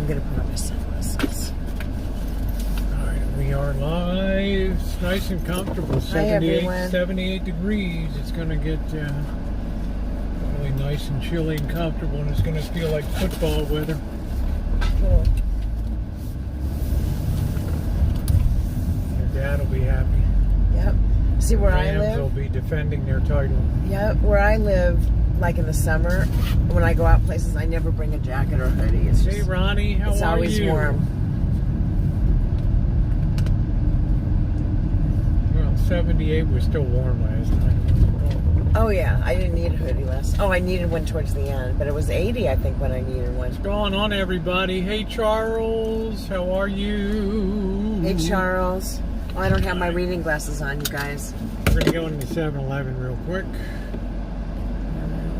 I'm gonna put on my sunglasses. Alright, we are live. It's nice and comfortable. 78 degrees. It's gonna get really nice and chilly and comfortable, and it's gonna feel like football weather. Cool. Your dad will be happy. Yep. See where I Rams live? will be defending their title. Yep. Where I live, like in the summer, when I go out places, I never bring a jacket or a hoodie. It's just, Hey Ronnie, how are you? it's always warm. Well, 78 was still warm last night. Oh yeah, I didn't need a hoodie last. Oh, I needed one towards the end, but it was 80, I think, when I needed one. What's going on, everybody? Hey Charles, how are you? Hey Charles. Oh, I don't have my reading glasses on, you guys. We're gonna go into 7-Eleven real quick.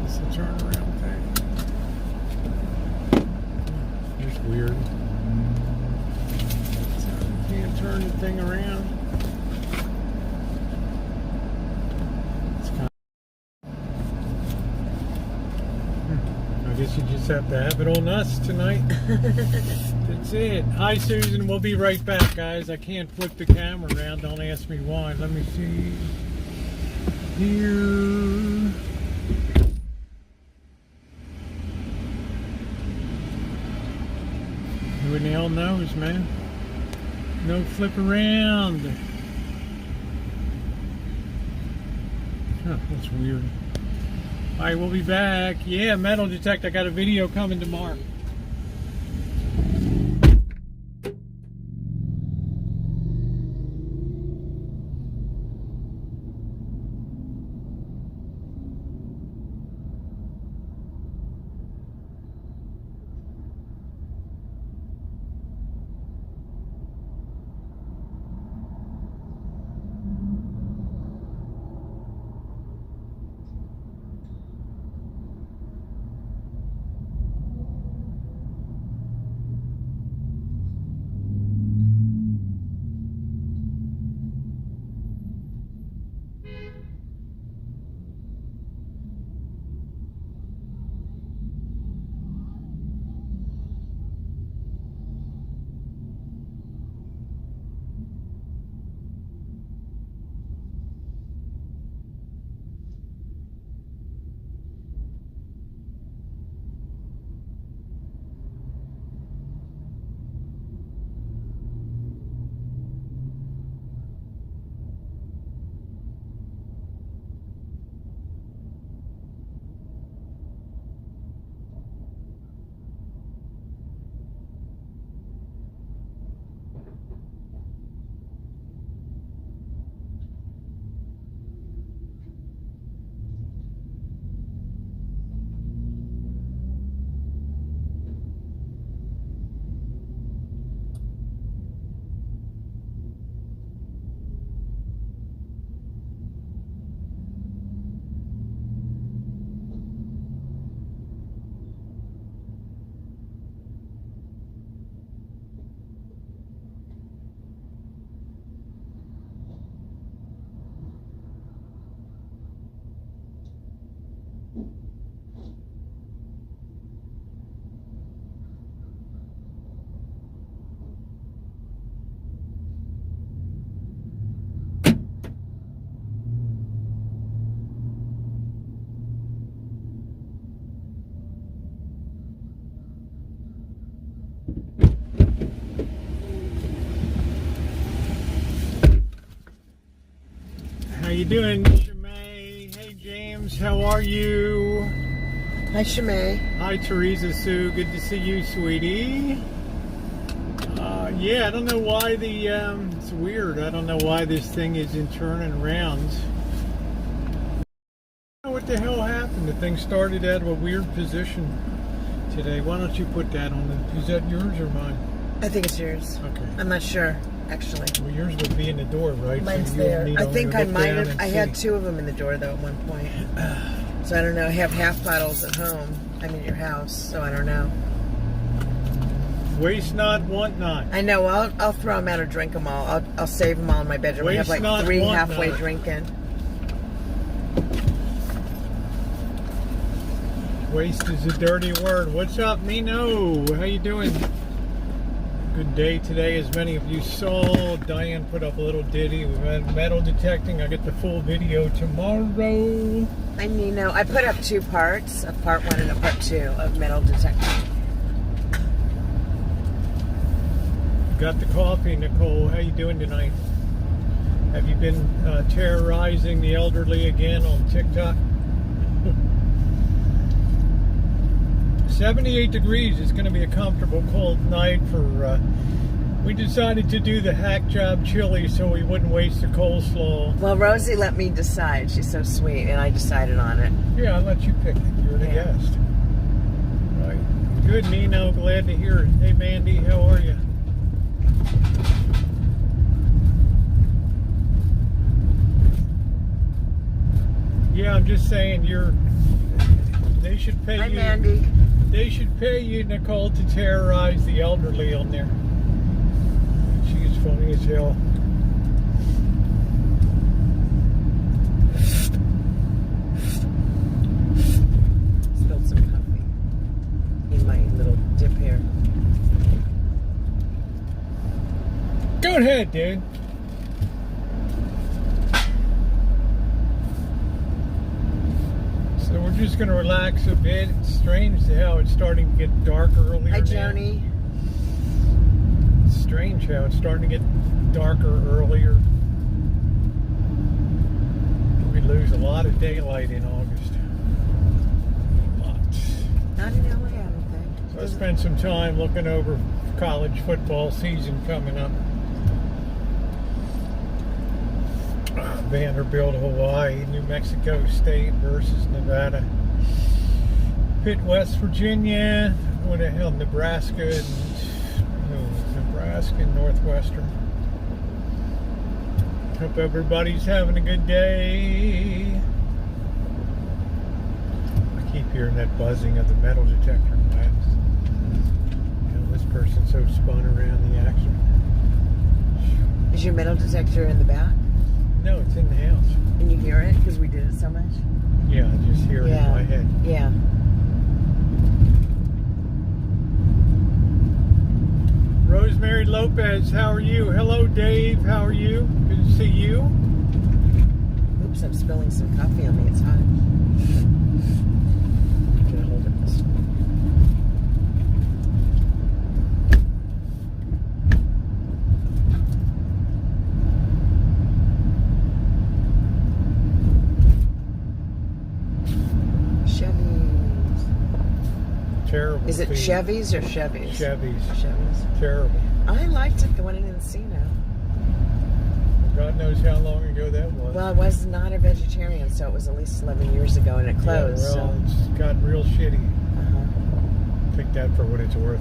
It's a turnaround thing. It's weird. Can't turn the thing around. It's kind of... I guess you just have to have it on us tonight. That's it. Hi Susan, we'll be right back, guys. I can't flip the camera around. Don't ask me why. Let me see. Here. Who in the hell knows, man? No flip around. Huh, that's weird. Alright, we'll be back. Yeah, metal detect. I got a video coming tomorrow. How you doing, Shemay? Hey, James. How are you? Hi, Shemay. Hi, Teresa Sue. Good to see you, sweetie. Yeah, I don't know why the... it's weird. I don't know why this thing isn't turning around. I don't know what the hell happened. The thing started out of a weird position today. Why don't you put that on the... Is that yours or mine? I think it's yours. Okay. I'm not sure, actually. Well, yours would be in the door, right? Mine's so there. need I only think to I look might down have. and I see. had two of them in the door, though, at one point. So I don't know. I have half bottles at home. I'm in your house, so I don't know. Waste not, want not. I know. I'll throw them out or drink them all. I'll save them all in my bedroom. I have Waste not, like 3 want halfway not. drinking. Waste is a dirty word. What's up, Nino? How you doing? Good day today, as many of you saw. Diane put up a little ditty. We've had metal detecting. I get the full video tomorrow. I mean, no, I put up 2 parts, a part 1 and a part 2 of metal detecting. Got the coffee, Nicole. How you doing tonight? Have you been terrorizing the elderly again on TikTok? 78 degrees. It's going to be a comfortable cold night for... we decided to do the hack job chili so we wouldn't waste the coleslaw. Well, Rosie let me decide. She's so sweet, and I decided on it. Yeah, I let you pick it. You're the guest. Right. Good, Nino. Glad to hear it. Hey, Mandy. How are you? Yeah, I'm just saying they should pay Hi, you. Mandy. They should pay you, Nicole, to terrorize the elderly on there. She is funny as hell. Spilled some coffee in my little dip here. Go ahead, dude. So we're just going to relax a bit. It's strange how it's starting to get dark earlier. Hi, now. Joni. It's strange how it's starting to get darker earlier. We lose a lot of daylight in August. Lots. Not in LA, I don't think. So I spent some time looking over college football season coming up. Vanderbilt, Hawaii, New Mexico State versus Nevada. Pitt, West Virginia. What the hell, Nebraska and Northwestern. Hope everybody's having a good day. I keep hearing that buzzing of the metal detector wax. You know, this person's so spun around the action. Is your metal detector in the back? No, it's in the house. And you hear it because we did it so much? Yeah, I just hear it in my head. Yeah. Rosemary Lopez, how are you? Hello, Dave. How are you? Good to see you. Oops, I'm spilling some coffee on me. It's hot. Can I hold it this way? Terrible. Is it feed. Chevys or Chevys? Chevys. Chevys. Terrible. I liked it, the one in Encino. God knows how long ago that was. Well, I was not a vegetarian, so it was at least 11 years ago, and it closed. Yeah, well, so. it's got real shitty. Uh-huh. Take that for what it's worth.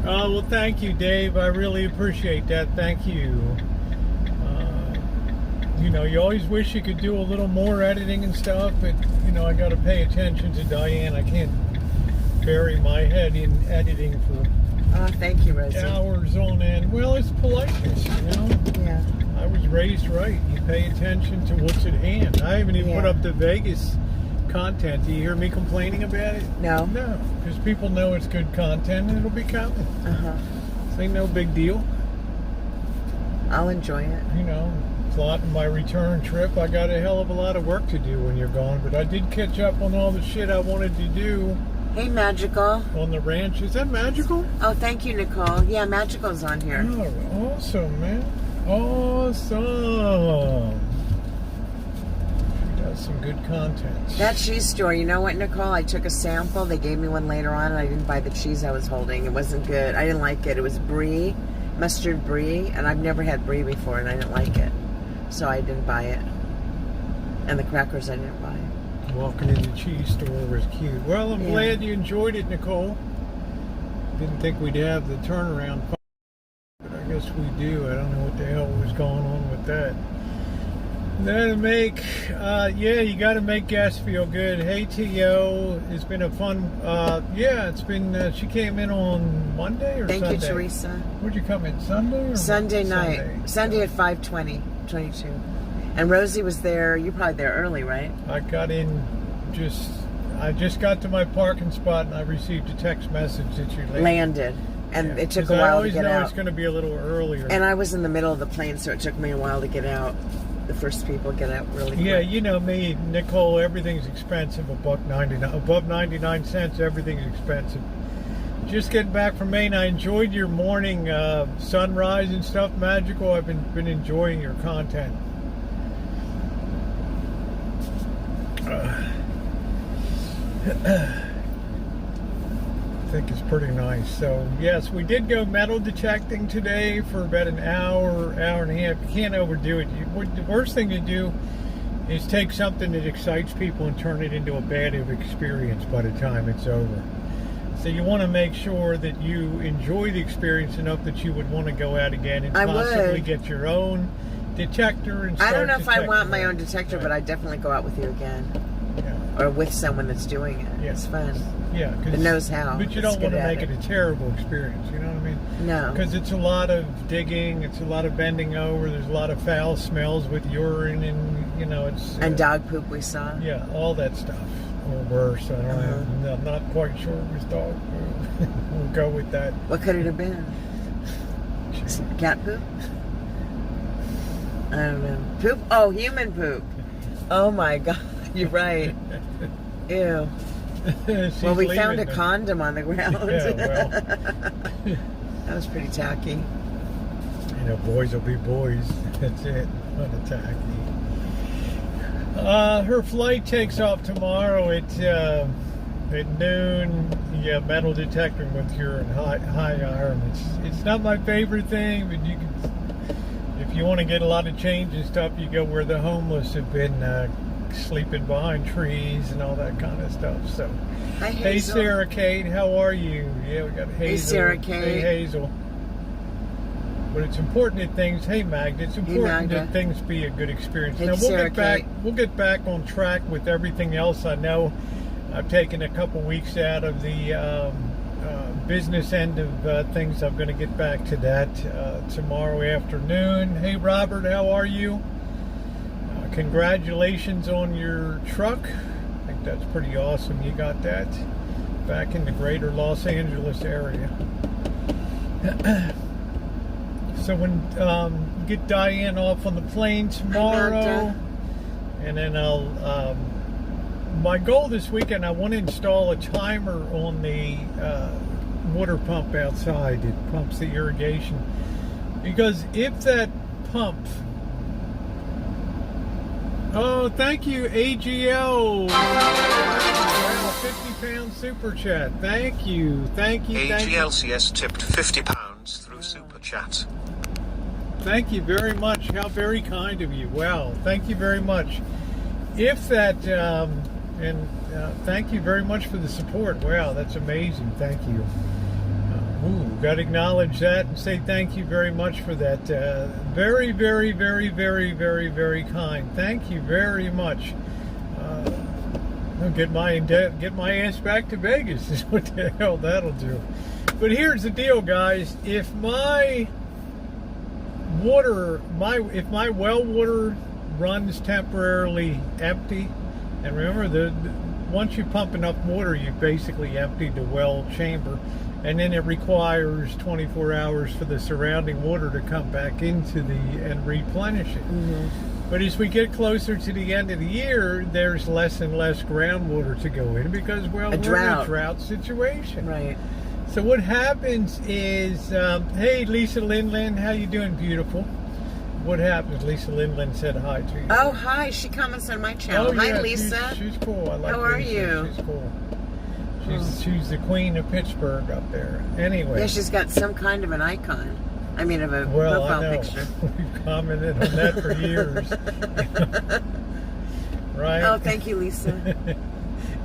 Oh, well, thank you, Dave. I really appreciate that. Thank you. You know, you always wish you could do a little more editing and stuff, but, you know, I got to pay attention to Diane. I can't bury my head in editing for Thank you, Rosie. hours on end. Well, it's politeness, you know? Yeah. I was raised right. You pay attention to what's at hand. I haven't even put up the Vegas content. Do you hear me complaining about it? No. No, because people know it's good content and it'll be coming. Uh-huh. This ain't no big deal. I'll enjoy it. You know, plotting my return trip. I got a hell of a lot of work to do when you're gone, but I did catch up on all the shit I wanted to do. Hey, Magical. On the ranch. Is that Magical? Oh, thank you, Nicole. Yeah, Magical's on here. Oh, awesome, man. Awesome. She does some good content. That cheese store, you know what, Nicole? I took a sample. They gave me one later on, and I didn't buy the cheese I was holding. It wasn't good. I didn't like it. It was brie, mustard brie, and I've never had brie before, and I didn't like it. So I didn't buy it. And the crackers I didn't buy. Walking in the cheese store was cute. Well, I'm glad you enjoyed it, Nicole. Didn't think we'd have the turnaround, but I guess we do. I don't know what the hell was going on with that. That'll make, you got to make guests feel good. Hey, T.O., it's been a fun, it's been, she came in on Monday or Sunday? Thank you, Teresa. Where'd you come in, Sunday or Sunday night. Sunday at 5:22. And Rosie was there. You're probably there early, right? I got in I just got to my parking spot and I received a text message that you landed. And it took a 'Cause while I to always get know out. it's going to be a little earlier. And I was in the middle of the plane, so it took me a while to get out. The first people get out really quick. Yeah, you know me, Nicole, everything's expensive, $1.99. Above 99 cents, everything's expensive. Just getting back from Maine, I enjoyed your morning sunrise and stuff, magical. I've been enjoying your content. I think it's pretty nice. So yes, we did go metal detecting today for about an hour and a half. You can't overdo it. The worst thing to do is take something that excites people and turn it into a bad experience by the time it's over. So you want to make sure that you enjoy the experience enough that you would want to go out again and possibly get your own detector and start I don't know if I want my own detecting. detector, Right. but I'd definitely go out with you again. Yeah. Or with someone that's doing it. Yeah. It's fun. Yeah, That knows how. But you That's don't want good to at make it a terrible experience. You know what I mean? No. Because it's a lot of digging, it's a lot of bending over. There's a lot of foul smells with urine, and you know it's And dog poop we saw. yeah, all that stuff or worse. I don't know. I'm not quite sure it was dog poop. We'll go with that. What could it have been? Cat poop? I don't know. Poop? Oh, human poop. Oh my God. You're right. Ew. Well, we found a condom on the ground. Yeah, well. That was pretty tacky. You know, boys will be boys. That's it. Unattacky. Her flight takes off tomorrow at noon. Yeah, metal detector with your high iron. It's not my favorite thing, but you can, if you want to get a lot of change and stuff, you go where the homeless have been sleeping behind trees and all that kind of stuff. So, Hi, hey Hazel. Sarah Kate, how are you? Yeah, we got Hazel. Hey, Sarah Kate. Hey Hazel. But it's important that things. Hey Magda, it's important Magda. that things be a good experience. Hey, Now Sarah Kate. We'll get back on track with everything else. I know I've taken a couple weeks out of the business end of things. I'm going to get back to that tomorrow afternoon. Hey Robert, how are you? Congratulations on your truck. I think that's pretty awesome. You got that back in the greater Los Angeles area. So when get Diane off on the plane tomorrow, and then I'll. My goal this weekend, I want to install a timer on the water pump outside. It pumps the irrigation, because if that pump. Oh, thank you, AGL. 50-pound super chat. Thank you. AGLCS tipped £50 through super chat. Thank you very much. How very kind of you. Wow. Thank you very much. If that, thank you very much for the support. Wow, that's amazing. Thank you. Got to acknowledge that and say thank you very much for that. Very, very, very, very, very, very kind. Thank you very much. I'll get my ass back to Vegas is what the hell that'll do. But here's the deal, guys. If my well water runs temporarily empty, and remember once you pump enough water, you basically emptied the well chamber. And then it requires 24 hours for the surrounding water to come back into and replenish it. Mm-hmm. But as we get closer to the end of the year, there's less and less groundwater to go in because, well, we're in a drought situation. Right. So what happens is, hey, Lisa Lindland, how you doing, beautiful? What happens? Lisa Lindland said hi to you. Oh, hi. She comments on my channel. Oh, Hi, yeah, Lisa. She's cool. I like How are Lisa. you? She's cool. She's the queen of Pittsburgh up there. Anyway. Yeah, she's got some kind of an icon. I mean, of a Well, profile I know. picture. We've commented on that for years. Right? Oh, thank you, Lisa.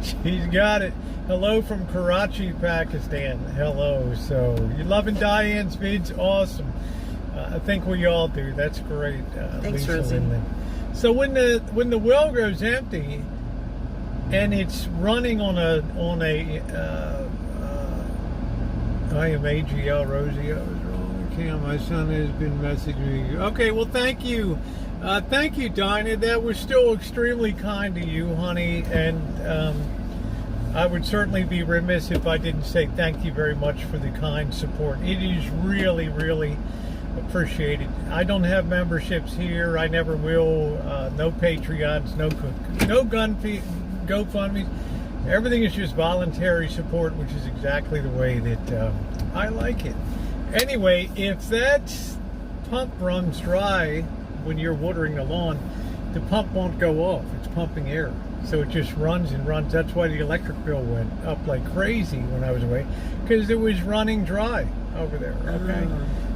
She's got it. Hello from Karachi, Pakistan. Hello. So, you're loving Diane's vids? Awesome. I think we all do. That's great. Thanks, Lisa Rosie. Lindland. So when the well goes empty and it's running on a I am AGL Rosie. I was wrong. Okay, my son has been messaging me. Okay, well, thank you. Thank you, Dinah. That was still extremely kind to you, honey. And I would certainly be remiss if I didn't say thank you very much for the kind support. It is really, really appreciated. I don't have memberships here. I never will. No Patreons, no GoFundMes. Everything is just voluntary support, which is exactly the way that I like it. Anyway, if that pump runs dry when you're watering the lawn, the pump won't go off. It's pumping air. So it just runs and runs. That's why the electric bill went up like crazy when I was away, because it was running dry over there. Okay.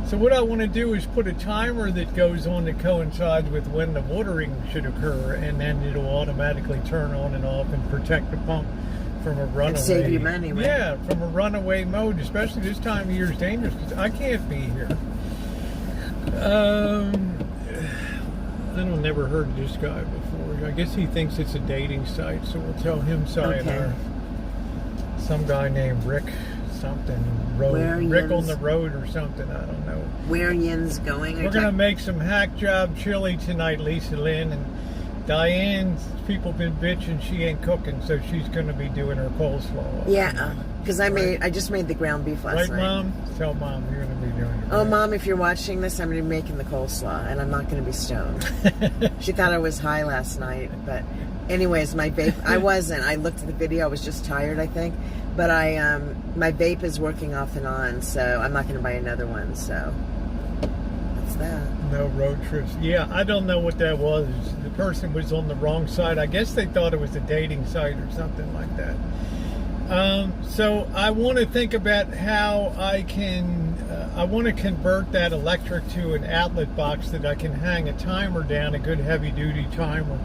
So what I want to do is put a timer that goes on that coincides with when the watering should occur, and then it'll automatically turn on and off and protect the pump from a runaway. And save you money, right? Yeah, from a runaway mode, especially this time of year is dangerous because I can't be here. I don't never heard of this guy before. I guess he thinks it's a dating site, so we'll tell him sayonara. Okay. Some guy named Rick something, Rick on the road or something, I don't know. Where Yin's going? We're going to make some hack job chili tonight, Lisa Lynn, and Diane's people been bitching she ain't cooking, so she's going to be doing her coleslaw. Yeah, because I just made the ground beef last night. Right, Mom? Tell Mom you're going to be doing it. Oh, Mom, if you're watching this, I'm going to be making the coleslaw, and I'm not going to be stoned. She thought I was high last night, but anyways, my vape, I wasn't. I looked at the video, I was just tired, I think. But my vape is working off and on, so I'm not going to buy another one, so that's that. No road trips. Yeah, I don't know what that was. The person was on the wrong side. I guess they thought it was a dating site or something like that. So I want to think about how I can, I want to convert that electric to an outlet box that I can hang a timer down, a good heavy duty timer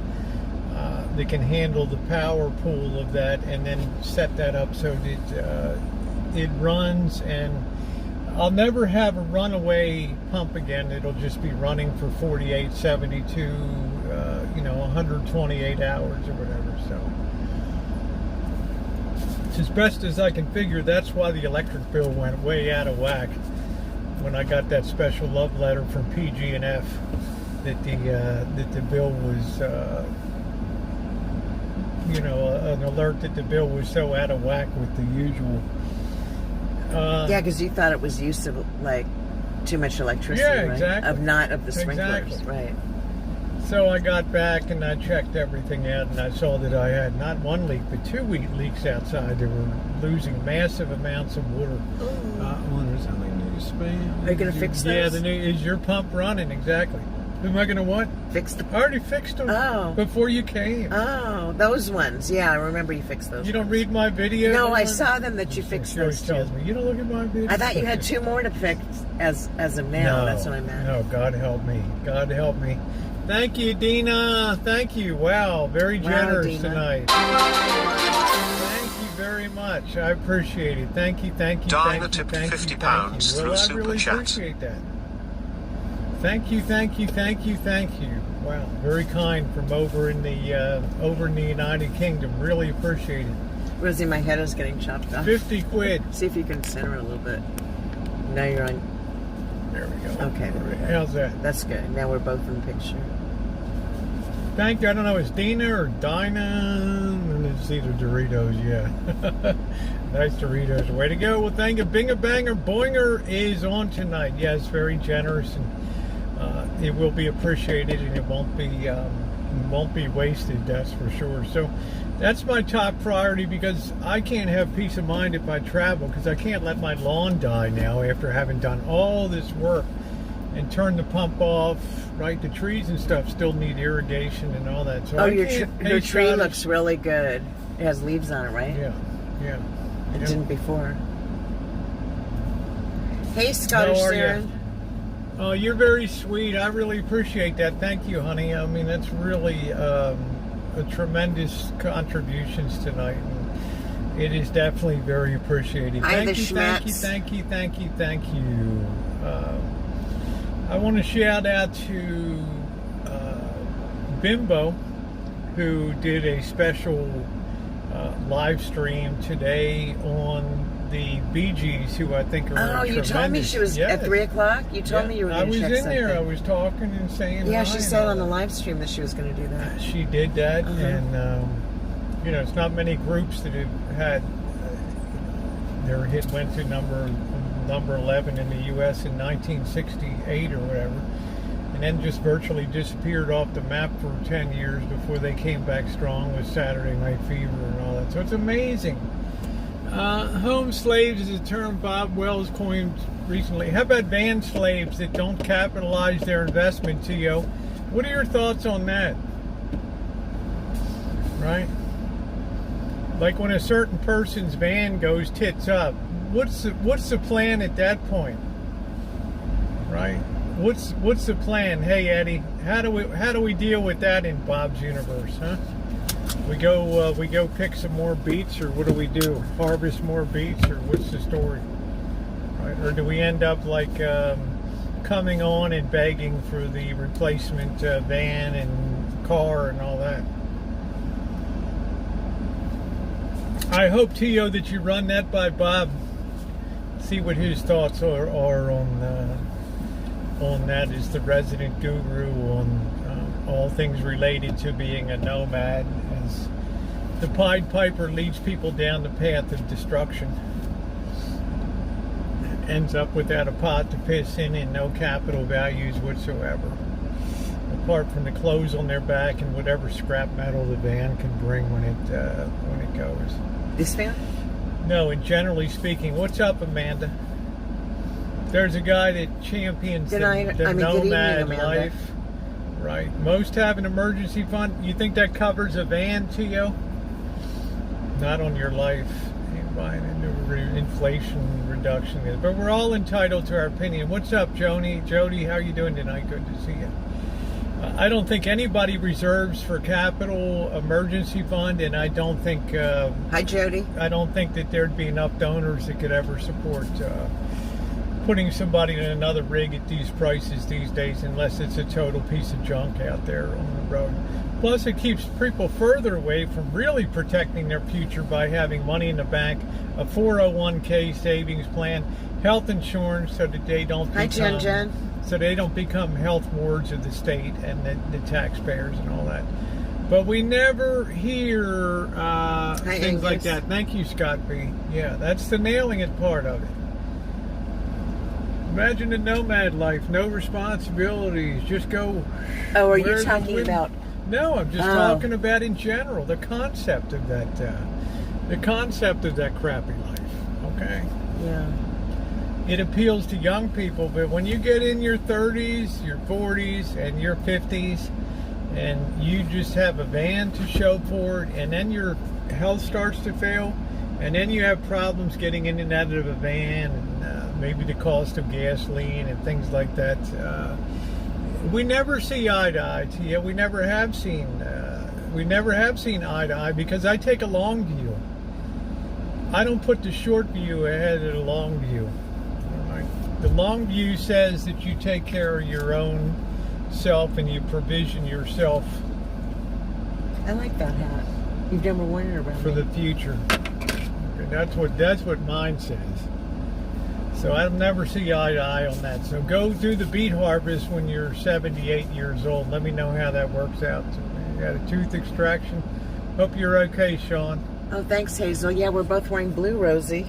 that can handle the power pool of that, and then set that up so that it runs, and I'll never have a runaway pump again. It'll just be running for 48, 72, 128 hours or whatever. So it's as best as I can figure. That's why the electric bill went way out of whack when I got that special love letter from PG&F that the bill was, an alert that the bill was so out of whack with the usual. Yeah, because you thought it was use of like too much electricity, yeah, right? exactly. Of the sprinklers, exactly. Right? So I got back and I checked everything out, and I saw that I had not one leak but 2 leaks outside. They were losing massive amounts of water. Are you gonna fix those? Yeah, is your pump running? Exactly. Am I gonna what? Fix the. I already fixed them. Oh. Before you came. Oh, those ones. Yeah, I remember you fixed those. You don't ones. read my video? No, I saw them that you fixed She always those tells too. me, you don't look at my video. I thought you had 2 more to fix as of now. No, That's what I meant. No, God help me. God help me. Thank you, Dina. Thank you. Wow, very generous Dina. tonight. Thank you very much. I appreciate it. Thank you, thank you, Dinah thank you, tipped thank you, £50 thank you. through Well, I Super really Chat. appreciate that. Thank you, thank you, thank you, thank you. Wow, very kind from over in the United Kingdom. Really appreciate it. Rosie, my head is getting chopped off. 50 quid. See if you can center a little bit. Now you're on. There we go. Okay. How's that? That's good. Now we're both in the picture. Thank you. I don't know, it's Dina or Dinah? And it's either Doritos, yeah. Nice Doritos. Way to go. Well, thank you. Binga Banger Boinger is on tonight. Yes, very generous, and it will be appreciated, and it won't be wasted, that's for sure. So that's my top priority, because I can't have peace of mind if I travel, because I can't let my lawn die now after having done all this work and turn the pump off. Right, the trees and stuff still need irrigation and all that. So Your tree looks really good. It has leaves on it, right? Yeah. It didn't before. Hey, Scottish How are Sarah. you? Oh, you're very sweet. I really appreciate that. Thank you, honey. I mean, that's really a tremendous contributions tonight. And it is definitely very appreciated. Thank you. I want to shout out to Bimbo, who did a special live stream today on the Bee Gees, who I think are you told me she was at 3 o'clock? You told me you were going to check something. I was in there. I was talking and saying Yeah, hi. she said on the live stream that she was going to do that. She did that, and it's not many groups that have had their hit went to number 11 in the U.S. in 1968 or whatever, and then just virtually disappeared off the map for 10 years before they came back strong with Saturday Night Fever and all that. So it's amazing. Home slaves is a term Bob Wells coined recently. How about van slaves that don't capitalize their investment, T.O.? What are your thoughts on that? Right? Like when a certain person's van goes tits up, what's the plan at that point? Right? What's the plan? Hey Eddie, how do we deal with that in Bob's universe, huh? We go pick some more beets, or what do we do? Harvest more beets, or what's the story? Right? Or do we end up like coming on and begging for the replacement van and car and all that? I hope, T.O., that you run that by Bob. See what his thoughts are on that as the resident guru on all things related to being a nomad, as the Pied Piper leads people down the path of destruction. Ends up without a pot to piss in and no capital values whatsoever, apart from the clothes on their back and whatever scrap metal the van can bring when it goes. This van? No, and generally speaking. What's up, Amanda? There's a guy that champions the nomad life. Right. Most have an emergency fund. You think that covers a van, T.O.? Not on your life. Buying into inflation reduction. But we're all entitled to our opinion. What's up, Jody? Jody, how are you doing tonight? Good to see you. I don't think anybody reserves for capital emergency fund, and I don't think... Hi, Jody. I don't think that there'd be enough donors that could ever support putting somebody in another rig at these prices these days, unless it's a total piece of junk out there on the road. Plus, it keeps people further away from really protecting their future by having money in the bank, a 401k savings plan, health insurance, so that they don't Hi, Jen. So they don't become health wards of the state and the taxpayers and all that. But we never hear things like that. Thank you, Scott B. Yeah, that's the nailing it part of it. Imagine the nomad life, no responsibilities, just go. Oh, are you talking about? No, I'm just talking about in general the concept of that. The concept of that crappy life. Okay. Yeah. It appeals to young people, but when you get in your 30s, your 40s, and your 50s, and you just have a van to show for it, and then your health starts to fail, and then you have problems getting in and out of a van, and maybe the cost of gasoline and things like that. We never see eye to eye. Yeah, we never have seen eye to eye, because I take a long view. I don't put the short view ahead of the long view. The long view says that you take care of your own self and you provision yourself. I like that hat. You've never worn it around for the future. Okay, that's what mine says. So I'll never see eye to eye on that. So go do the beet harvest when you're 78 years old. Let me know how that works out. So you got a tooth extraction. Hope you're okay, Sean. Oh, thanks, Hazel. Yeah, we're both wearing blue, Rosie.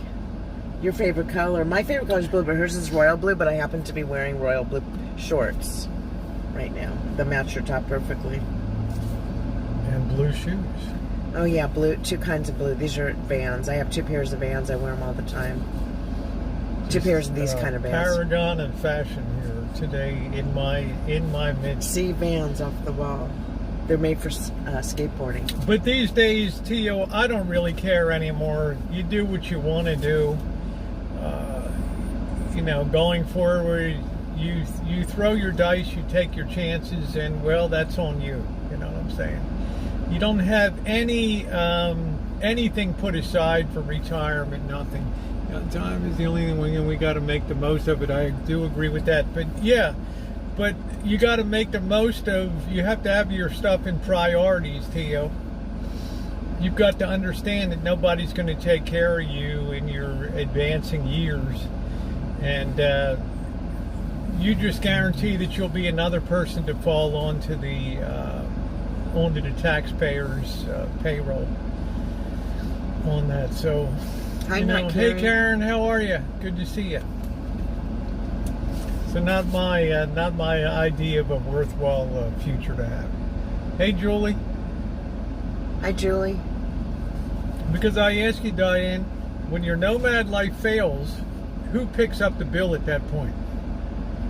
Your favorite color. My favorite color is blue, but hers is royal blue, but I happen to be wearing royal blue shorts right now. They match your top perfectly. And blue shoes. Oh, yeah, blue. Two kinds of blue. These are Vans. I have two pairs of Vans. I wear them all the time. Two pairs of these kind of Vans. Paragon and fashion here today in my midst. See Vans off the wall. They're made for skateboarding. But these days, T.O., I don't really care anymore. You do what you want to do. Going forward, you throw your dice, you take your chances, and, well, that's on you. You know what I'm saying? You don't have anything put aside for retirement, nothing. Time is the only thing we got to make the most of it. I do agree with that. But, yeah. But you got to make the most of, you have to have your stuff in priorities, T.O. You've got to understand that nobody's going to take care of you in your advancing years. And you just guarantee that you'll be another person to fall onto the taxpayers' payroll. on that. So, Hi, you know, Karen. hey Karen, how are you? Good to see you. So not my idea of a worthwhile future to have. Hey Julie. Hi, Julie. Because I ask you, Diane, when your nomad life fails, who picks up the bill at that point?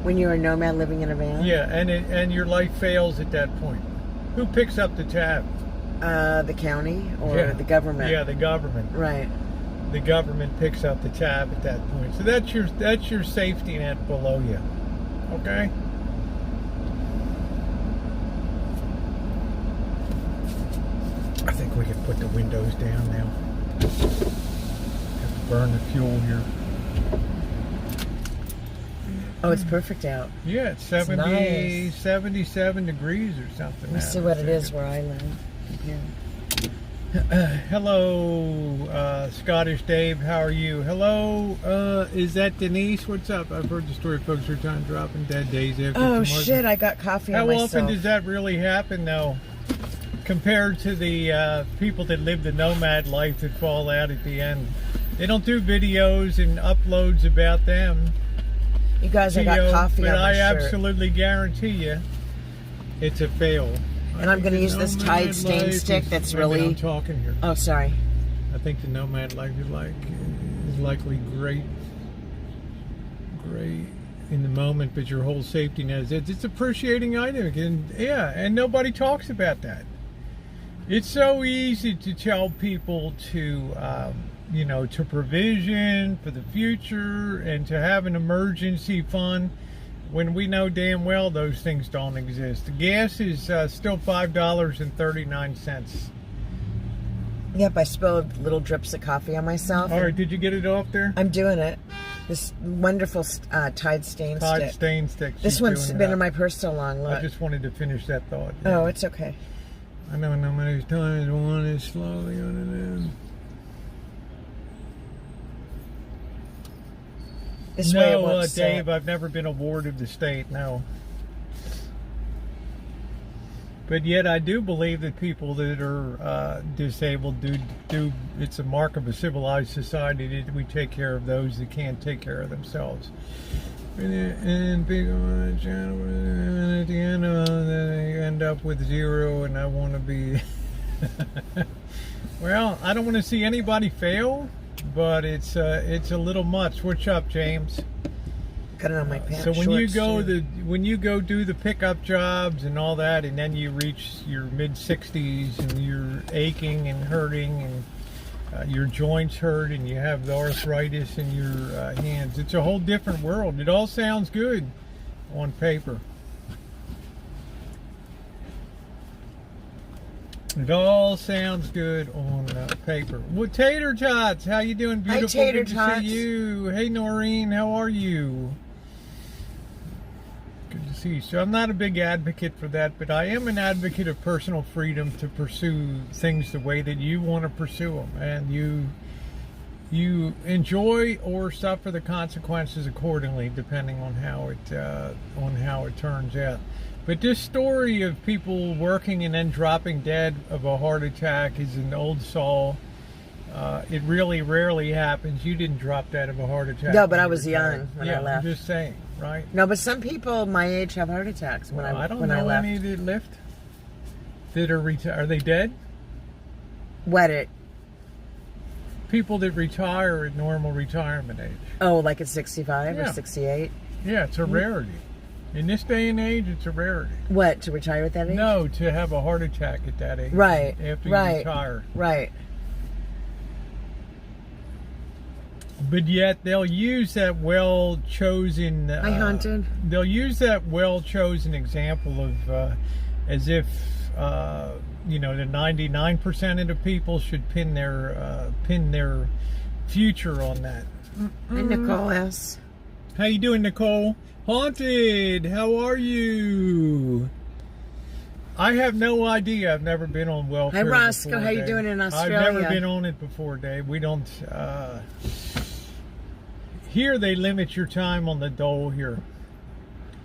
When you're a nomad living in a van? Yeah, and your life fails at that point. Who picks up the tab? The county or the government? Yeah, the government. Right. The government picks up the tab at that point. So that's your safety net below you. Okay? I think we can put the windows down now. Have to burn the fuel here. Oh, it's perfect out. Yeah, it's 77 degrees or something. Let me see what it is where I live. Yeah. Hello, Scottish Dave. How are you? Hello, is that Denise? What's up? I've heard the story. Folks are trying dropping dead days after. Oh shit! I got coffee on myself. How often does that really happen, though? Compared to the people that live the nomad life that fall out at the end, they don't do videos and uploads about them. You guys, I got coffee on my shirt. But I absolutely guarantee you, it's a fail. And I'm going to use this Tide stain stick that's really... I'm talking here. Oh, sorry. I think the nomad life is likely great in the moment, but your whole safety net is it's appreciating item. And nobody talks about that. It's so easy to tell people to, to provision for the future and to have an emergency fund when we know damn well those things don't exist. The gas is still $5.39. Yep, I spilled little drips of coffee on myself. All right, did you get it off there? I'm doing it. This wonderful Tide stain stick. Tide stain stick. This one's been in my purse so long. Look. I just wanted to finish that thought. Yeah. Oh, it's okay. I know no many times one is slowly on it in. This way it won't Dave, I've never been a ward of the state, no. But yet I do believe that people that are disabled do it's a mark of a civilized society that we take care of those that can't take care of themselves. And big on the channel, and at the end they end up with zero, and I want to be... Well, I don't want to see anybody fail, but it's a little much. What's up, James? Got it on my pants. So when you go do the pickup jobs and all that, and then you reach your mid-60s and you're aching and hurting and your joints hurt and you have the arthritis in your hands, it's a whole different world. It all sounds good on paper. It all sounds good on paper. Well, Tater Tots, how you doing, beautiful? Hi, Tater Good Tots. to see you. Hey, Noreen, how are you? Good to see you. So I'm not a big advocate for that, but I am an advocate of personal freedom to pursue things the way that you want to pursue them, and you enjoy or suffer the consequences accordingly, depending on how it turns out. But this story of people working and then dropping dead of a heart attack is an old saw. It really rarely happens. You didn't drop dead of a heart attack. No, but I was young when I left. I'm just saying, right? No, but some people my age have heart attacks when I left. I don't know any that left. Are they dead? What it? People that retire at normal retirement age. Oh, like at 65 or 68? Yeah, it's a rarity. In this day and age, it's a rarity. What, to retire at that age? No, to have a heart attack at that age. Right. After you retire. Right. But yet they'll use that well-chosen... I hunted. They'll use that well-chosen example of as if, the 99% of the people should pin their future on that. Hi, Nicole S. How you doing, Nicole? Haunted, how are you? I have no idea. I've never been on welfare. Hi, Roscoe. Before, how you Dave. doing in Australia? I've never been on it before, Dave. We don't... here they limit your time on the dole here.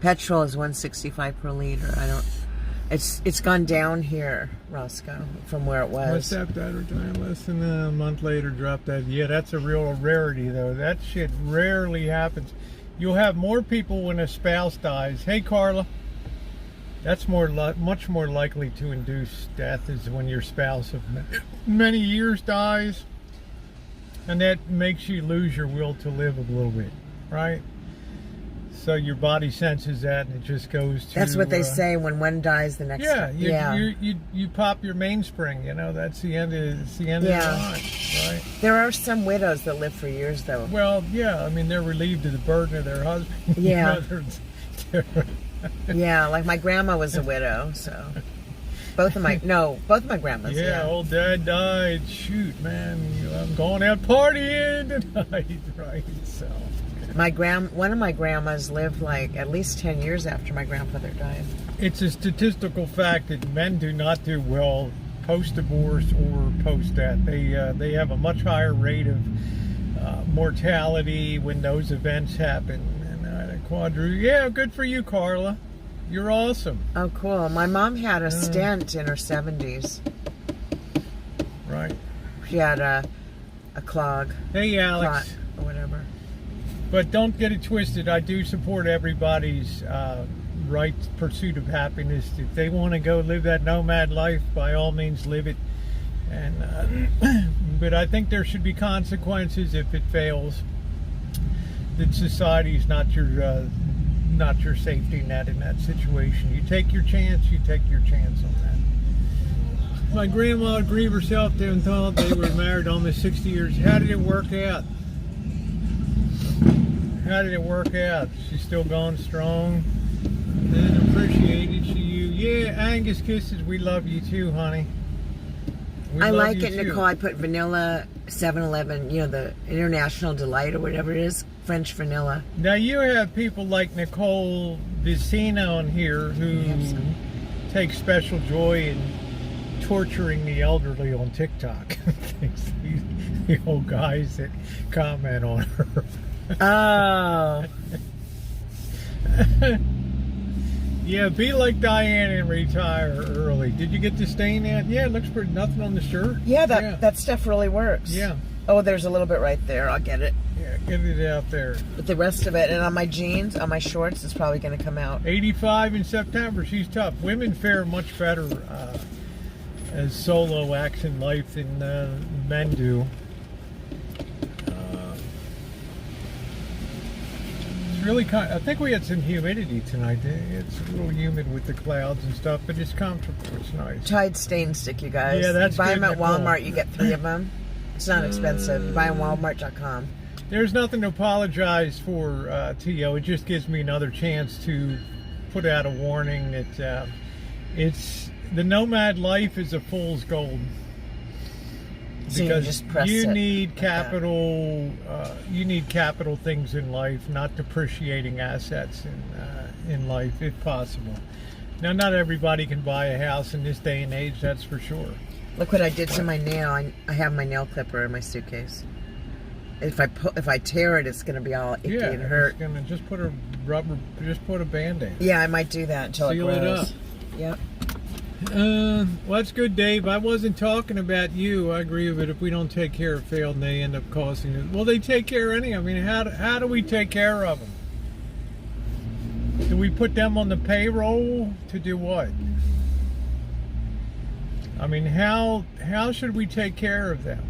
Petrol is $1.65 per liter. It's gone down here, Roscoe, from where it My was. stepdad retired less than a month later, dropped that. Yeah, that's a real rarity, though. That shit rarely happens. You'll have more people when a spouse dies. Hey, Carla. That's much more likely to induce death is when your spouse of many years dies. And that makes you lose your will to live a little bit, right? So your body senses that, and it just goes to... That's what they say when one dies, the next. You pop your mainspring. You know, that's the end of the line, right? There are some widows that live for years, though. Well, yeah, I mean they're relieved of the burden of their husband. Yeah. They're Yeah, like my grandma was a widow, so both of my grandmas. yeah, old dad died. Shoot, man, I'm going out partying tonight, right? So. One of my grandmas lived like at least 10 years after my grandfather died. It's a statistical fact that men do not do well post-divorce or post-death. They have a much higher rate of mortality when those events happen. And yeah, good for you, Carla. You're awesome. Oh, cool. My mom had a stent in her 70s. Right. She had a clog. Hey, Alex. Clot, or whatever. But don't get it twisted. I do support everybody's right pursuit of happiness. If they want to go live that nomad life, by all means, live it. And but I think there should be consequences if it fails. That society's not your safety net in that situation. You take your chance. You take your chance on that. My grandma would grieve herself there and thought they were married almost 60 years. How did it work out? How did it work out? She's still going strong. And appreciated you. Yeah, Angus Kisses, we love you too, honey. I like it, Nicole. I put vanilla 7-Eleven, the International Delight or whatever it is, French vanilla. Now you have people like Nicole Vicina on here who take special joy in torturing the elderly on TikTok. The old guys that comment on her. Oh. Yeah, be like Diane and retire early. Did you get the stain out? Yeah, it looks pretty. Nothing on the shirt. Yeah, that stuff really works. Yeah. Oh, there's a little bit right there. I'll get it. Yeah, get it out there. But the rest of it, and on my jeans, on my shorts, it's probably going to come out. 85 in September. She's tough. Women fare much better as solo acts in life than men do. Really I think we had some humidity tonight. It's a little humid with the clouds and stuff, but it's comfortable. It's nice. Tide stain stick, you guys. Yeah, that's buy good, them at Nicole. Walmart. You get 3 of them. It's not expensive. You buy them at Walmart.com. There's nothing to apologize for, T.O. It just gives me another chance to put out a warning that the nomad life is a fool's gold. So Because you just press you it need like capital, you need capital things in life, not depreciating assets in life, if possible. Now, not everybody can buy a house in this day and age, that's for sure. Look what I did to my nail. I have my nail clipper in my suitcase. If I tear it, it's going to be all icky and hurt. Just put a Band-Aid. Yeah, I might do that until Seal it it grows. up. Yep. Well, that's good, Dave. I wasn't talking about you. I agree with it. If we don't take care of failed, and they end up causing it. Well, they take care of any. I mean, how do we take care of them? Do we put them on the payroll to do what? I mean, how should we take care of them?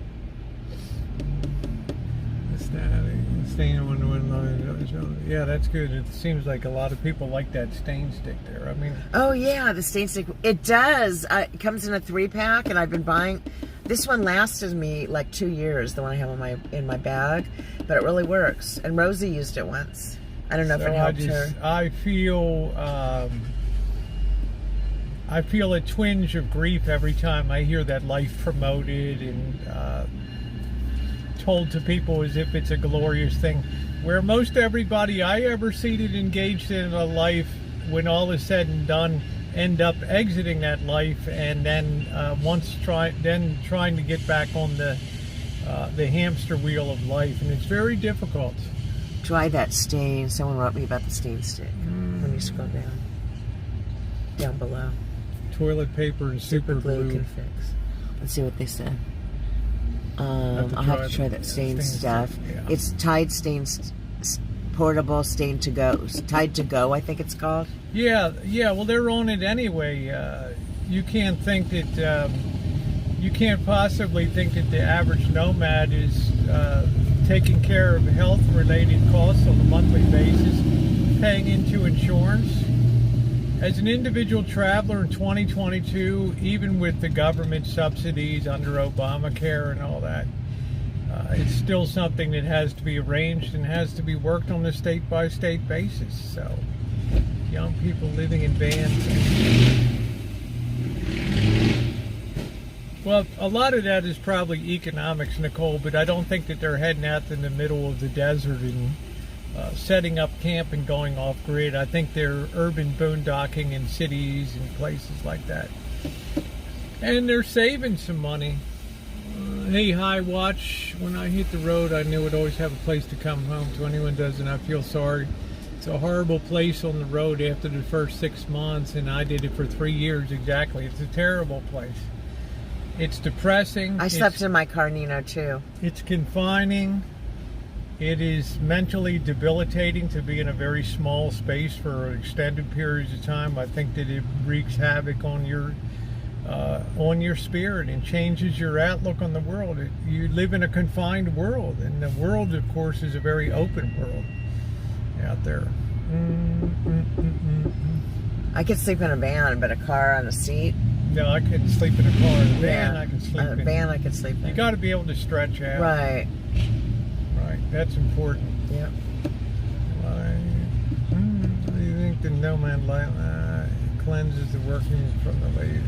Yeah, that's good. It seems like a lot of people like that stain stick there. I mean, oh yeah, the stain stick. It does. It comes in a 3-pack, and I've been buying. This one lasted me like 2 years. The one I have in my bag, but it really works. And Rosie used it once. I don't know if it helped her. I feel a twinge of grief every time I hear that life promoted and told to people as if it's a glorious thing. Where most everybody I ever seen it engaged in a life, when all is said and done, end up exiting that life and then trying to get back on the hamster wheel of life, and it's very difficult. Try that stain. Someone wrote me about the stain stick. When you scroll down below. toilet paper and super glue. can fix. Let's see what they said. Have to I'll have try to try the- that stain stain stuff. stuff, yeah. It's Tide Stains Portable Stain to Go. Tide to Go, I think it's called. Yeah. Well, they're on it anyway. You can't think that. You can't possibly think that the average nomad is taking care of health-related costs on a monthly basis, paying into insurance. As an individual traveler in 2022, even with the government subsidies under Obamacare and all that, it's still something that has to be arranged and has to be worked on a state-by-state basis. So, young people living in vans. Well, a lot of that is probably economics, Nicole, but I don't think that they're heading out in the middle of the desert and setting up camp and going off grid. I think they're urban boondocking in cities and places like that. And they're saving some money. Hey, High Watch, when I hit the road, I knew I'd always have a place to come home. To anyone who doesn't, I feel sorry. It's a horrible place on the road after the first 6 months, and I did it for 3 years exactly. It's a terrible place. It's depressing. I slept in my car, Nino, too. It's confining. It is mentally debilitating to be in a very small space for extended periods of time. I think that it wreaks havoc on your spirit and changes your outlook on the world. You live in a confined world, and the world, of course, is a very open world out there. I could sleep in a van, but a car on a seat. No, I couldn't sleep in a car. In a van, Yeah, I can sleep a in. van I could sleep in. You got to be able to stretch out. Right. Right. That's important. Yep. Do you think the Nomad cleanses the working from the lazy?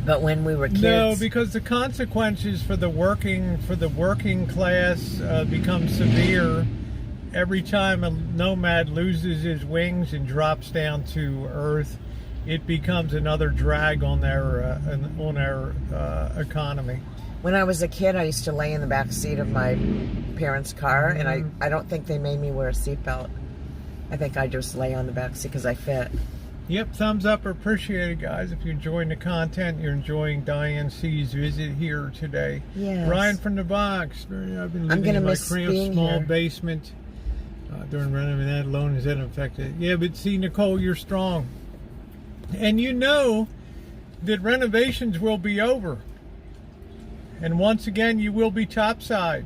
But when we were kids, No, because the consequences for the working class become severe every time a nomad loses his wings and drops down to earth. It becomes another drag on our economy. when I was a kid, I used to lay in the back seat of my parents' car, and I don't think they made me wear a seatbelt. I think I just lay on the back seat because I fit. Yep, thumbs up are appreciated, guys. If you're enjoying the content, you're enjoying Diane C's visit here today. Yes. Ryan from the box. I've been living gonna in my miss cramped being small here. basement during renovating. That alone is unaffected. Yeah, but see, Nicole, you're strong. And you know that renovations will be over. And once again, you will be topside.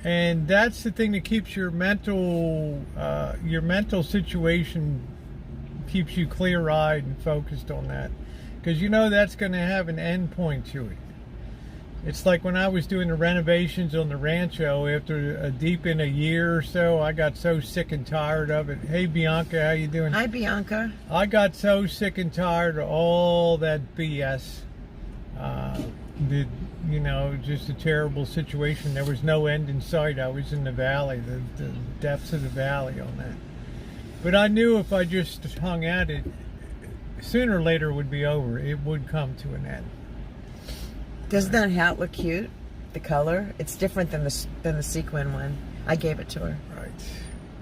And that's the thing that keeps your mental situation keeps you clear-eyed and focused on that, because you know that's going to have an end point to it. It's like when I was doing the renovations on the rancho. After deep in a year or so, I got so sick and tired of it. Hey Bianca, how you doing? Hi, Bianca. I got so sick and tired of all that BS. Just a terrible situation. There was no end in sight. I was in the valley, the depths of the valley on that. But I knew if I just hung at it, sooner or later it would be over. It would come to an end. Doesn't that hat look cute? The color? It's different than the sequin one. I gave it to her. Right.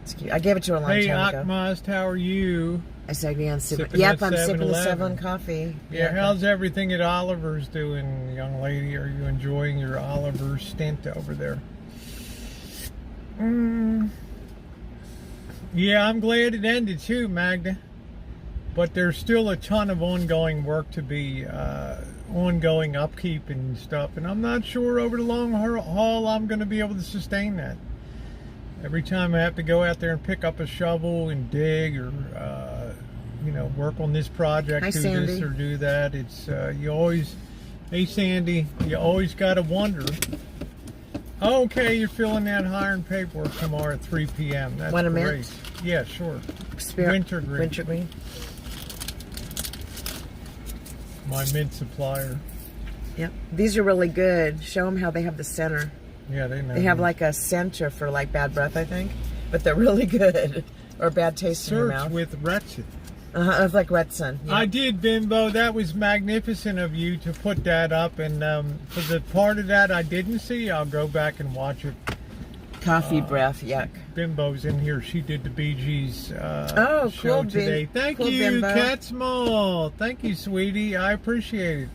It's cute. I gave it to her a long Hey, time ago. Akmaz, how are you? I said, yeah, I'm sipping. Sipping Yep, that I'm sipping the 7-Eleven. 7 coffee. Yeah, how's everything at Oliver's doing, young lady? Are you enjoying your Oliver stint over there? Yeah, I'm glad it ended too, Magda. But there's still a ton of ongoing work to be, ongoing upkeep and stuff. And I'm not sure over the long haul I'm going to be able to sustain that. Every time I have to go out there and pick up a shovel and dig or, work on this project, Hi, do Sandy. this or do that, it's, you always, hey Sandy, you always got to wonder. Okay, you're filling out hiring paperwork tomorrow at 3 p.m. That's Want a mint? great. Yeah, sure. Winter green. My mint supplier. Yep. These are really good. Show them how they have the center. Yeah, they know. They have like a center for like bad breath, I think. But they're really good. Or bad taste in your Search mouth. with Retson. It's like Retson. Yeah. I did, Bimbo. That was magnificent of you to put that up. And for the part of that I didn't see, I'll go back and watch it. Coffee breath, yuck. Bimbo's in here. She did the Bee Gees Oh, show cool, today. Thank cool, you, Bimbo. Cat Small. Thank you, sweetie. I appreciate it.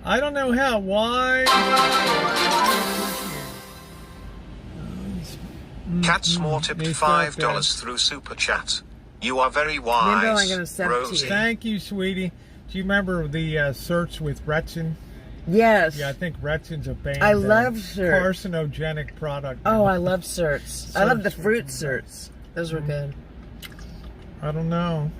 I don't know how. Why? Cat Small tipped They felt $5 through Super Chat. You are very Bimbo, I'm wise, gonna send it to Rosie. you. Thank you, sweetie. Do you remember the search with Retsin? Yes. Yeah, I think Retsin's a banned I love Surt. carcinogenic product. Oh, I love certs. I love the Certs. fruit certs. Those were good. I don't know.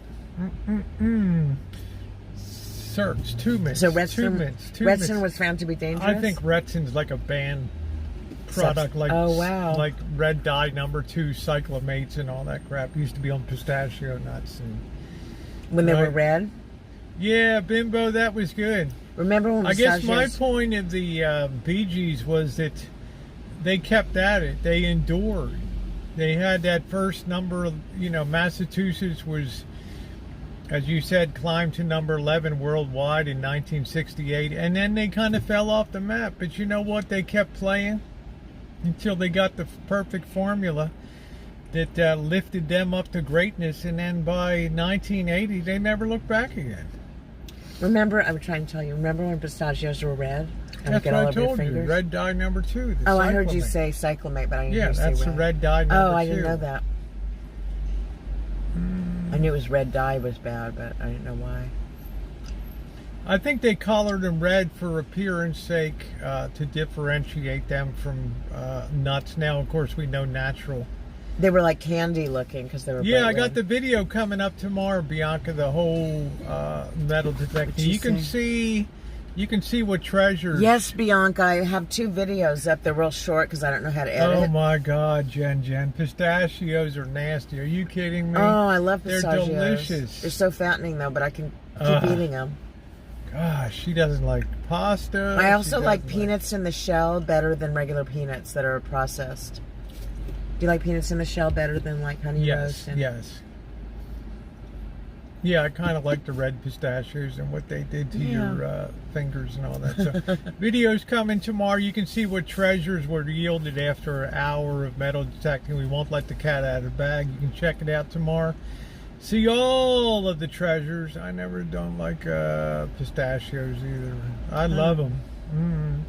Search 2 minutes. So 2 Retsin, minutes. 2 Retsin minutes. was found to be dangerous? I think Retsin's like a banned product, like Oh, wow. like red dye number 2 cyclamates and all that crap. Used to be on pistachio nuts and When they were Right. red? yeah, Bimbo, that was good. Remember when I guess my pistachios- point of the Bee Gees was that they kept at it. They endured. They had that first number of, Massachusetts was, as you said, climbed to number 11 worldwide in 1968. And then they kind of fell off the map. But you know what? They kept playing until they got the perfect formula that lifted them up to greatness. And then by 1980, they never looked back again. Remember, I was trying to tell you, remember when pistachios were red? And That's get what all I over your told you. fingers? Red dye number 2. The Oh, I heard you cyclamate. say cyclamate, but I didn't Yeah, hear you say that's the red dye number 2. Oh, I didn't know that. I knew it was red dye was bad, but I didn't know why. I think they colored them red for appearance sake to differentiate them from nuts. Now, of course, we know natural. They were like candy looking because they were Yeah, bright I got red. the video coming up tomorrow, Bianca. The whole metal detector. What'd you You can see what treasures. Yes, Bianca, I have 2 videos up. They're real short because I don't know how to edit. Oh my God, Jen, pistachios are nasty. Are you kidding me? Oh, I love They're pistachios. delicious. They're so fattening though, but I can keep eating them. Gosh, she doesn't like pasta. I also She like doesn't peanuts in the shell better than regular peanuts that are processed. Do you like peanuts in the shell better than like honey roast? Yes, yes. Yeah, I kind of like the red pistachios and what they did to your fingers and all that. So, videos coming tomorrow. You can see what treasures were yielded after an hour of metal detecting. We won't let the cat out of the bag. You can check it out tomorrow. See all of the treasures. I never don't like pistachios either. I love them.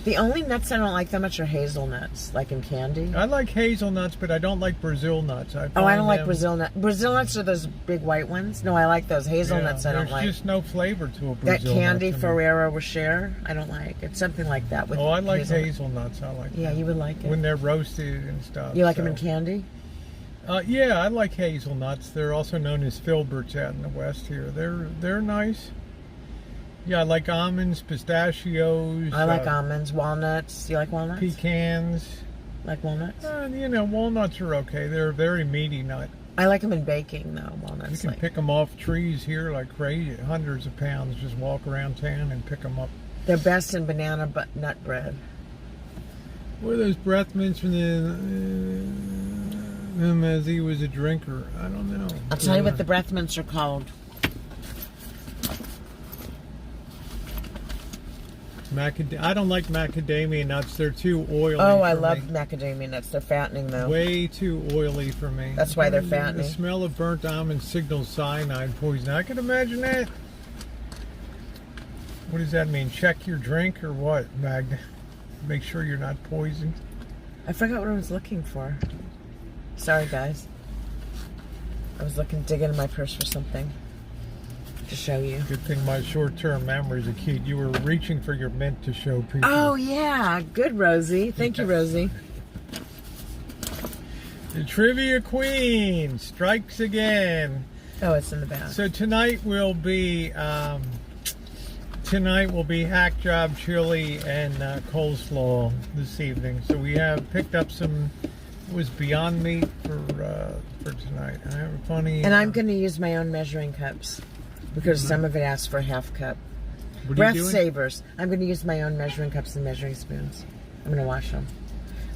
The only nuts I don't like that much are hazelnuts, like in candy. I like hazelnuts, but I don't like Brazil nuts. Oh, I find don't like them- Brazil nuts. Brazil nuts are those big white ones. No, I like those. Hazelnuts I don't there's like. just no flavor to a That Brazil candy nut to me. Ferrero Rocher, I don't like. It's something like that. With Oh, I like hazelnut. hazelnuts. I like Yeah, them. you would like it. When they're roasted and stuff. You like them so. in candy? Yeah, I like hazelnuts. They're also known as filberts out in the West here. They're nice. Yeah, I like almonds, pistachios. I like almonds, walnuts. You like walnuts? Pecans. Like walnuts? Walnuts are okay. They're a very meaty nut. I like them in baking, though. Walnuts. You can like, pick them off trees here like crazy, hundreds of pounds. Just walk around town and pick them up. they're best in banana nut bread. What are those breath mints from him as he was a drinker? I don't know. I'll tell you what the breath mints are called. I don't like macadamia nuts. They're too oily. Oh, I for love me. macadamia nuts. They're fattening, though. Way too oily for me. That's why they're The fattening. smell of burnt almond signals cyanide poison. I can imagine that. What does that mean? Check your drink or what, Magda? Make sure you're not poisoned. I forgot what I was looking for. Sorry, guys. I was digging in my purse for something to show you. Good thing my short-term memories are key. You were reaching for your mint to show people. Oh, yeah. Good, Rosie. Thank you, Rosie. The Trivia Queen strikes again. Oh, it's in the bag. So tonight will be hack job chili and coleslaw this evening. So we have picked up some. It was Beyond Meat for tonight. I have a funny. And I'm going to use my own measuring cups because some of it asks for a half cup. What are Breath you doing? savers. I'm going to use my own measuring cups and measuring spoons. I'm going to wash them.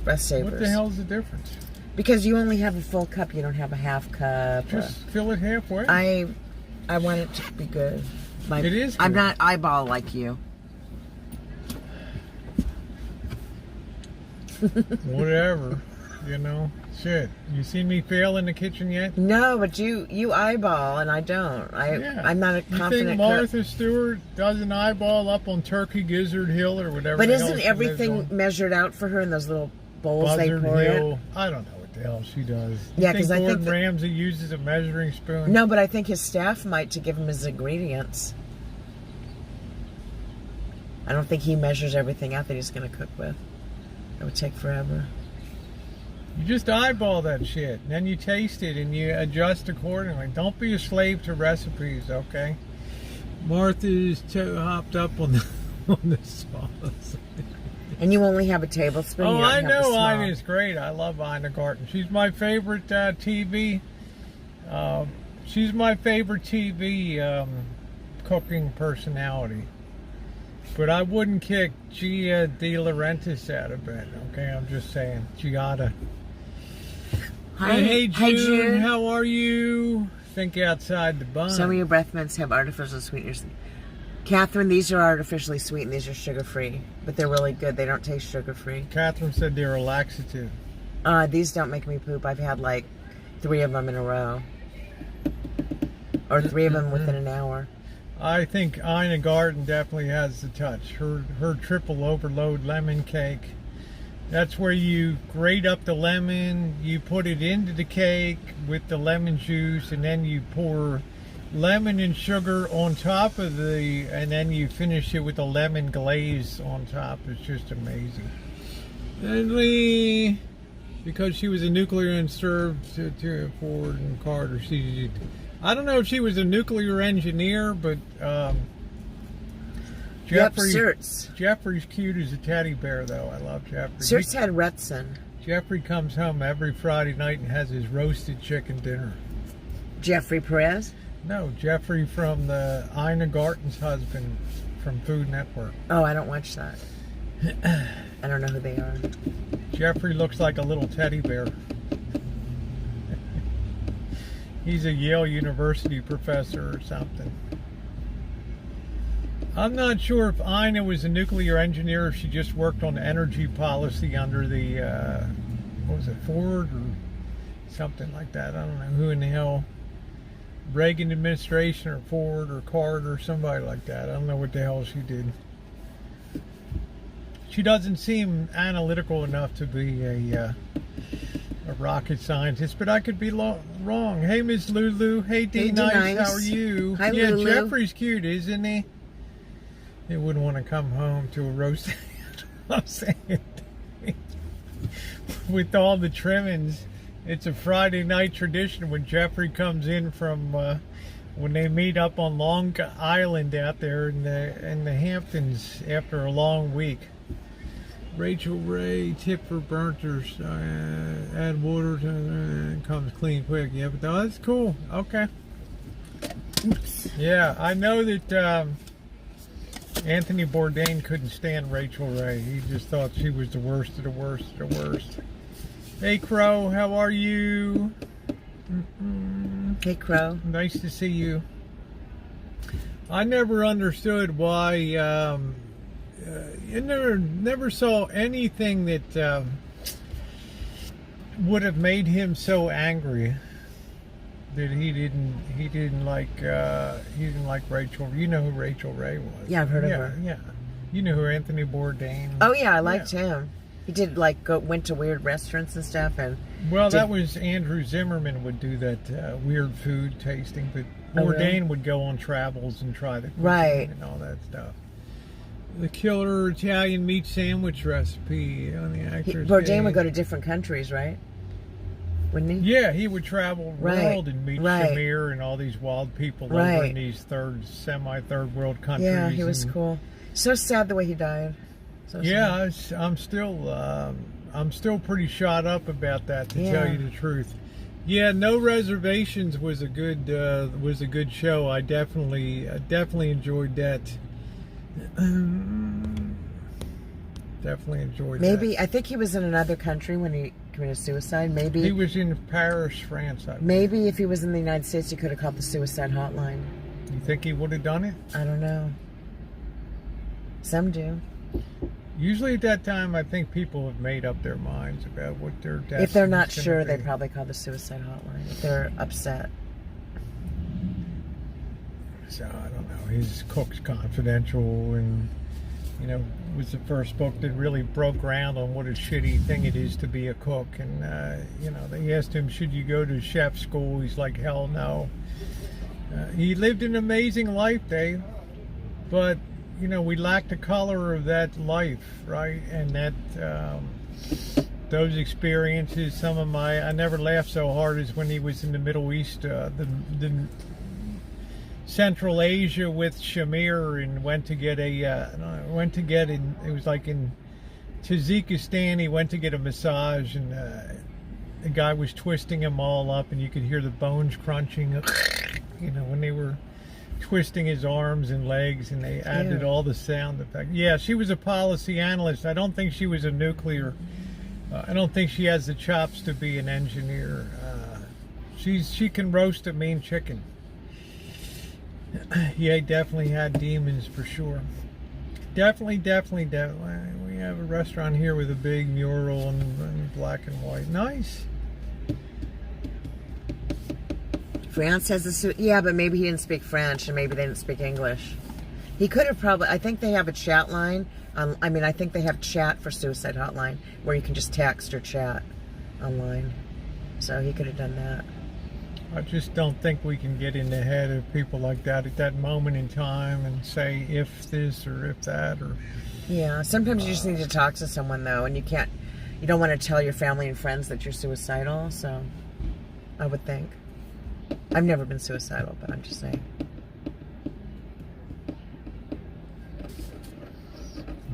Breath savers. What the hell's the difference? Because you only have a full cup. You don't have a half cup. Just fill it halfway. I want it to be good. It is I'm good. not eyeball like you. Whatever. you know? Shit. You seen me fail in the kitchen yet? No, but you eyeball and I don't. I'm not a You confident think Martha Stewart doesn't eyeball up on Turkey Gizzard Hill or whatever? But the hell isn't she everything lives on? measured out for her in those little bowls Buzzard they pour Hill. in? I don't know what the hell she does. Yeah, You 'cause I think Gordon that- Ramsay uses a measuring spoon. No, but I think his staff might to give him his ingredients. I don't think he measures everything out that he's going to cook with. It would take forever. You just eyeball that shit, and then you taste it and you adjust accordingly. Don't be a slave to recipes, okay? Martha's hopped up on the sauce. And you only have a tablespoon. Oh, you don't I have the know small. Ina's great. I love Ina Garten. She's my favorite TV. She's my favorite TV cooking personality. But I wouldn't kick Gia De Laurentiis out of bed. Okay, I'm just saying. Giada. Hi, Hey, hi, June. June. How are you? Think outside the bun. Some of your breath mints have artificial sweeteners. Catherine, these are artificially sweetened. These are sugar-free. But they're really good. They don't taste sugar-free. Catherine said they're a laxative. These don't make me poop. I've had like 3 of them in a row. Or 3 of them within an hour. I think Ina Garten definitely has the touch. Her triple overload lemon cake. That's where you grate up the lemon, you put it into the cake with the lemon juice, and then you pour lemon and sugar on top of and then you finish it with a lemon glaze on top. It's just amazing. And because she was a nuclear and served to Ford and Carter, I don't know if she was a nuclear engineer, but Jeffrey's cute as a teddy bear, though. I love Jeffrey. Sertz had Retson. Jeffrey comes home every Friday night and has his roasted chicken dinner. Jeffrey Perez? No, Jeffrey from the Ina Garten's husband from Food Network. Oh, I don't watch that. I don't know who they are. Jeffrey looks like a little teddy bear. He's a Yale University professor or something. I'm not sure if Ina was a nuclear engineer or if she just worked on energy policy under the, what was it, Ford or something like that. I don't know who in the hell, Reagan administration or Ford or Carter or somebody like that. I don't know what the hell she did. She doesn't seem analytical enough to be a rocket scientist, but I could be wrong. Hey, Miss Lulu. Hey, D. Nice. How are you? Hi, yeah, Lulu. Jeffrey's cute, isn't he? He wouldn't want to come home to a roast with all the trimmings. It's a Friday night tradition when Jeffrey comes in from when they meet up on Long Island out there in the Hamptons after a long week. Rachel Ray, tip for burnters, add water to comes clean quick. Yeah, but that's cool. Okay. Yeah, I know that Anthony Bourdain couldn't stand Rachel Ray. He just thought she was the worst of the worst of the worst. Hey, Crow, how are you? Hey, Crow. Nice to see you. I never understood why. You never saw anything that would have made him so angry that he didn't like Rachel. You know who Rachel Ray was? Yeah, I've heard of her. Yeah, you know who Anthony Bourdain. Oh yeah, I liked him. He did went to weird restaurants and stuff, and that was Andrew Zimmerman would do that weird food tasting, but Bourdain would go on travels and try the cuisine and all that stuff. The killer Italian meat sandwich recipe on the actor's Bourdain page. would go to different countries, right? Wouldn't he? Yeah, he would travel the world and meet Shamir and all these wild people over in these semi-third world countries. Yeah, he was cool. So sad the way he died. So yeah, I'm still pretty shot up about that, to tell you the truth. Yeah, No Reservations was a good show. I definitely enjoyed that. Definitely enjoyed that. I think he was in another country when he committed suicide. Maybe he was in Paris, France. Maybe if he was in the United States, he could have called the suicide hotline. You think he would have done it? I don't know. Some do. Usually at that time, I think people have made up their minds about what their destiny If they're not is gonna sure, be. they probably call the suicide hotline. If they're upset. So I don't know. His Cook's Confidential, and was the first book that really broke ground on what a shitty thing it is to be a cook. And they asked him, should you go to chef school? He's like, hell no. He lived an amazing life, Dave, but we lack the color of that life, right? And that those experiences, I never laughed so hard as when he was in the Middle East, the Central Asia with Shamir, and it was like in Tajikistan, he went to get a massage, and the guy was twisting him all up, and you could hear the bones crunching, when they were twisting his arms and legs, and they added all the sound effects. Yeah, she was a policy analyst. I don't think she was a nuclear. I don't think she has the chops to be an engineer. She can roast a mean chicken. Yeah, he definitely had demons for sure. Definitely. We have a restaurant here with a big mural in black and white. Nice. France has yeah, but maybe he didn't speak French, and maybe they didn't speak English. He could have probably. I think they have a chat line. I think they have chat for suicide hotline where you can just text or chat online. So he could have done that. I just don't think we can get in the head of people like that at that moment in time and say if this or if that or. Yeah, sometimes you just need to talk to someone though, and you don't want to tell your family and friends that you're suicidal. So, I would think. I've never been suicidal, but I'm just saying.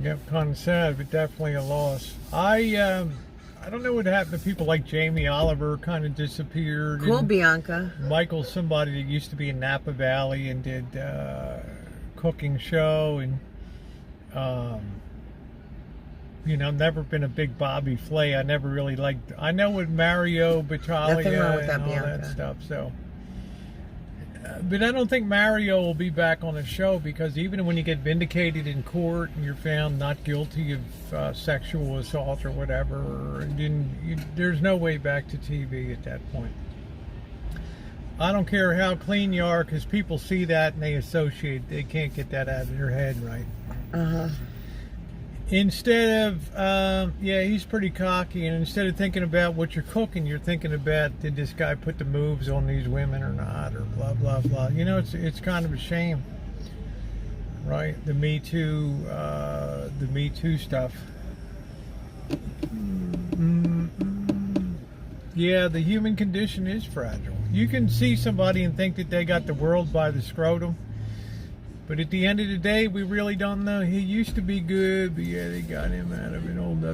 Yep, kind of sad, but definitely a loss. I don't know what happened to people like Jamie Oliver, kind of disappeared. Cool, Bianca. Michael's somebody that used to be in Napa Valley and did cooking show, and I've never been a big Bobby Flay. I never really liked. I know with Mario Battaglia Nothing wrong with that, and all Bianca. that stuff. So, but I don't think Mario will be back on the show, because even when you get vindicated in court and you're found not guilty of sexual assault or whatever, there's no way back to TV at that point. I don't care how clean you are, because people see that and they associate. They can't get that out of their head, right? Instead of, he's pretty cocky, and instead of thinking about what you're cooking, you're thinking about, did this guy put the moves on these women or not, or blah, blah, blah. It's kind of a shame, right? The Me Too stuff. Yeah, the human condition is fragile. You can see somebody and think that they got the world by the scrotum. But at the end of the day, we really don't know. He used to be good, but yeah, they got him out of an old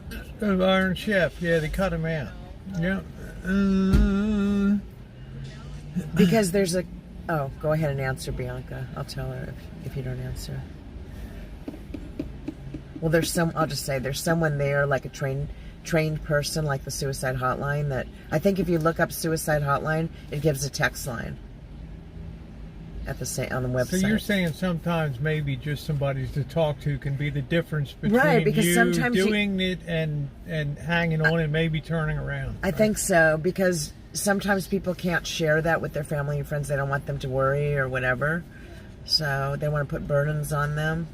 Iron Chef. Yeah, they cut him out. Yeah. Because there's a... Oh, go ahead and answer, Bianca. I'll tell her if you don't answer. Well, I'll just say, there's someone there, like a trained person, like the suicide hotline, that... I think if you look up suicide hotline, it gives a text line. On the website. So you're saying sometimes maybe just somebody to talk to can be the difference between right, because you sometimes doing it and hanging on and maybe turning around. I think so, because sometimes people can't share that with their family and friends. They don't want them to worry or whatever. So they want to put burdens on them.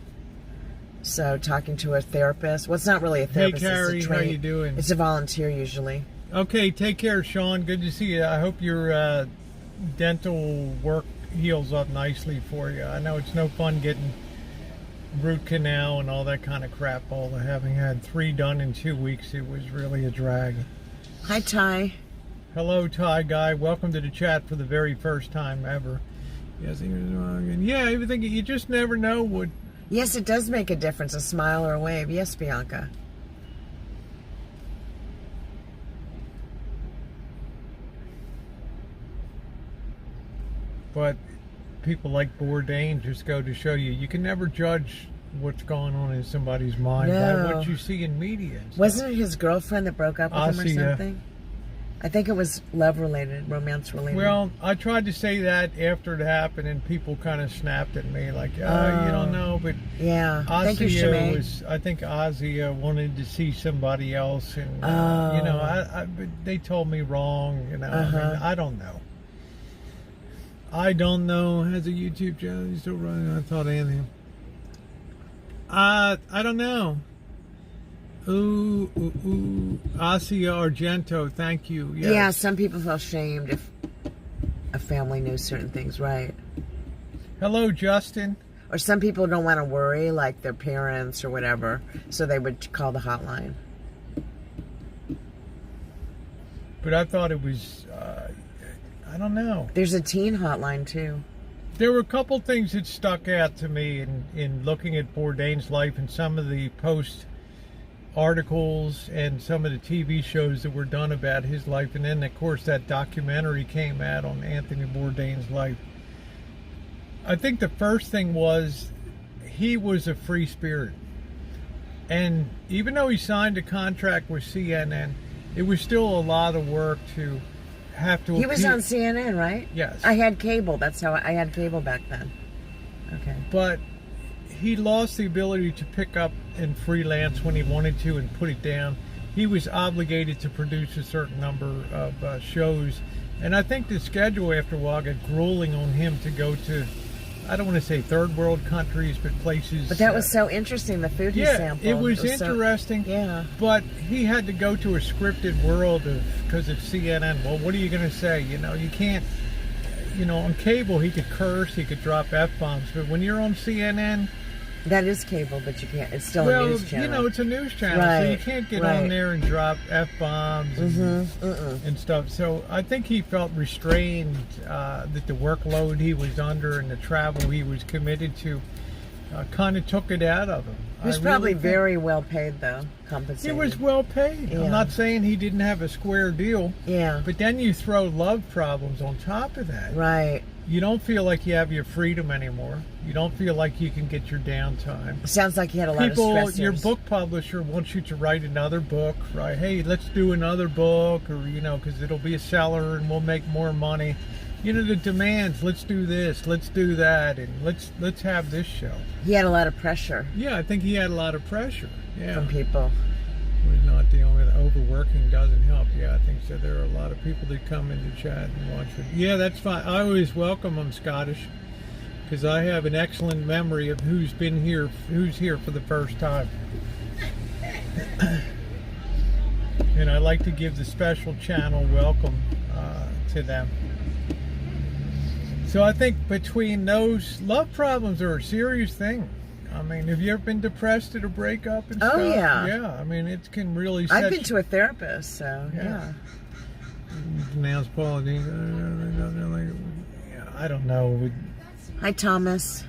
So talking to a therapist. Well, it's not really a therapist. Hey, Carrie, it's how you doing? It's a volunteer usually. Okay, take care, Sean. Good to see you. I hope your dental work heals up nicely for you. I know it's no fun getting root canal and all that kind of crap. Having had 3 done in 2 weeks, it was really a drag. Hi, Ty. Hello, Ty guy. Welcome to the chat for the very first time ever. Yes, he was wrong. And yeah, everything. You just never know what. Yes, it does make a difference, a smile or a wave. Yes, Bianca. But people like Bourdain just go to show you can never judge what's going on in somebody's mind by what you see in media. Wasn't it his girlfriend that broke up with him or something? I think it was love related, romance related. Well, I tried to say that after it happened, and people kind of snapped at me like, you don't know, but yeah. Thank you, Ozzy Shemaine. I think Ozzy wanted to see somebody else, and you know, but they told me wrong. You know, I mean, I don't know. I don't know. Has a YouTube channel? He's still running. I thought Anthony. I don't know. Ooh. Asia Argento, thank you. Yes. Yeah, some people feel shamed if a family knows certain things, right? Hello, Justin. Or some people don't want to worry, like their parents or whatever, so they would call the hotline. But I thought it was, I don't know. There's a teen hotline, too. There were a couple things that stuck out to me in looking at Bourdain's life and some of the post articles and some of the TV shows that were done about his life, and then of course that documentary came out on Anthony Bourdain's life. I think the first thing was he was a free spirit, and even though he signed a contract with CNN, it was still a lot of work to have to He was on CNN, right? Yes. I had cable. That's how I had cable back then. Okay. But he lost the ability to pick up and freelance when he wanted to and put it down. He was obligated to produce a certain number of shows. And I think the schedule after a while got grueling on him to go to, I don't want to say third world countries, but places. But that was so interesting, the food he sampled. It was interesting. Yeah. But he had to go to a scripted world because it's CNN. Well, what are you going to say? You know, you can't, you know, on cable he could curse, he could drop F-bombs. But when you're on CNN, that is cable, but you can't. It's still well, a news channel. You know, it's a news channel, right, so you can't get on there and drop F-bombs and stuff. So I think he felt restrained that the workload he was under and the travel he was committed to kind of took it out of him. He was probably very well paid, though, compensated. He was well paid. Yeah. I'm not saying he didn't have a square deal. Yeah. But then you throw love problems on top of that. Right. You don't feel like you have your freedom anymore. You don't feel like you can get your downtime. Sounds like he had a lot of stressors. Your book publisher wants you to write another book, right? Hey, let's do another book, or, you know, because it'll be a seller and we'll make more money. You know, the demands, let's do this, let's do that, and let's have this show. He had a lot of pressure. Yeah, I think he had a lot of pressure. Yeah. From people. We're not dealing with overworking doesn't help. Yeah, I think so. There are a lot of people that come into chat and watch it. Yeah, that's fine. I always welcome them, Scottish, because I have an excellent memory of who's here for the first time. And I like to give the special channel welcome to them. So I think between those, love problems are a serious thing. I mean, have you ever been depressed at a breakup and stuff? Oh, yeah. Yeah, I mean, it can really set I've been to a therapist, so, yeah. Now Paul, I don't know. Hi, Thomas.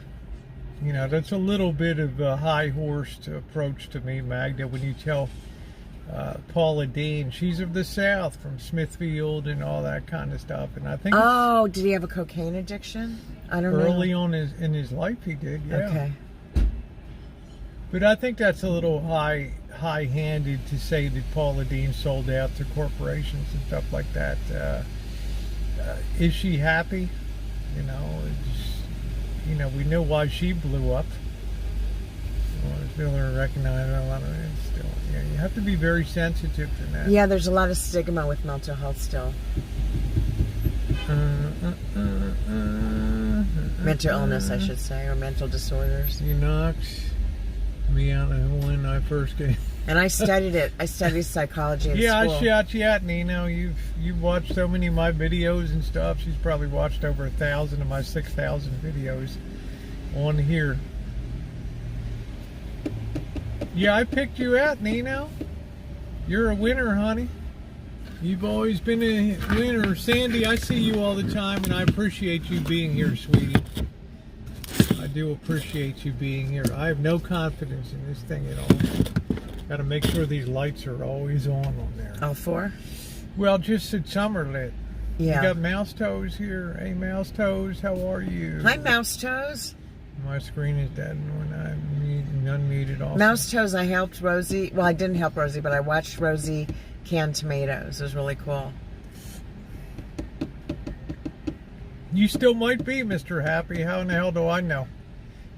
You know, that's a little bit of a high-horsed approach to me, Magda, when you tell Paula Dean, she's of the South, from Smithfield and all that kind of stuff. And I think did he have a cocaine addiction? I don't know. Early on in his life he did, yeah. Okay. But I think that's a little high-handed to say that Paula Dean sold out to corporations and stuff like that. Is she happy? You know, we know why she blew up. Still recognize a lot of it. Still, yeah, you have to be very sensitive to that. Yeah, there's a lot of stigma with mental health still. Mental illness, I should say, or mental disorders. You knocked me out when I first came. And I studied it. I studied psychology in school. I shot you at, Nino. You've watched so many of my videos and stuff. She's probably watched over 1,000 of my 6,000 videos on here. Yeah, I picked you out, Nino. You're a winner, honey. You've always been a winner. Sandy, I see you all the time, and I appreciate you being here, sweetie. I do appreciate you being here. I have no confidence in this thing at all. Got to make sure these lights are always on there. All four? Well, just that some are lit. Yeah. You got Mouse Toes here. Hey, Mouse Toes, how are you? Hi, Mouse Toes. My screen is dead when I unmuted also. Mouse Toes, I helped Rosie. Well, I didn't help Rosie, but I watched Rosie can tomatoes. It was really cool. You still might be, Mr. Happy. How in the hell do I know?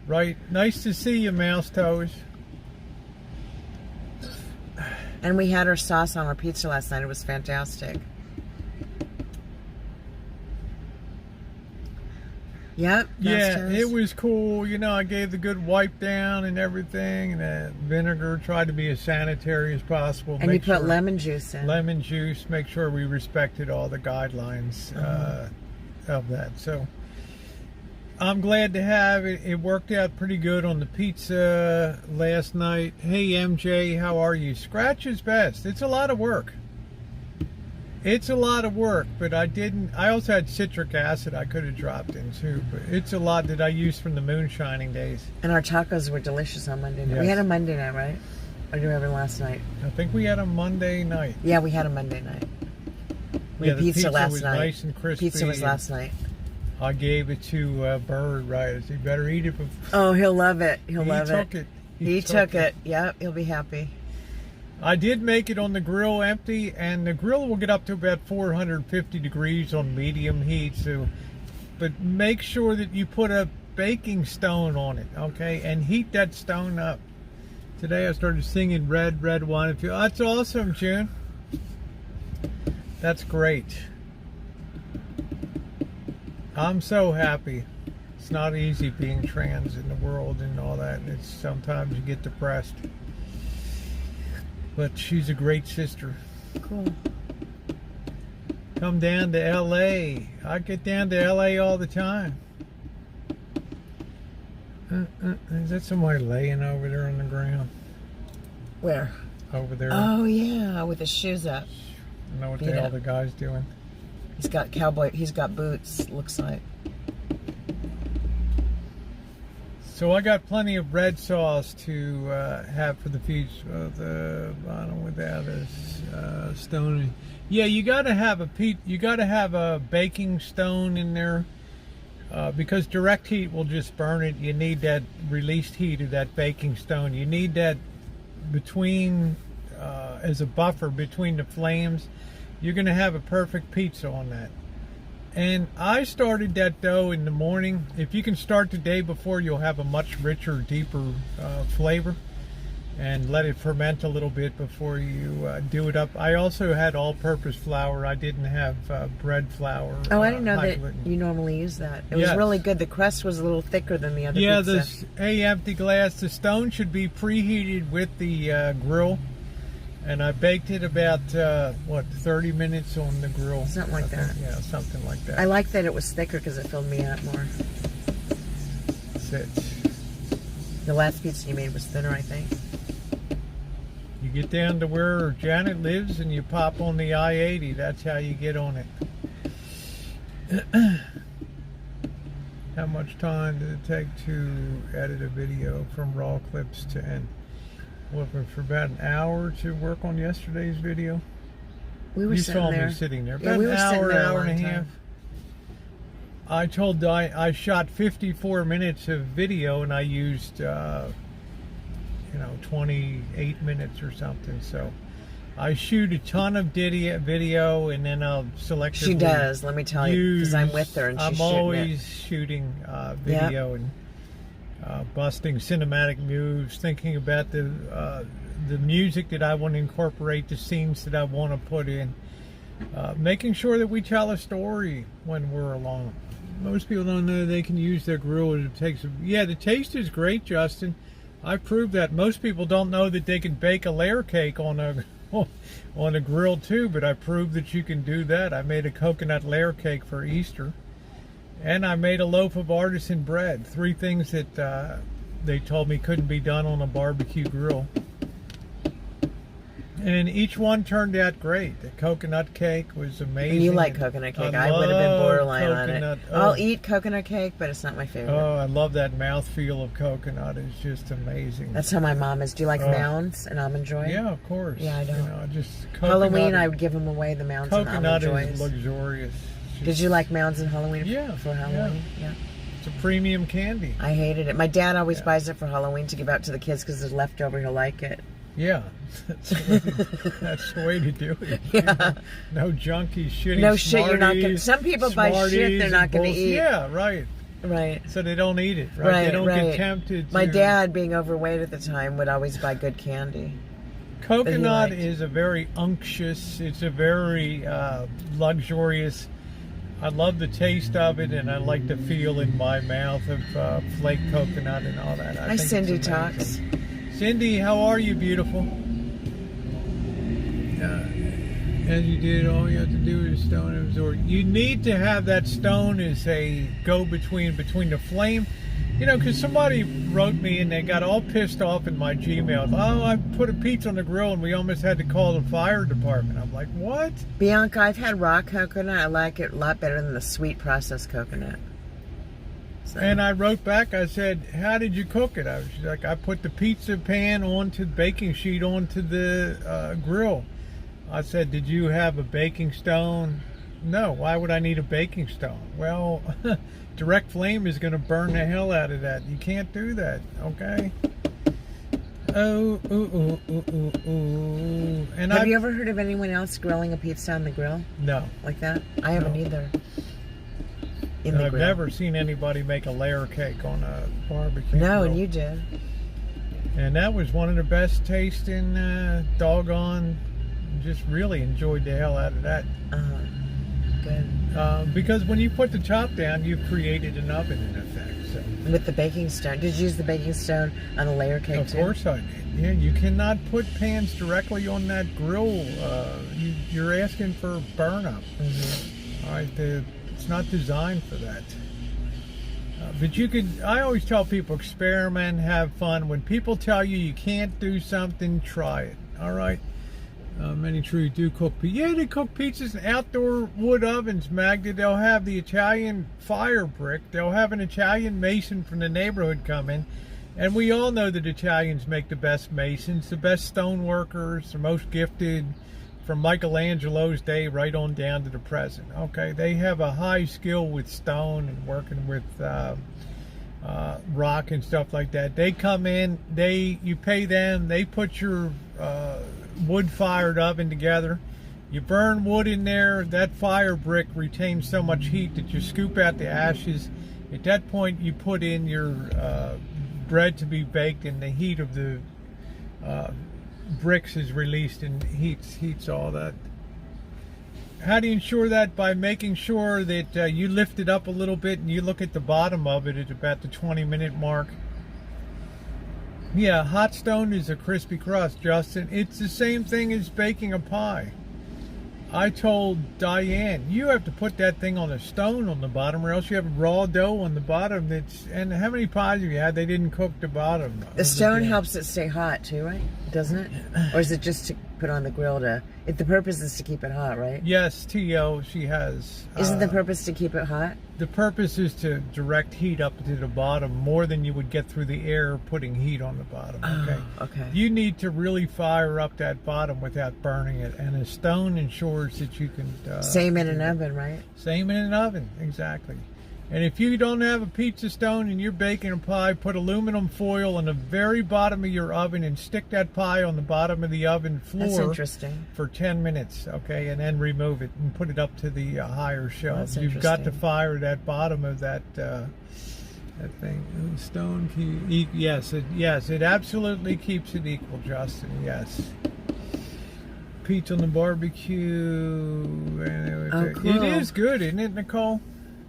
Right? Nice to see you, Mouse Toes. And we had our sauce on our pizza last night. It was fantastic. Yep. Yeah, it was cool. You know, I gave the good wipe down and everything. And the vinegar, tried to be as sanitary as possible. And you put lemon juice in. Lemon juice. Make sure we respected all the guidelines of that. So I'm glad to have it. It worked out pretty good on the pizza last night. Hey, MJ, how are you? Scratch is best. It's a lot of work. It's a lot of work, but I also had citric acid I could have dropped in too, but it's a lot that I used from the moonshining days. And our tacos were delicious on Monday night. Yes. We had a Monday night, right? Or did we have it last night? I think we had a Monday night. Yeah, we had a Monday night. We had the pizza last was night. Nice and crispy. Pizza was last night. I gave it to Bird, right? He better eat it before. Oh, he'll love it. He'll love it. He took it. He took it. Yep, he'll be happy. I did make it on the grill empty, and the grill will get up to about 450 degrees on medium heat. So, but make sure that you put a baking stone on it, okay, and heat that stone up. Today I started singing "Red, Red Wine." That's awesome, June. That's great. I'm so happy. It's not easy being trans in the world and all that. It's sometimes you get depressed. But she's a great sister. Cool. Come down to LA. I get down to LA all the time. Is that somebody laying over there on the ground? Where? Over there. Oh, yeah, with his shoes up. I know what the hell the guy's doing. He's got boots, looks like. So I got plenty of red sauce to have for the feast. The bottom without a stone. Yeah, you got to have a baking stone in there because direct heat will just burn it. You need that released heat of that baking stone. You need that between as a buffer between the flames. You're going to have a perfect pizza on that. And I started that dough in the morning. If you can start the day before, you'll have a much richer, deeper flavor. And let it ferment a little bit before you do it up. I also had all-purpose flour. I didn't have bread flour. Oh, I didn't know that gluten. you normally use that. It was really good. The crust was a little thicker than the other pizza. Yeah, empty glass. The stone should be preheated with the grill. And I baked it about, 30 minutes on the grill. Something like that. Yeah, something like that. I like that it was thicker because it filled me up more. That's it. The last pizza you made was thinner, I think. You get down to where Janet lives and you pop on the I-80. That's how you get on it. How much time did it take to edit a video from raw clips to end? What, for about an hour to work on yesterday's video? We were sitting there. You saw me sitting there. Yeah, About we were an sitting hour, there hour a and a long half. time. I shot 54 minutes of video and I used, 28 minutes or something. So I shoot a ton of video and then I'll select. She does, let me tell you, because I'm with her and she's I'm shooting always shooting video and busting cinematic moves, thinking about the music that I want to incorporate, the scenes that I want to put in, making sure that we tell a story when we're alone. Most people don't know they can use their grill. The taste is great, Justin. I proved that. Most people don't know that they can bake a layer cake on a grill too, but I proved that you can do that. I made a coconut layer cake for Easter. And I made a loaf of artisan bread. 3 things that they told me couldn't be done on a barbecue grill. And each one turned out great. The coconut cake was amazing. You like coconut cake. I would have been borderline on it. Oh. I'll eat coconut cake, but it's not my favorite. Oh, I love that mouthfeel of coconut. It's just amazing. That's how my mom is. Do you like mounds and almond joy? Yeah, of course. Yeah, I don't. Coconut, Halloween, I would give them away, the mounds and almond joys. Coconut is luxurious. Did you like mounds in Halloween? Yeah. For Halloween? Yeah. It's a premium candy. I hated it. My dad always buys it for Halloween to give out to the kids because it's leftover. He'll like it. Yeah, that's the way to do it. Yeah. No junky, shitty No shit, you're not gonna. Smarties, Some people buy shit Smarties they're not and gonna bullshit. eat. Yeah, right. Right. So they don't eat it, right? Right, They don't right. get tempted to. My dad, being overweight at the time, would always buy good candy. Coconut liked. is a very unctuous, it's a very luxurious. I love the taste of it, and I like the feel in my mouth of flaked coconut and all that. I Hi, think Cindy it's Talks. amazing. Cindy, how are you, beautiful? As you did, all you have to do is stone absorb. You need to have that stone as a go-between between the flame. You know, because somebody wrote me and they got all pissed off in my Gmail. Oh, I put a pizza on the grill and we almost had to call the fire department. I'm like, what? Bianca, I've had raw coconut. I like it a lot better than the sweet processed coconut. So. And I wrote back, I said, how did you cook it? She's like, I put the pizza pan onto the baking sheet onto the grill. I said, did you have a baking stone? No. Why would I need a baking stone? Well, direct flame is going to burn the hell out of that. You can't do that, okay? Oh, ooh, ooh, ooh, ooh, ooh. And have you ever heard of anyone else grilling a pizza on the grill? No. Like that? I haven't either. And I've never seen anybody make a layer cake on a barbecue No, grill. and you did. And that was one of the best tasting doggone. Just really enjoyed the hell out of that. Good. Because when you put the top down, you've created an oven in effect. So. With the baking stone. Did you use the baking stone on a layer cake too? Of course I did. Yeah, you cannot put pans directly on that grill. You're asking for burn up. Mm-hmm. All right, it's not designed for that. But you could, I always tell people, experiment, have fun. When people tell you you can't do something, try it. All right? Many true do cook. Yeah, they cook pizzas in outdoor wood ovens, Magda. They'll have the Italian fire brick. They'll have an Italian mason from the neighborhood come in. And we all know that Italians make the best masons, the best stone workers, the most gifted, from Michelangelo's day right on down to the present. Okay, they have a high skill with stone and working with rock and stuff like that. They come in, you pay them, they put your wood-fired oven together. You burn wood in there. That fire brick retains so much heat that you scoop out the ashes. At that point, you put in your bread to be baked, and the heat of the bricks is released and heats all that. How do you ensure that? By making sure that you lift it up a little bit and you look at the bottom of it at about the 20-minute mark. Yeah, hot stone is a crispy crust, Justin. It's the same thing as baking a pie. I told Diane, you have to put that thing on a stone on the bottom, or else you have raw dough on the bottom. And how many pies have you had? They didn't cook the bottom. The stone helps it stay hot too, right? Doesn't it? Or is it just to put on the grill to... If the purpose is to keep it hot, right? Yes, T.O., she has. Isn't the purpose to keep it hot? The purpose is to direct heat up to the bottom more than you would get through the air putting heat on the bottom. Okay. Oh, okay. You need to really fire up that bottom without burning it, and a stone ensures that you can. Same in an oven, right? Same in an oven, exactly. And if you don't have a pizza stone and you're baking a pie, put aluminum foil on the very bottom of your oven and stick that pie on the bottom of the oven floor. That's interesting. For 10 minutes, okay, and then remove it and put it up to the higher shelf. That's You've got to interesting. fire that bottom of that thing. Stone key. Yes, it absolutely keeps it equal, Justin. Yes. Pizza on the barbecue. Oh, cool. It is good, isn't it, Nicole?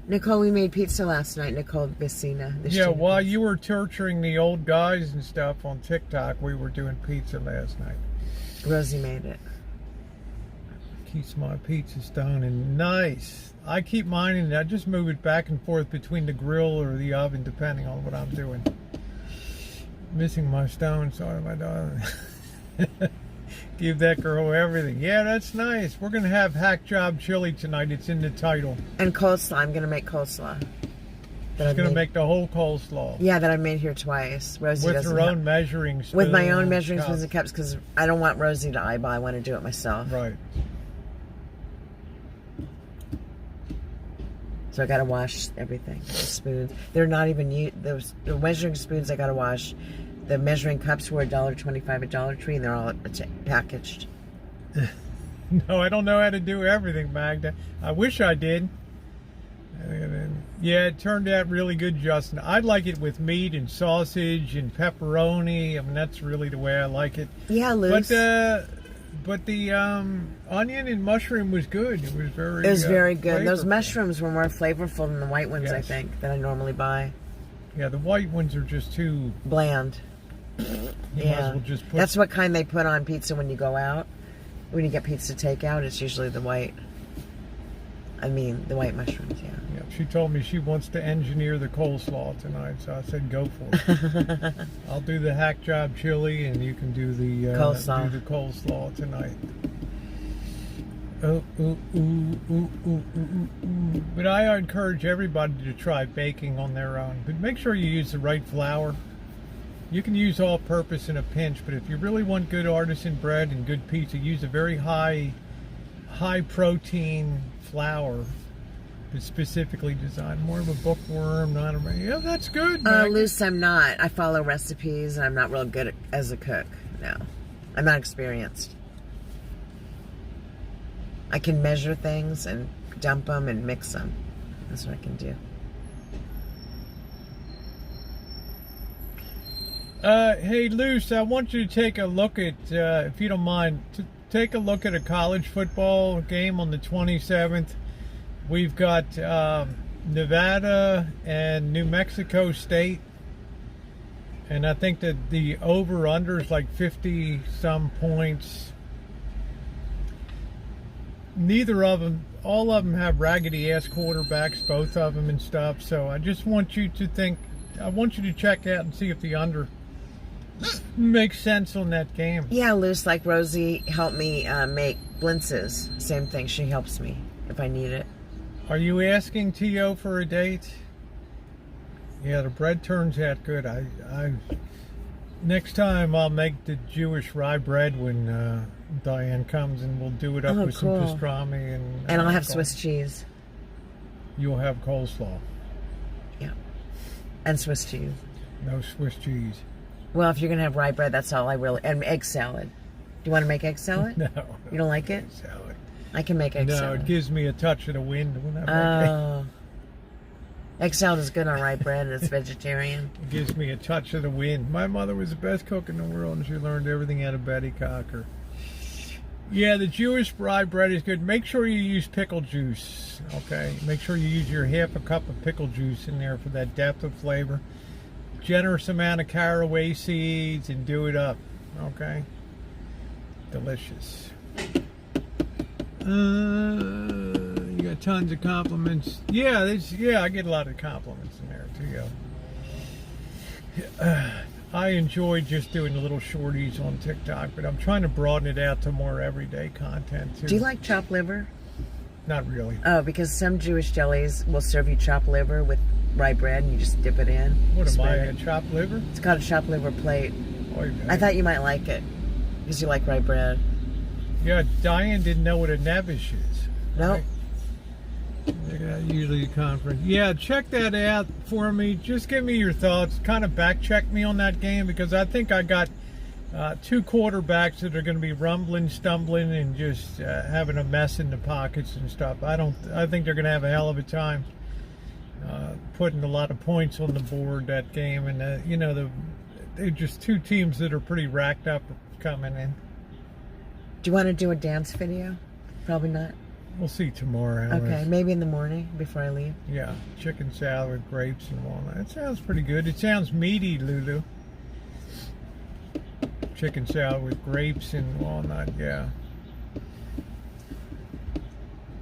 Nicole, we made pizza last night. Nicole Vicina. Yeah, while you were torturing the old guys and stuff on TikTok, we were doing pizza last night. Rosie made it. Keeps my pizza stone and nice. I keep mine and I just move it back and forth between the grill or the oven depending on what I'm doing. Missing my stone, sorry my darling. Give that girl everything. Yeah, that's nice. We're gonna have hack job chili tonight. It's in the title. And coleslaw. I'm going to make coleslaw. She's gonna make the whole coleslaw. Yeah, that I made here twice. Rosie with doesn't her own measuring spoon. With my own measuring cup. spoons and cups, because I don't want Rosie to eyeball. I want to do it myself. Right. So I got to wash everything. The spoons. They're not even used. The measuring spoons I got to wash. The measuring cups were $1.25 at Dollar Tree, and they're all packaged. No, I don't know how to do everything, Magda. I wish I did. Yeah, it turned out really good, Justin. I like it with meat and sausage and pepperoni. I mean, that's really the way I like it. Yeah, Luce. But the onion and mushroom was good. It was very good. Those flavorful. mushrooms were more flavorful than the white ones, I Yes. think, that I normally buy. Yeah, the white ones are just too Bland. You might as Yeah. well just put That's what kind they put on pizza when you go out. When you get pizza takeout, it's usually the white. I mean, the white mushrooms, yeah. Yeah, she told me she wants to engineer the coleslaw tonight, so I said go for it. I'll do the hack job chili, and you can do the coleslaw tonight. But I encourage everybody to try baking on their own. But make sure you use the right flour. You can use all-purpose in a pinch, but if you really want good artisan bread and good pizza, use a very high protein flour that's specifically designed. More of a bookworm, not a... Yeah, that's good, Maggie. Luce, I'm not. I follow recipes, and I'm not real good as a cook. No. I'm not experienced. I can measure things and dump them and mix them. That's what I can do. Hey, Luce, I want you to take a look at, if you don't mind, take a look at a college football game on the 27th. We've got Nevada and New Mexico State. And I think that the over-under is like 50-some points. Neither of them, all of them have raggedy-ass quarterbacks, both of them and stuff. So I just want you to think, I want you to check out and see if the under makes sense on that game. Yeah, Luce, like Rosie helped me make blintzes. Same thing. She helps me if I need it. Are you asking T.O. for a date? Yeah, the bread turns out good. I next time I'll make the Jewish rye bread when Diane comes, and we'll do it up with some pastrami and I'll have Swiss cheese. You'll have coleslaw. Yeah, and Swiss cheese. No Swiss cheese. Well, if you're gonna have rye bread, that's all I really. And egg salad. Do you want to make egg salad? No. You don't like it? Egg salad. I can make egg salad. No, it gives me a touch of the wind when I make it. Egg salad is good on rye bread, and it's vegetarian. It gives me a touch of the wind. My mother was the best cook in the world, and she learned everything out of Betty Cocker. Yeah, the Jewish rye bread is good. Make sure you use pickle juice, okay? Make sure you use your half a cup of pickle juice in there for that depth of flavor. Generous amount of caraway seeds, and do it up, okay? Delicious. You got tons of compliments. Yeah, I get a lot of compliments in there too. I enjoy just doing little shorties on TikTok, but I'm trying to broaden it out to more everyday content too. Do you like chopped liver? Not really. Oh, because some Jewish delis will serve you chopped liver with rye bread, and you just dip it in. What am I, spread a it. chopped liver? It's called a chopped liver plate. Oy vey. I thought you might like it because you like rye bread. Yeah, Diane didn't know what a nevish is. Nope. Right? Usually a conference. Yeah, check that out for me. Just give me your thoughts. Kind of back check me on that game, because I think I got two quarterbacks that are going to be rumbling, stumbling, and just having a mess in the pockets and stuff. I think they're going to have a hell of a time putting a lot of points on the board that game. And they're just two teams that are pretty racked up coming in. Do you want to do a dance video? Probably not. We'll see tomorrow. Okay, maybe in the morning before I leave. Yeah, chicken salad with grapes and walnut. It sounds pretty good. It sounds meaty, Lulu. Chicken salad with grapes and walnut, yeah.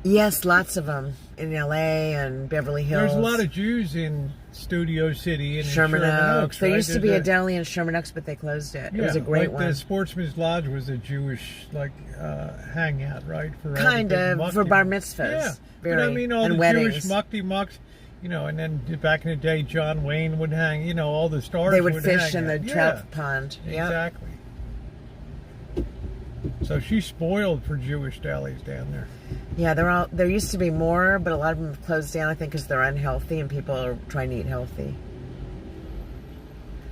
Yes, lots of them in L.A. and Beverly Hills. There's a lot of Jews in Studio City and Sherman Oaks. There right? used to be a deli in Sherman Oaks, but they closed it. It was a great one. The Sportsman's Lodge was a Jewish hangout, right? For kind of for bar mitzvahs. Yeah, very, but I mean all and the weddings. Jewish muckety mucks, and then back in the day, John Wayne would hang. All the stars. They would fish hang in the out. trout pond. Yep. Exactly. So she's spoiled for Jewish delis down there. Yeah, there used to be more, but a lot of them have closed down, I think, because they're unhealthy and people are trying to eat healthy.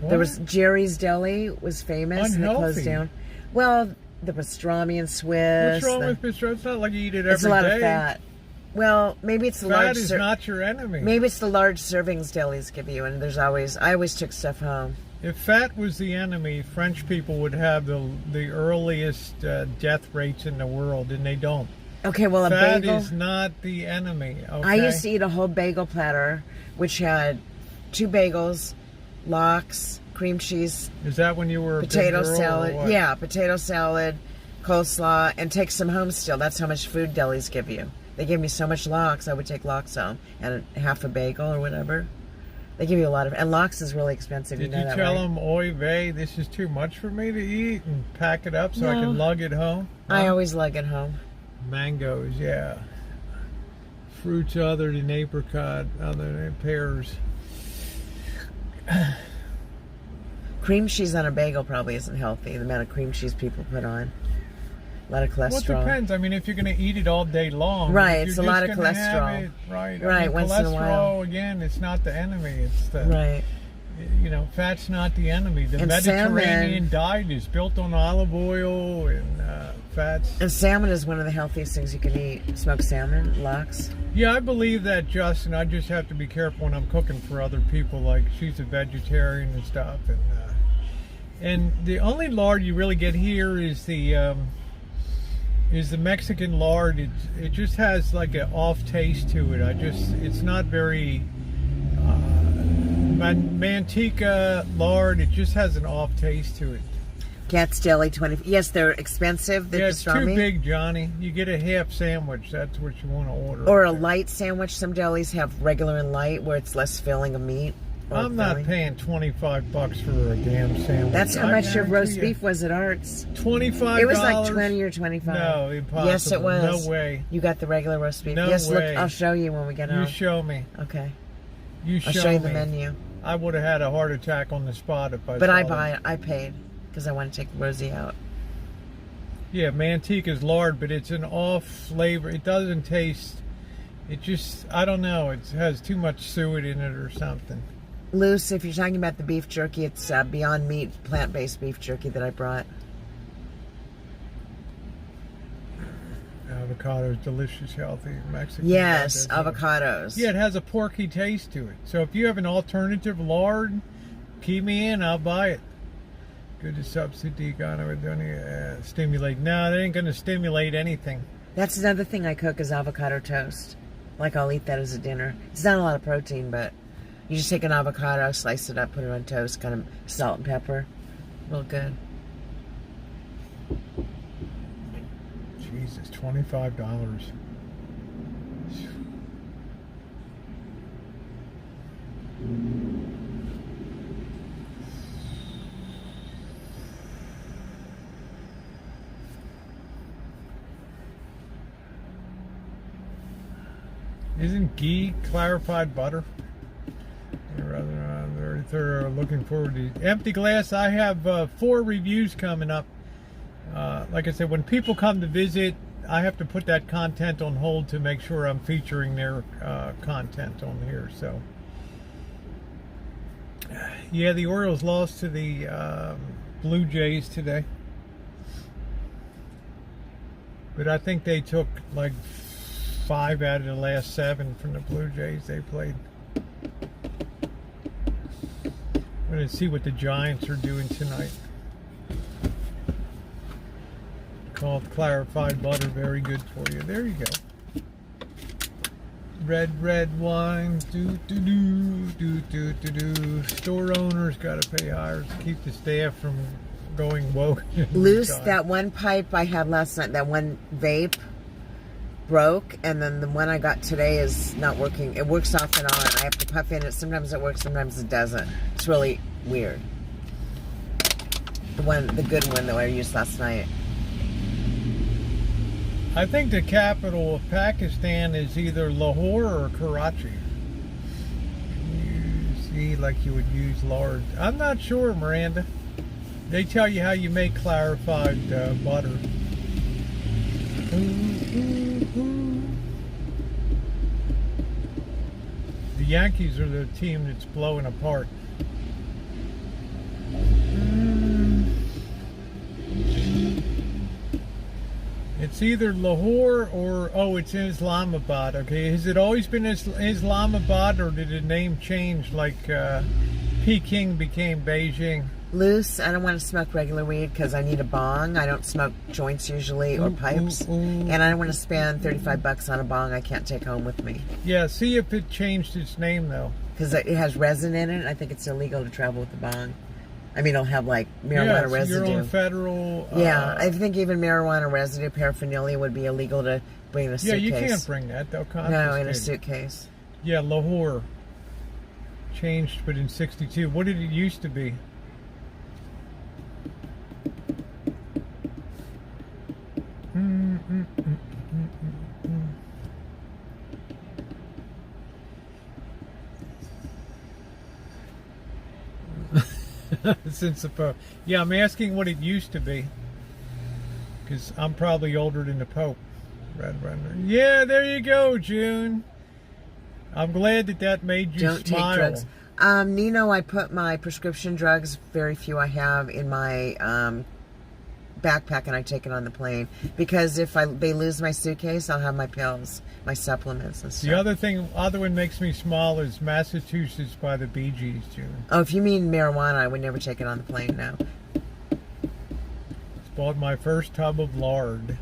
There was Jerry's Deli was famous and it closed Unhealthy. down. Well, the pastrami and Swiss. What's wrong the- with pastrami? It's not like you eat it every day. It's a lot of fat. Well, maybe it's the Fat large. is not your enemy. Maybe it's the large servings delis give you, and there's always. I always took stuff home. If fat was the enemy, French people would have the earliest death rates in the world, and they don't. Okay, well, a Fat bagel. is not the enemy. Okay? I used to eat a whole bagel platter, which had 2 bagels, lox, cream cheese, Is that when you were a big potato girl, or salad. what? Yeah, potato salad, coleslaw, and take some home still. That's how much food delis give you. They gave me so much lox, I would take lox home and half a bagel or whatever. They give you a lot of, and lox is really expensive. Did know you that, tell right? them, oy vey, this is too much for me to eat, and pack it up so I No. can lug it home? I No? always lug it home. Mangoes, yeah. Fruits other than apricot, other than pears. Cream cheese on a bagel probably isn't healthy. The amount of cream cheese people put on. A lot of Well, it cholesterol. depends. I mean, if you're going to eat it all day long, Right, if it's you're a lot just of gonna have cholesterol. it, right, Right, I mean, once in a while. cholesterol, again, it's not the enemy. It's the, Right. you know, fat's not the enemy. The And Mediterranean salmon. diet is built on olive oil and fats. And salmon is one of the healthiest things you can eat. Smoked salmon, lox. Yeah, I believe that, Justin. I just have to be careful when I'm cooking for other people. Like, she's a vegetarian and stuff, and the only lard you really get here is the Mexican lard. It just has like an off taste to it. It's not very manteca lard. It just has an off taste to it. Cat's Deli 20. Yes, they're expensive. The Yeah, it's too pastrami. big, Johnny. You get a half sandwich. That's what you want to order. Or a light sandwich. Some delis have regular and light where it's less filling of meat. or I'm not filling. paying $25 for a damn sandwich. That's how I much your roast guarantee you. beef was at Arts. $25. It was like 20 or 25. No, impossible. Yes, it was. No way. You got the regular roast beef. No yes, way. look, I'll show you when we get You home. show me. Okay. You I'll show show you me. the menu. I would have had a heart attack on the spot if I. But saw I them. buy it. I paid because I want to take Rosie out. Yeah, manteca's lard, but it's an off flavor. It doesn't taste. It just, I don't know. It has too much suet in it or something. Loose, if you're talking about the beef jerky, it's Beyond Meat plant-based beef jerky that I brought. Avocado is delicious, healthy, Mexican. Yes, lard, doesn't it? avocados. Yeah, it has a porky taste to it. So if you have an alternative lard, key me in. I'll buy it. Good to substitute stimulate. No, it ain't going to stimulate anything. That's another thing I cook is avocado toast. Like I'll eat that as a dinner. It's not a lot of protein, but you just take an avocado, slice it up, put it on toast, kind of salt and pepper. Real good. Jesus, $25. Isn't ghee clarified butter? They're looking forward to empty glass. I have 4 reviews coming up. Like I said, when people come to visit, I have to put that content on hold to make sure I'm featuring their content on here. So, yeah, the Orioles lost to the Blue Jays today, but I think they took like 5 out of the last 7 from the Blue Jays they played. I'm going to see what the Giants are doing tonight. Called clarified butter, very good for you. There you go. Red wine, do. Store owners got to pay higher to keep the staff from going woke. Loose, that one pipe I had last night, that one vape broke, and then the one I got today is not working. It works off and on. I have to puff in it. Sometimes it works, sometimes it doesn't. It's really weird. The good one that I used last night. I think the capital of Pakistan is either Lahore or Karachi. You see, like you would use lard. I'm not sure, Miranda. They tell you how you make clarified butter. The Yankees are the team that's blowing apart. It's either Lahore or, oh, it's in Islamabad. Okay, has it always been Islamabad, or did the name change like Peking became Beijing? Loose. I don't want to smoke regular weed because I need a bong. I don't smoke joints usually or pipes. And I don't want to spend $35 on a bong I can't take home with me. Yeah, see if it changed its name though. Because it has resin in it. I think it's illegal to travel with a bong. I mean, it'll have like marijuana residue. You're on federal. Yeah, I think even marijuana residue paraphernalia would be illegal to bring in a suitcase. Yeah, you can't bring that. They'll confiscate. No, in a suitcase. Yeah, Lahore changed, but in '62. What did it used to be? Since the yeah, I'm asking what it used to be because I'm probably older than the Pope. Yeah, there you go, June. I'm glad that made you Don't smile. take drugs. Nino, I put my prescription drugs, very few I have, in my backpack, and I take it on the plane because if they lose my suitcase, I'll have my pills, my supplements and stuff. The other one makes me smile is Massachusetts by the Bee Gees, June. Oh, if you mean marijuana, I would never take it on the plane now. Bought my first tub of lard.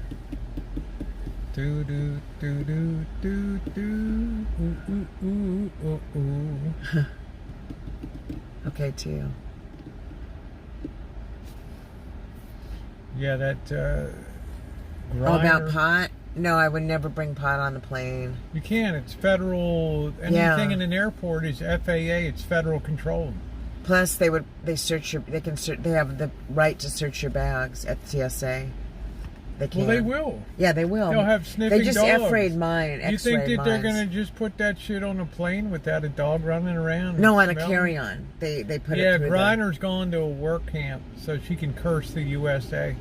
Do do do do do do. Ooh ooh ooh ooh ooh. Okay, too. Yeah, that. All about grinder. pot? No, I would never bring pot on the plane. You can. It's federal. Anything in an airport is FAA. It's federal controlled. Plus, they search your. They have the right to search your bags at the TSA. They can. Well, they will. Yeah, they will. They'll have sniffing They just dogs. X-rayed mine. You think X-rayed that they're mines. going to just put that shit on a plane without a dog running around? No, on a smelling? carry-on. They put Yeah, it through Griner's gone to a work camp so she can curse the USA.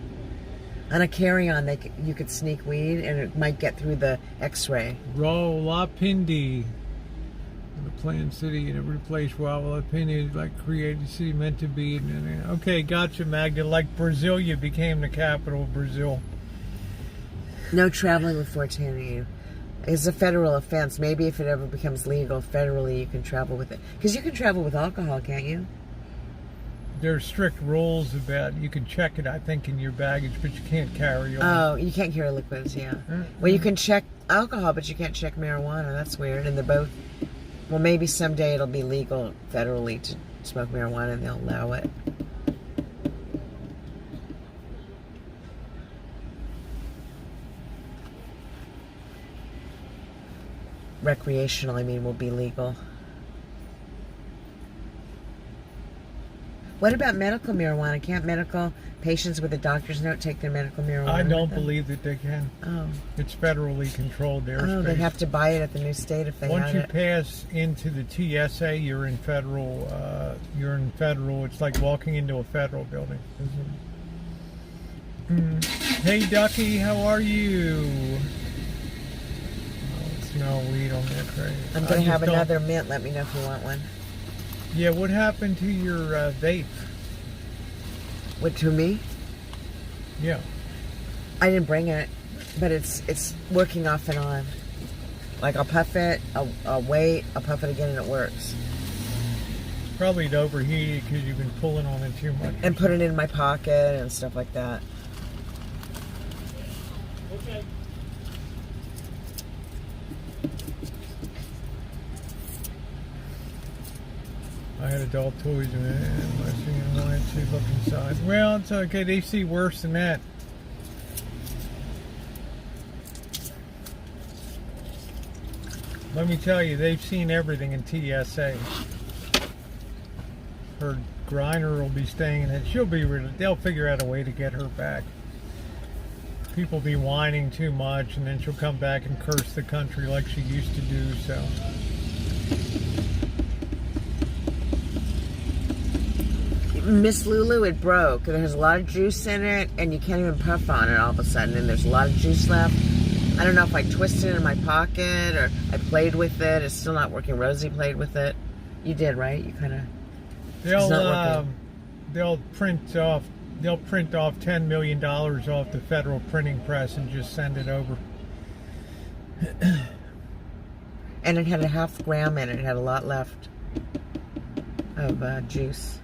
on a carry-on. You could sneak weed, and it might get through the X-ray. Rawalpindi. The planned city in every place. Rawalpindi is like created city meant to be. Okay, gotcha, Magda. Like Brasilia became the capital of Brazil. No traveling with 410 is a federal offense. Maybe if it ever becomes legal federally, you can travel with it. Because you can travel with alcohol, can't you? There's strict rules about you can check it, I think, in your baggage, but you can't carry on. Oh, you can't carry liquids, yeah. Well, you can check alcohol, but you can't check marijuana. That's weird. And they're both. Well, maybe someday it'll be legal federally to smoke marijuana, and they'll allow it. Recreational, I mean, will be legal. What about medical marijuana? Can't medical patients with a doctor's note take their medical marijuana? I don't with them? believe that they can. Oh. It's federally controlled airspace. Oh, they'd have to buy it at the new state if they Once had you it. pass into the TSA, you're in federal. It's like walking into a federal building. Hey, Ducky, how are you? Smell weed on that tray. I'm going to have another mint. Let me know if you want one. Yeah, what happened to your vape? What, to me? Yeah. I didn't bring it, but it's working off and on. Like, I'll puff it, I'll wait, I'll puff it again, and it works. Probably it overheated because you've been pulling on it too much. And put it in my pocket and stuff like that. Okay. I had adult toys in it, and I seen wanted to look inside. Well, it's okay. They see worse than that. Let me tell you, they've seen everything in TSA. Her Griner will be staying in it. She'll be. They'll figure out a way to get her back. People be whining too much, and then she'll come back and curse the country like she used to do. So. Miss Lulu, it broke. There's a lot of juice in it, and you can't even puff on it all of a sudden, and there's a lot of juice left. I don't know if I twisted it in my pocket, or I played with it. It's still not working. Rosie played with it. You did, right? You kind of... They'll print off they'll print off $10 million off the federal printing press and just send it over. And it had a half gram in it. It had a lot left of juice.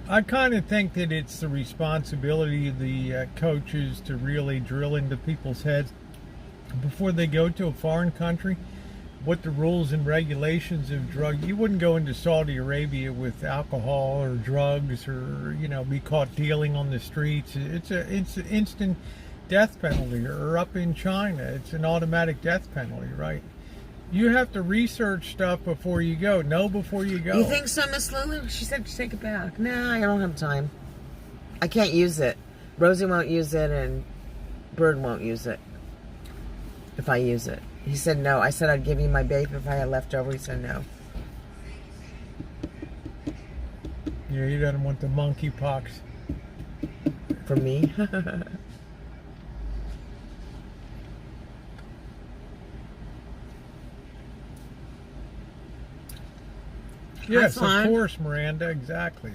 I kind of think that it's the responsibility of the coaches to really drill into people's heads before they go to a foreign country what the rules and regulations of drugs. You wouldn't go into Saudi Arabia with alcohol or drugs, or be caught dealing on the streets. It's an instant death penalty. Or up in China, it's an automatic death penalty, right? You have to research stuff before you go. Know before you go. You think so, Miss Lulu? She said to take it back. Nah, I don't have time. I can't use it. Rosie won't use it, and Bird won't use it if I use it. He said no. I said I'd give you my vape if I had leftover. He said no. Yeah, you don't want the monkeypox. For me? Yes, of fine. course, Miranda, exactly.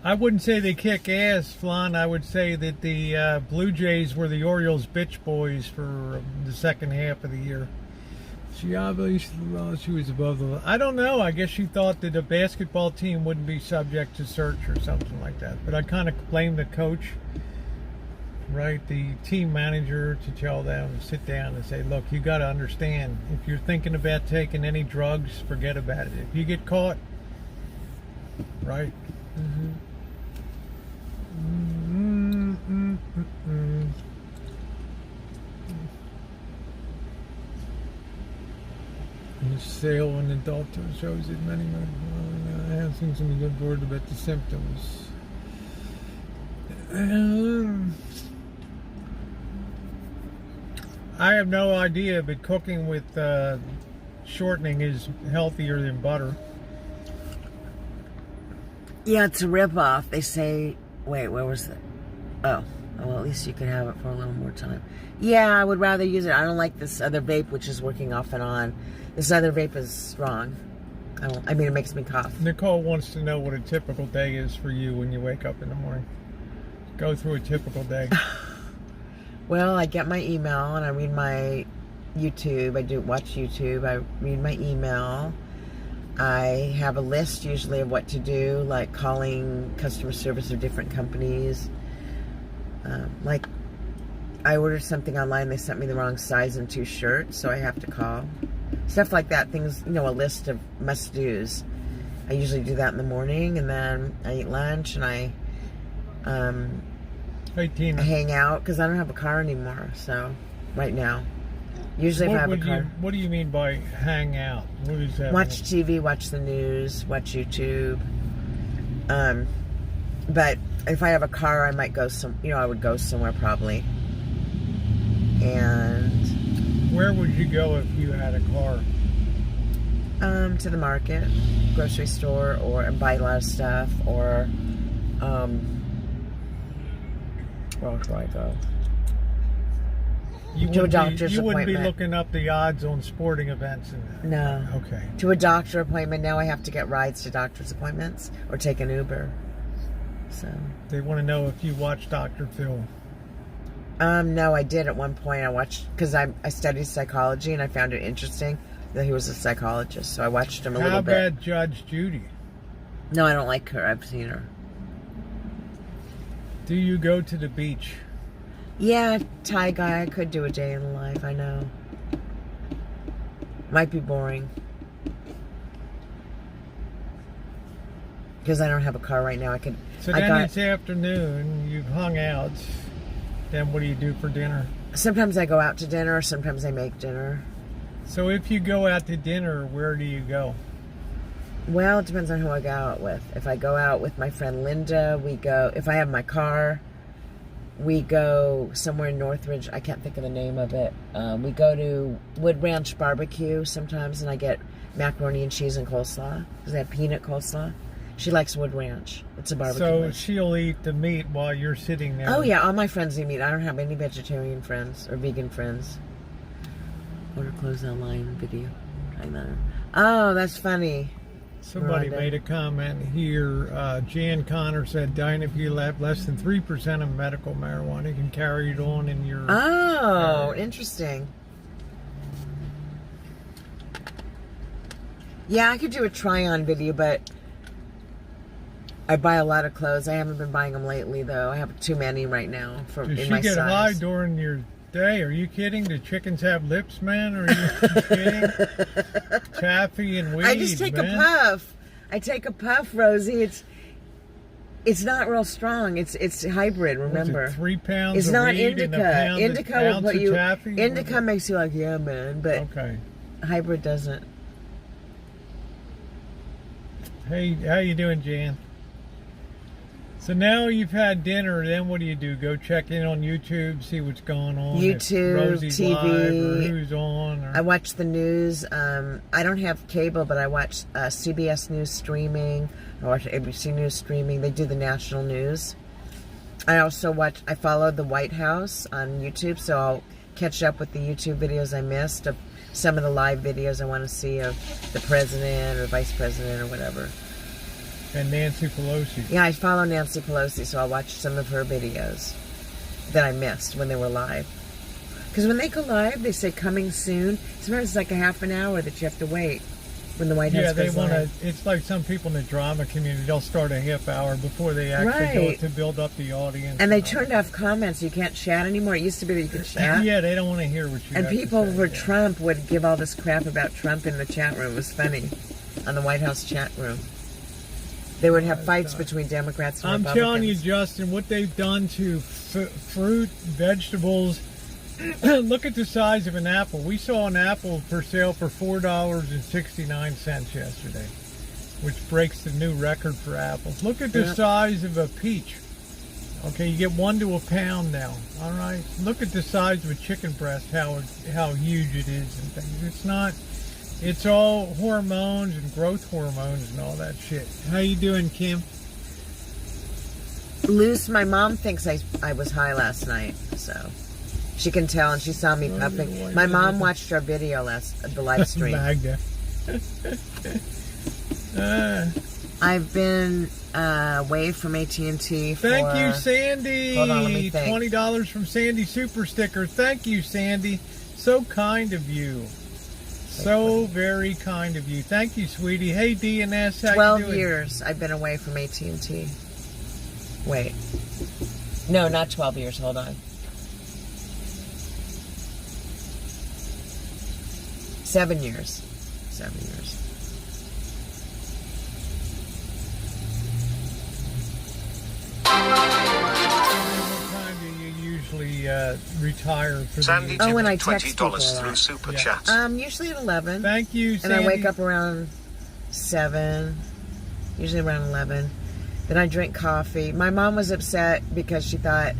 I wouldn't say they kick ass, Flan. I would say that the Blue Jays were the Orioles' bitch boys for the second half of the year. She was above the... I don't know. I guess she thought that a basketball team wouldn't be subject to search or something like that. But I kind of blame the coach, right, the team manager, to tell them to sit down and say, look, you got to understand, if you're thinking about taking any drugs, forget about it. If you get caught, right? Mm-hmm. The sale when the doctor shows it many I have seen some good word about the symptoms. I have no idea, but cooking with shortening is healthier than butter. Yeah, it's a ripoff. They say, wait, where was it? Oh, well, at least you could have it for a little more time. Yeah, I would rather use it. I don't like this other vape, which is working off and on. This other vape is strong. I mean, it makes me cough. Nicole wants to know what a typical day is for you when you wake up in the morning. Go through a typical day. Well, I get my email and I read my YouTube. I do watch YouTube. I read my email. I have a list usually of what to do, like calling customer service of different companies. Like, I ordered something online, they sent me the wrong size in 2 shirts, so I have to call. Stuff like that, things, a list of must-dos. I usually do that in the morning, and then I eat lunch, and I Hey, Tina. hang out, because I don't have a car anymore, so, right now. Usually if I have a car. What do you mean by hang out? What is that? Watch TV, watch the news, watch YouTube. But if I have a car, I might go I would go somewhere probably. And where would you go if you had a car? To the market, grocery store, and buy a lot of stuff, or where else do I go? To a doctor's You wouldn't be appointment. looking up the odds on sporting events and that. No. Okay. To a doctor appointment. Now I have to get rides to doctor's appointments or take an Uber. So. They want to know if you watch Dr. Phil. No, I did at one point. I watched, because I studied psychology and I found it interesting that he was a psychologist. So I watched him a little bit. How about Judge Judy? No, I don't like her. I've seen her. Do you go to the beach? Yeah, Thai guy. I could do a day in the life. I know. Might be boring. Because I don't have a car right now. So then it's afternoon, you've hung out. Then what do you do for dinner? Sometimes I go out to dinner. Sometimes I make dinner. So if you go out to dinner, where do you go? Well, it depends on who I go out with. If I go out with my friend Linda, we go... If I have my car, we go somewhere in Northridge. I can't think of the name of it. We go to Wood Ranch Barbecue sometimes, and I get macaroni and cheese and coleslaw. Because they have peanut coleslaw. She likes Wood Ranch. It's a barbecue So place. she'll eat the meat while you're sitting there. Oh, yeah. All my friends eat meat. I don't have any vegetarian friends or vegan friends. Order clothes online video. Oh, that's funny. Somebody Rhonda. made a comment here. Jan Connor said, "Diane, if you have less than 3% of medical marijuana, you can carry it on in your." Oh, interesting. Yeah, I could do a try-on video, but I buy a lot of clothes. I haven't been buying them lately, though. I have too many right now for Does in she my get size. high during your day? Are you kidding? Do chickens have lips, man? Are you kidding? Taffy and weed, I just take man. a puff. I take a puff, Rosie. It's not real strong. It's hybrid. Remember, Was it 3 pounds it's of not weed and a indica. pound, Indica will ounce put of you. taffy? Indica makes you like, yeah, man, but Okay. hybrid doesn't. Hey, how you doing, Jan? So now you've had dinner, then what do? Go check in on YouTube, see what's going on? YouTube, if Rosie's TV. live, or who's on? Or... I watch the news. I don't have cable, but I watch CBS News streaming. I watch ABC News streaming. They do the national news. I also I follow the White House on YouTube, so I'll catch up with the YouTube videos I missed of some of the live videos I want to see of the president or vice president or whatever. And Nancy Pelosi. Yeah, I follow Nancy Pelosi, so I'll watch some of her videos that I missed when they were live. Because when they go live, they say coming soon. Sometimes it's like a half an hour that you have to wait when the White House Yeah, they goes want to. live. It's like some people in the drama community. They'll start a half hour before they actually go Right. to build up the audience. And they all turned that. off comments. You can't chat anymore. It used to be that you could chat. Yeah, they don't want to hear what you And have to people say, for yeah. Trump would give all this crap about Trump in the chat room. It was funny. On the White House chat room. They would have fights between Democrats and I'm Republicans. telling you, Justin, what they've done to fruit, vegetables. Look at the size of an apple. We saw an apple for sale for $4.69 yesterday, which breaks the new record for apples. Look at the size of a peach. Okay, you get 1 to a pound now. All right, look at the size of a chicken breast. How huge it is and things. It's not. It's all hormones and growth hormones and all that shit. How you doing, Kim? Luce, my mom thinks I was high last night, so she can tell, and she saw me puffing. My mom watched our video the live stream. Magda. I've been away from AT&T for... Thank you, Sandy. Hold on, let me think. $20 from Sandy Super Sticker. Thank you, Sandy. So kind of you. So very kind of you. Thank you, sweetie. Hey, DNS, how 12 you doing? years I've been away from AT&T. Wait. No, not 12 years. Hold on. 7 years. 7 years. What time do you usually retire for Sandy the Oh, when I tipped text people a $20 lot. through Super Yeah. Chat. Usually at 11. Thank you, And Sandy. I wake up around 7, usually around 11. Then I drink coffee. My mom was upset because she thought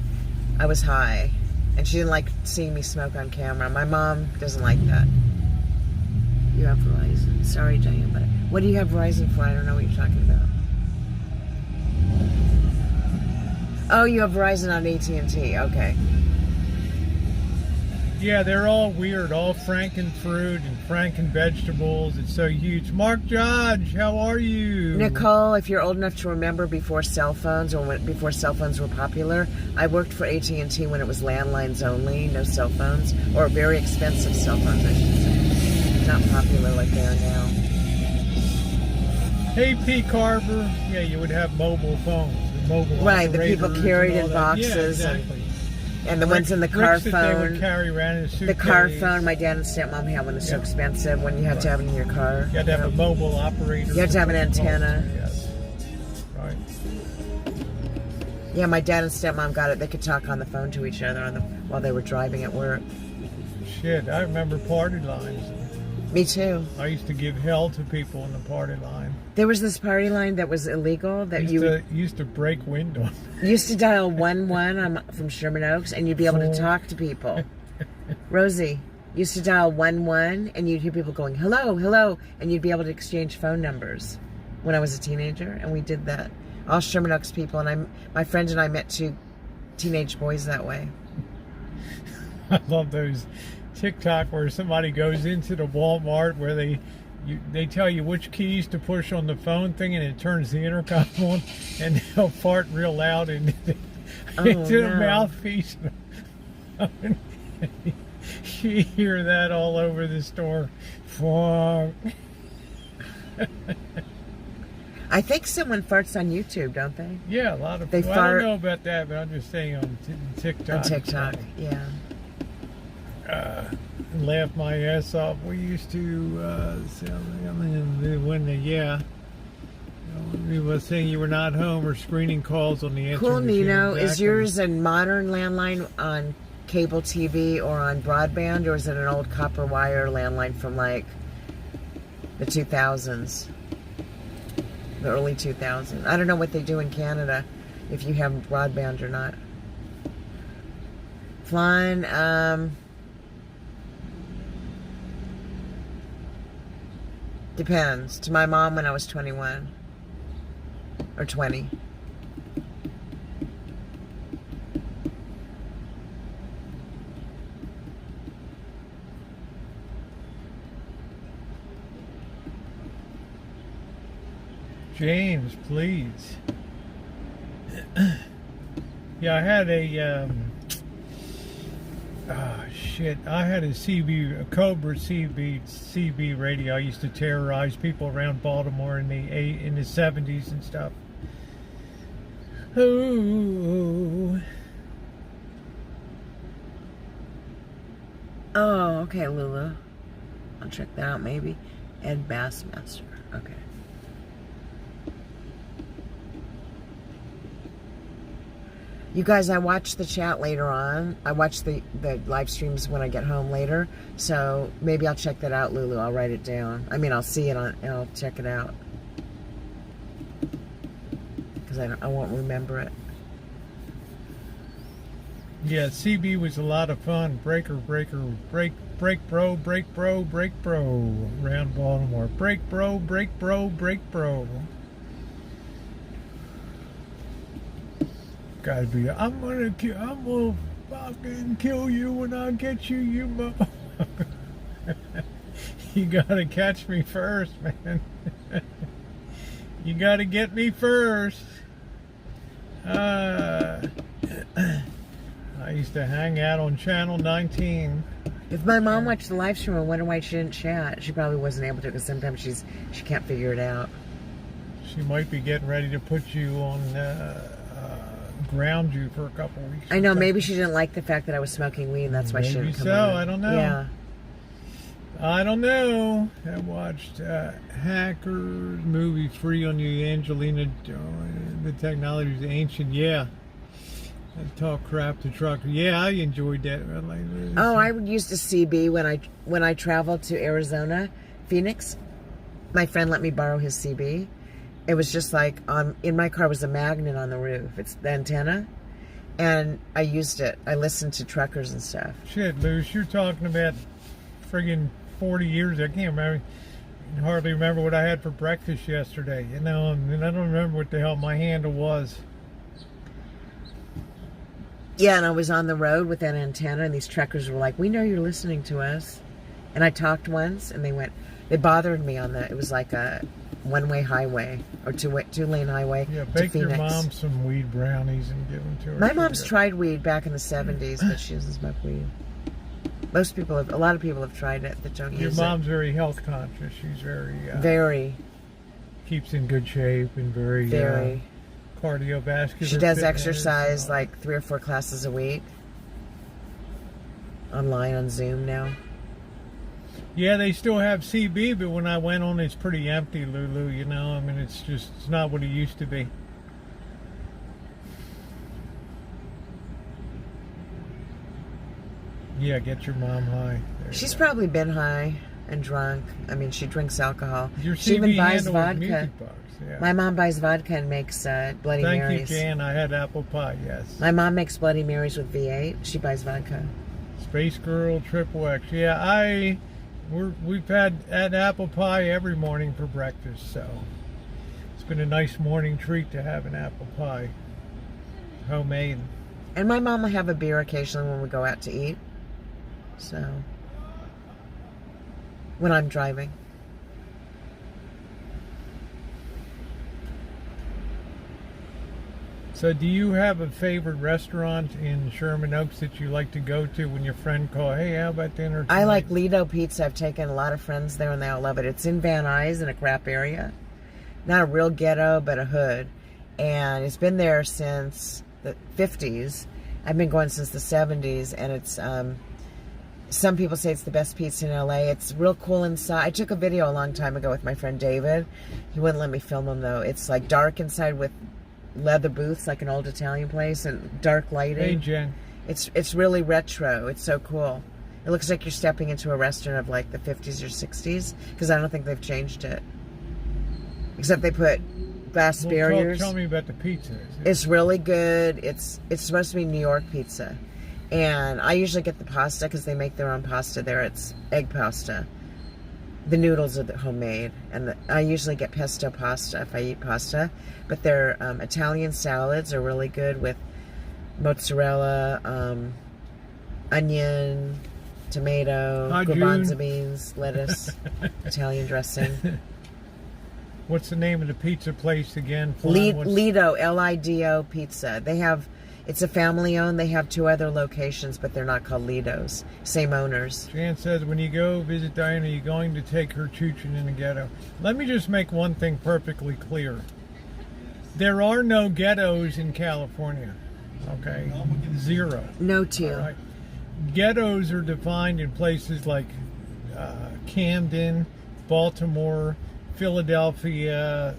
I was high. And she didn't like seeing me smoke on camera. My mom doesn't like that. You have Verizon. Sorry, Diane, but what do you have Verizon for? I don't know what you're talking about. Oh, you have Verizon on AT&T. Okay. Yeah, they're all weird. All Frankenfruit and Frankenvegetables. It's so huge. Mark Judge, how are you? Nicole, if you're old enough to remember before cell phones or before cell phones were popular, I worked for AT&T when it was landlines only, no cell phones, or very expensive cell phones, I should say. Not popular like they are now. Hey, P. Carver. Yeah, you would have mobile phones. Mobile Right, the people operators carried and all in that. boxes Yeah, and- exactly. And the ones in the car Bricks that they would phone. carry around in a suitcase. The car phone, my dad and stepmom had one that's so expensive when you have to have it in your car. You had to have a mobile operator. You have to have an antenna. Yes. Right. Yeah, my dad and stepmom got it. They could talk on the phone to each other while they were driving at work. Shit, I remember party lines. Me too. I used to give hell to people in the party line. There was this party line that was illegal that Used to break windows. used to dial 11 from Sherman Oaks, and you'd be able to talk to people. Rosie used to dial 11, and you'd hear people going, hello, hello, and you'd be able to exchange phone numbers when I was a teenager, and we did that. All Sherman Oaks people, and my friend and I met 2 teenage boys that way. I love those TikTok where somebody goes into the Walmart where they they tell you which keys to push on the phone thing, and it turns the intercom on, and they'll fart real loud into the mouthpiece. You hear that all over the store. Fuck. I think someone farts on YouTube, don't they? Yeah, a lot of They people. fart. I don't know about that, but I'm just saying on TikTok. On TikTok, yeah. Laugh my ass off. We used to when we were saying you were not home or screening calls on the answering Cool, machine. Nino. Exactly. Is yours a modern landline on cable TV or on broadband, or is it an old copper wire landline from like the 2000s? The early 2000s. I don't know what they do in Canada, if you have broadband or not. Flying, depends. To my mom when I was 21 or 20. James, please. Yeah, I had a I had a Cobra CB radio. I used to terrorize people around Baltimore in the 70s and stuff. Oh, Okay, Lulu. I'll check that out maybe. Ed Bassmaster. Okay. You guys, I watch the chat later on. I watch the live streams when I get home later. So maybe I'll check that out, Lulu. I'll write it down. I mean, I'll see it and I'll check it out. Because I won't remember it. yeah, CB was a lot of fun. Break bro, around Baltimore. Break bro. Gotta be. I'm gonna fucking kill you when I get you, you motherfucker. You gotta catch me first, man. You gotta get me first. I used to hang out on Channel 19. If my mom watched the live stream, I wonder why she didn't chat. She probably wasn't able to because sometimes she can't figure it out. She might be getting ready to put you on ground you for a couple weeks. I know, maybe she didn't like the fact that I was smoking weed, and that's why she didn't come on. I don't know. Yeah. I don't know. I watched Hackers movie free on the Angelina. The technology is ancient. Yeah. I talk crap to truck. Yeah, I enjoyed that. I used a CB when I traveled to Arizona, Phoenix. My friend let me borrow his CB. It was just like in my car was a magnet on the roof. It's the antenna, and I used it. I listened to truckers and stuff. Shit, Luce, you're talking about friggin' 40 years. I can't remember. I can hardly remember what I had for breakfast yesterday. You know, and I don't remember what the hell my handle was. Yeah, and I was on the road with that antenna, and these truckers were like, "We know you're listening to us." And I talked once, and they bothered me on it was like a one-way highway or two-lane highway Yeah, to bake Phoenix. your mom some weed brownies and give them to her. My mom's tried weed back in the 70s, but she doesn't smoke weed. A lot of people have tried it that don't Your use it. mom's very health conscious. She's Very. keeps in good shape and very cardiovascular. She does fitness, exercise like 3 or 4 classes a week. Online on Zoom now. Yeah, they still have CB, but when I went on, it's pretty empty, Lulu. You know, I mean, it's not what it used to be. Yeah, get your mom high. She's probably been high and drunk. I mean, she drinks alcohol. Your She even CB buys handle with vodka. music box, yeah. My mom buys vodka and makes Bloody Thank Marys. you, Jan. I had apple pie, yes. My mom makes Bloody Marys with V8. She buys vodka. Space Girl, Triple X. Yeah, we've had apple pie every morning for breakfast, so it's been a nice morning treat to have an apple pie, homemade. And my mom will have a beer occasionally when we go out to eat. So, when I'm driving. So do you have a favorite restaurant in Sherman Oaks that you like to go to when your friend call, hey, how about dinner tonight? I like Lido Pizza. I've taken a lot of friends there and they all love it. It's in Van Nuys in a crap area. Not a real ghetto, but a hood. And it's been there since the 50s. I've been going since the 70s, and it's, some people say it's the best pizza in LA. It's real cool inside. I took a video a long time ago with my friend David. He wouldn't let me film him, though. It's like dark inside with leather booths, like an old Italian place, and dark lighting. Hey, Jen. It's really retro. It's so cool. It looks like you're stepping into a restaurant of like the 50s or 60s, because I don't think they've changed it. Except they put glass barriers. Tell me about the pizza. It's really good. It's supposed to be New York pizza. And I usually get the pasta because they make their own pasta there. It's egg pasta. The noodles are homemade. And I usually get pesto pasta if I eat pasta. But their Italian salads are really good with mozzarella, onion, tomato, garbanzo beans, lettuce, Italian dressing. What's the name of the pizza place again? Lido, L-I-D-O Pizza. It's a family owned. They have 2 other locations, but they're not called Lidos. Same owners. Jan says, when you go visit Diana, you're going to take her choo-choo in the ghetto. Let me just make one thing perfectly clear. There are no ghettos in California. Okay? 0. No two. Right. Ghettos are defined in places like Camden, Baltimore, Philadelphia,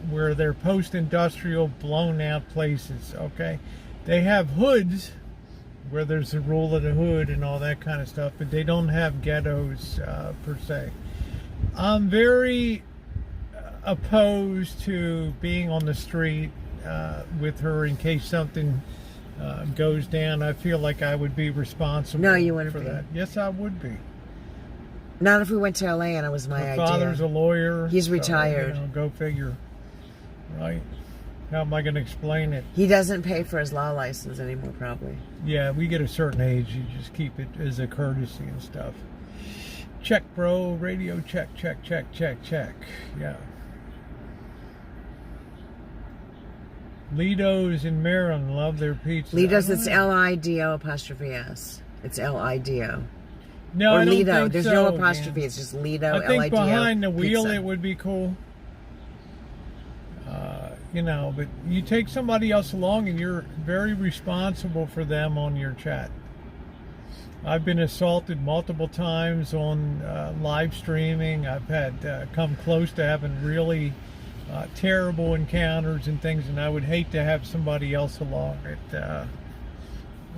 where they're post-industrial, blown-out places, okay? They have hoods, where there's the rule of the hood and all that kind of stuff, but they don't have ghettos, per se. I'm very opposed to being on the street with her in case something goes down. I feel like I would be responsible for that. Yes, I would be. Not if we went to LA and it was my idea. My father's a lawyer. He's retired. You know, go figure. Right? How am I going to explain it? He doesn't pay for his law license anymore, probably. Yeah, we get a certain age. You just keep it as a courtesy and stuff. Check, bro. Radio check, check, check, check, check. Yeah. Lido's in Maryland. Love their pizza. Lido's, it's L-I-D-O apostrophe S. It's L-I-D-O. No, or I don't Lido. think There's so, no apostrophe. man. It's just Lido. I think L-I-D-O, behind the wheel pizza. it would be cool. You know, but you take somebody else along and you're very responsible for them on your chat. I've been assaulted multiple times on live streaming. I've had come close to having really terrible encounters and things, and I would hate to have somebody else along that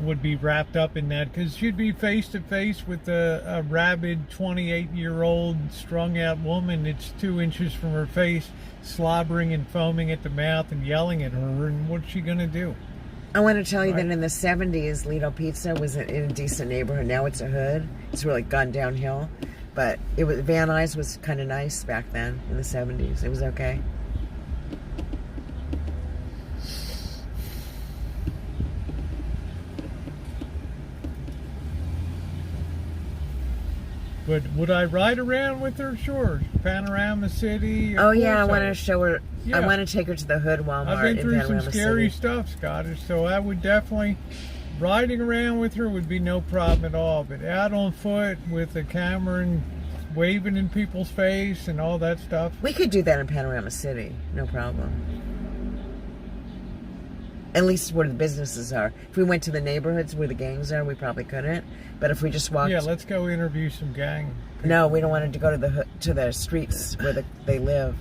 would be wrapped up in that, because you'd be face to face with a rabid 28-year-old strung out woman that's 2 inches from her face, slobbering and foaming at the mouth and yelling at her, and what's she gonna do? I want to tell you that in the 70s, Lido Pizza was in a decent neighborhood. Now it's a hood. It's really gone downhill. But it was, Van Nuys was kind of nice back then in the 70s. It was okay. But would I ride around with her? Sure. Panorama City. Oh yeah, I want to show her. Yeah. I want to take her to the Hood Walmart. I've been through in some Panorama scary City. stuff, Scottish, so I would definitely, riding around with her would be no problem at all. But out on foot with a camera and waving in people's face and all that stuff. We could do that in Panorama City, no problem. At least where the businesses are. If we went to the neighborhoods where the gangs are, we probably couldn't. But if we just walked... Yeah, let's go interview some gang people. No, we don't want to go to the streets where they live.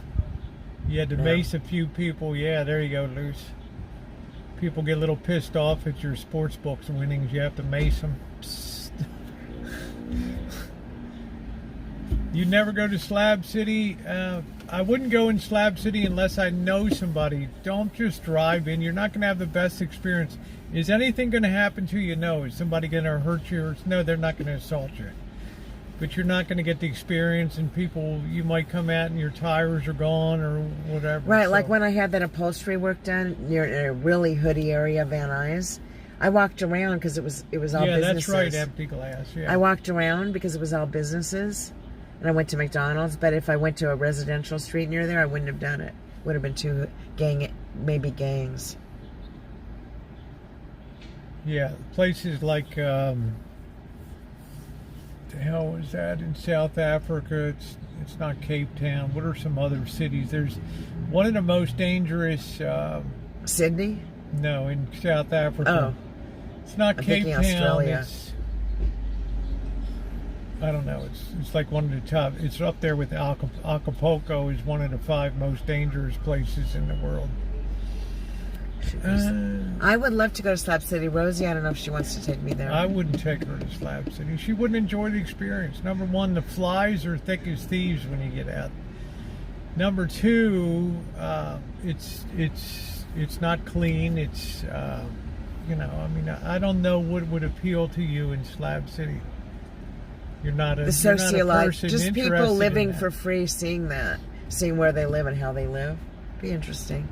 Yeah, to mace a few people. Yeah, there you go, Luce. People get a little pissed off at your sports books winnings. You have to mace them. Psst. You never go to Slab City? I wouldn't go in Slab City unless I know somebody. Don't just drive in. You're not going to have the best experience. Is anything going to happen to you? No. Is somebody going to hurt you? No, they're not going to assault you. But you're not going to get the experience, and people, you might come out and your tires are gone or whatever. Right, so. like when I had that upholstery work done near a really hoody area of Van Nuys, I walked around because it was all businesses. Yeah, that's right, empty glass. Yeah. I walked around because it was all businesses, and I went to McDonald's. But if I went to a residential street near there, I wouldn't have done it. Would have been too maybe gangs. Yeah, places like the hell was that in South Africa? It's not Cape Town. What are some other cities? There's one of the most dangerous. Sydney? No, in South Africa. Oh, It's not I'm Cape thinking Town. Australia. I don't know. It's like one of the top. It's up there with Acapulco is one of the 5 most dangerous places in the world. I would love to go to Slab City. Rosie, I don't know if she wants to take me there. I wouldn't take her to Slab City. She wouldn't enjoy the experience. Number 1, the flies are thick as thieves when you get out. Number 2, it's not clean. It's you know, I mean, I don't know what would appeal to you in Slab City. You're not a The you're not a socialite, person just people interested in living that. for free, seeing where they live and how they live. Be interesting.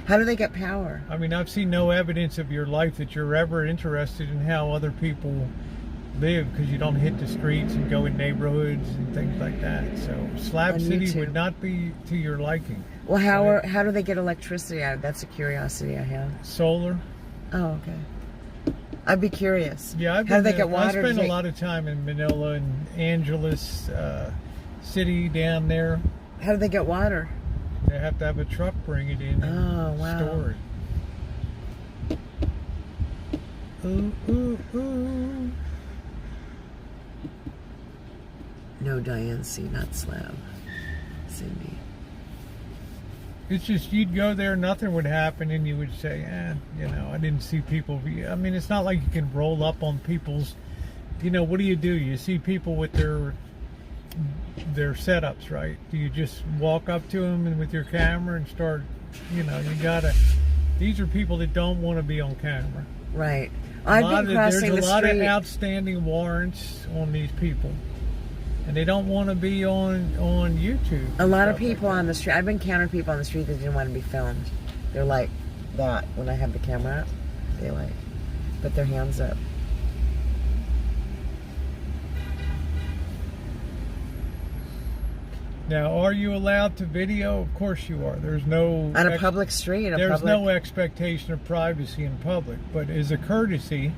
How do they get power? I mean, I've seen no evidence of your life that you're ever interested in how other people live, because you don't hit the streets and go in neighborhoods and things like that. So Slab On City YouTube. would not be to your liking. Well, how do they get electricity out of it? That's a curiosity I have. Solar. Oh, okay. I'd be curious. Yeah, how do they get water? I spent a lot of time in Manila and Angeles City down there. How do they get water? They have to have a truck bring it in and Oh, wow. store it. Ooh, ooh, ooh. No, Diane C, not Slab. Cindy. It's just you'd go there, nothing would happen, and you would say, you know, I didn't see people. I mean, it's not like you can roll up on people's, you know, what do? You see people with their setups, right? Do you just walk up to them and with your camera and start, you know, these are people that don't want to be on camera. Right. I've been crossing the street. There's a lot of outstanding warrants on these people. And they don't want to be on YouTube. A lot of people on the street. I've encountered people on the street that didn't want to be filmed. They're like that when I have the camera up. They like put their hands up. Now, are you allowed to video? Of course you are. There's no On a public street. There's no expectation of privacy in public. But as a courtesy,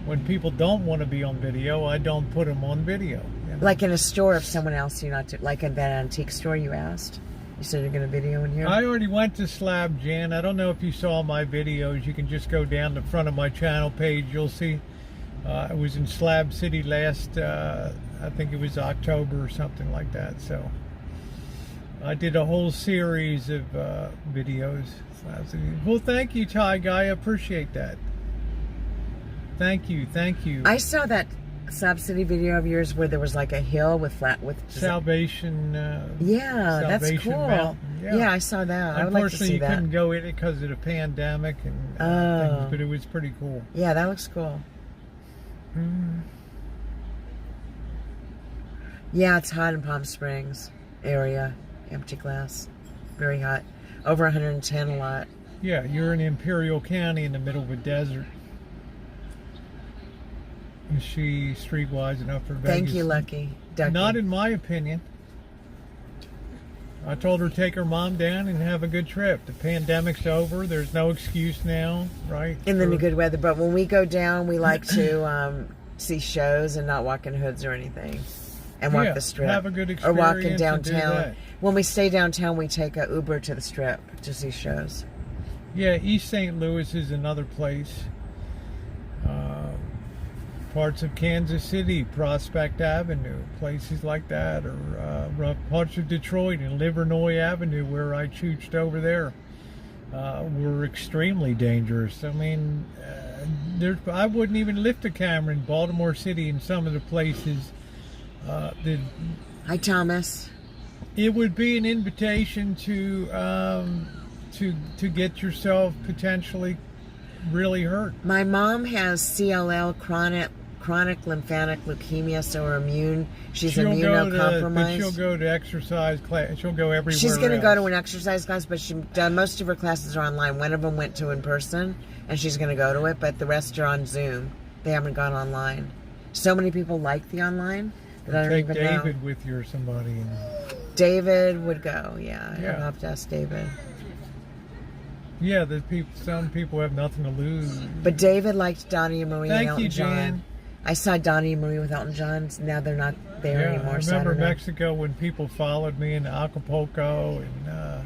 when people don't want to be on video, I don't put them on video. You know? Like in a store, if someone else you not to, like at that antique store you asked. You said you're going to video in here? I already went to Slab, Jan. I don't know if you saw my videos. You can just go down the front of my channel page. You'll see I was in Slab City last, I think it was October or something like that. So I did a whole series of videos. Well, thank you, Ty Guy. I appreciate that. Thank you. I saw that Slab City video of yours where there was like a hill with Salvation. Yeah, that's Salvation cool. Mountain. Yeah, I saw that. I would like to Unfortunately, see you that. couldn't go in it because of the pandemic and things, but it was pretty cool. Yeah, that looks cool. Yeah, it's hot in Palm Springs area. Empty glass. Very hot. Over 110 a lot. Yeah, you're in Imperial County in the middle of a desert. Is she streetwise enough for Vegas? Thank you, Lucky. Ducky. Not in my opinion. I told her to take her mom down and have a good trip. The pandemic's over. There's no excuse now, right? In the good weather. But when we go down, we like to see shows and not walk in hoods or anything. And walk the strip. Have a good or experience. walk in and do downtown. that. When we stay downtown, we take a Uber to the strip to see shows. Yeah, East St. Louis is another place. Parts of Kansas City, Prospect Avenue, places like that, or rough parts of Detroit and Livernois Avenue, where I chooched over there, were extremely dangerous. I mean, I wouldn't even lift a camera in Baltimore City in some of the places. Hi, Thomas. It would be an invitation to get yourself potentially really hurt. My mom has CLL, chronic lymphatic leukemia, so her immune. She's immunocompromised. But she'll go to exercise class. She'll go everywhere. She's going to else. go to an exercise class, but most of her classes are online. One of them went to in person, and she's going to go to it, but the rest are on Zoom. They haven't gone online. So many people like the online that I don't Take even David know. with you or somebody. David would go, yeah. Yeah. I'd have to ask David. Yeah, some people have nothing to lose. But David liked Donnie and Marie and Thank Elton you, John. Jan. I saw Donnie and Marie with Elton John. Now they're not there Yeah, anymore. I So I remember don't know. Mexico when people followed me in Acapulco, and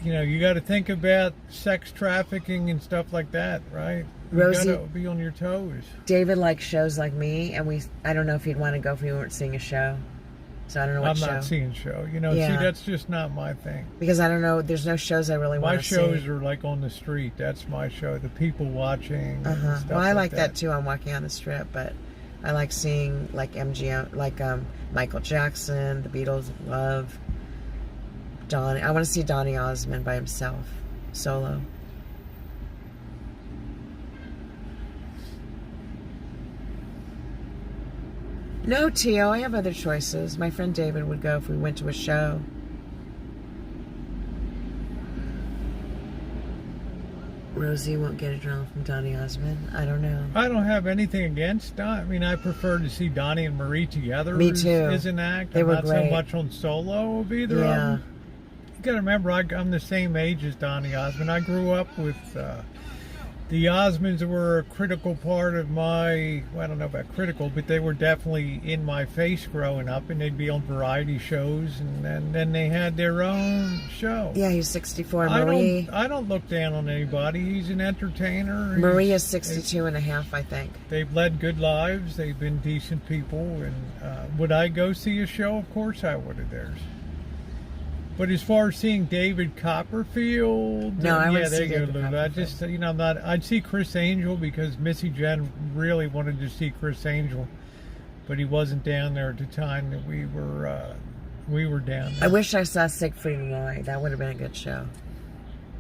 you got to think about sex trafficking and stuff like that, right? Rosie- You got to be on your toes. David likes shows like me, and I don't know if he'd want to go if we weren't seeing a show. So I don't know what I'm show. not seeing show. See, Yeah. that's just not my thing. Because I don't know. There's no shows I really want My to see. shows are like on the street. That's my show. The people watching. And stuff Well, I like that that too. I'm walking on the strip, but I like seeing like MGM, like Michael Jackson, the Beatles, Love, Donnie. I want to see Donny Osmond by himself, solo. No, Tio, I have other choices. My friend David would go if we went to a show. Rosie won't get a drama from Donny Osmond. I don't know. I don't have anything against Don. I mean, I prefer to see Donnie and Marie together. Me too. As an act. They I'm were not great. so much on solo of either of Yeah. them. You got to remember, I'm the same age as Donny Osmond. I grew up with the Osmonds were a critical part of my, well, I don't know about critical, but they were definitely in my face growing up, and they'd be on variety shows, and then they had their own show. Yeah, he's 64. Marie. I don't look down on anybody. He's an entertainer. Marie is 62 and a half, I think. They've led good lives. They've been decent people. And would I go see a show? Of course I would of theirs. But as far as seeing David Copperfield, No, I yeah, wouldn't there see you go, David Lou. I Copperfield. just, I'm not. I'd see Chris Angel because Missy Jen really wanted to see Chris Angel, but he wasn't down there at the time that we were down there. I wish I saw Siegfried and Roy. That would have been a good show.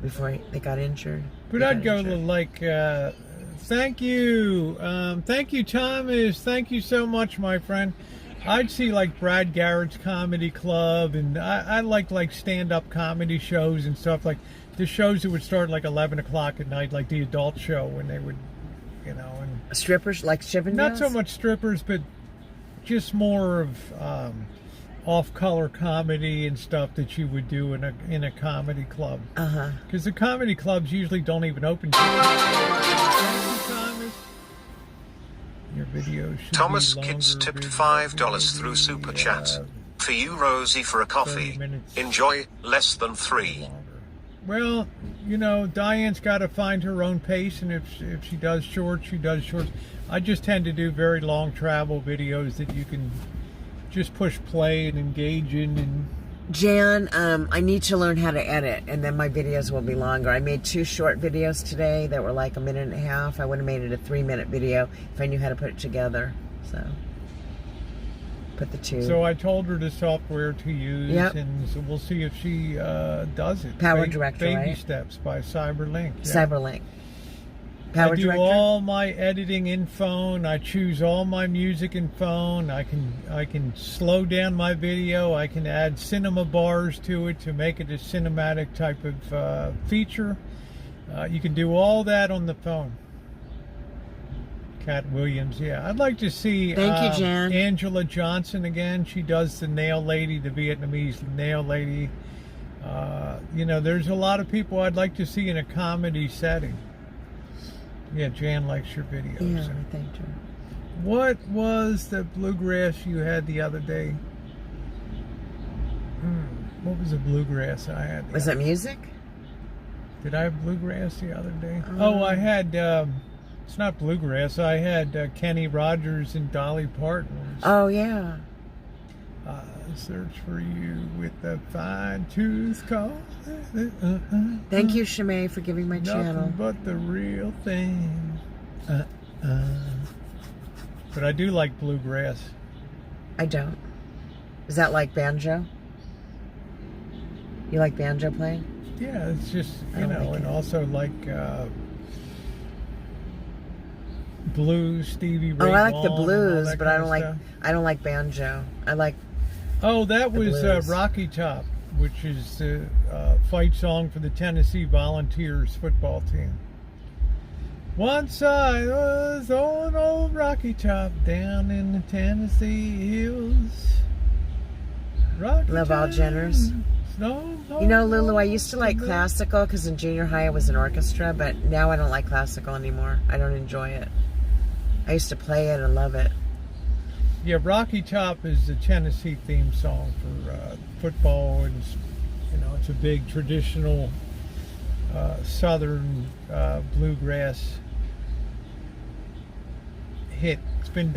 Before they got injured. But They I'd got go injured. like, thank you, Thomas. Thank you so much, my friend. I'd see like Brad Garrett's comedy club, and I like stand-up comedy shows and stuff, like the shows that would start like 11 o'clock at night, like the adult show, when they would, and Strippers, like Chippendales? not so much strippers, but just more of off-color comedy and stuff that you would do in a comedy club. Uh-huh. Because the comedy clubs usually don't even open. Thomas. Your video should Thomas be longer Kids tipped video, $5 through maybe, Super Chat. For you, Rosie, for a 30 coffee. minutes. Enjoy, less than 3. Well, Diane's got to find her own pace, and if she does shorts, she does shorts. I just tend to do very long travel videos that you can just push play and engage in. And Jan, I need to learn how to edit, and then my videos will be longer. I made 2 short videos today that were like a minute and a half. I would have made it a 3-minute video if I knew how to put it together. So, put the 2. so I told her the software to use, Yep. and so we'll see if she does it. Power Director, Baby right? Steps by Cyberlink. Yeah. Cyberlink. Power I do Director? all my editing in phone. I choose all my music in phone. I can slow down my video. I can add cinema bars to it to make it a cinematic type of feature. You can do all that on the phone. Cat Williams, yeah. I'd like to see Thank you, Jan. Angela Johnson again. She does the nail lady, the Vietnamese nail lady. There's a lot of people I'd like to see in a comedy setting. Yeah, Jan likes your videos. Yeah, I thanked her. What was the bluegrass you had the other day? What was the bluegrass I had? Was that music? Did I have bluegrass the other day? I had, it's not bluegrass. I had Kenny Rogers and Dolly Parton. Oh, yeah. Search for you with a fine tooth comb. Thank you, Shimei, for giving my channel. Nothing but the real thing. But I do like bluegrass. I don't. Is that like banjo? You like banjo playing? Yeah, it's just, I don't like and it. also like blues, Stevie Ray Oh, I like Vaughan the and all blues, that but I kind don't of like. stuff. I don't like banjo. I like. Oh, that the was blues. Rocky Top, which is the fight song for the Tennessee Volunteers football team. Once I was on old Rocky Top down in the Tennessee hills. Rocky Love all Top, genres. No, You know, Lulu, I used to like classical because in junior high I was in orchestra, but now I don't like classical anymore. I don't enjoy it. I used to play it and love it. Yeah, Rocky Top is the Tennessee theme song for football, and it's a big traditional southern bluegrass hit. It's been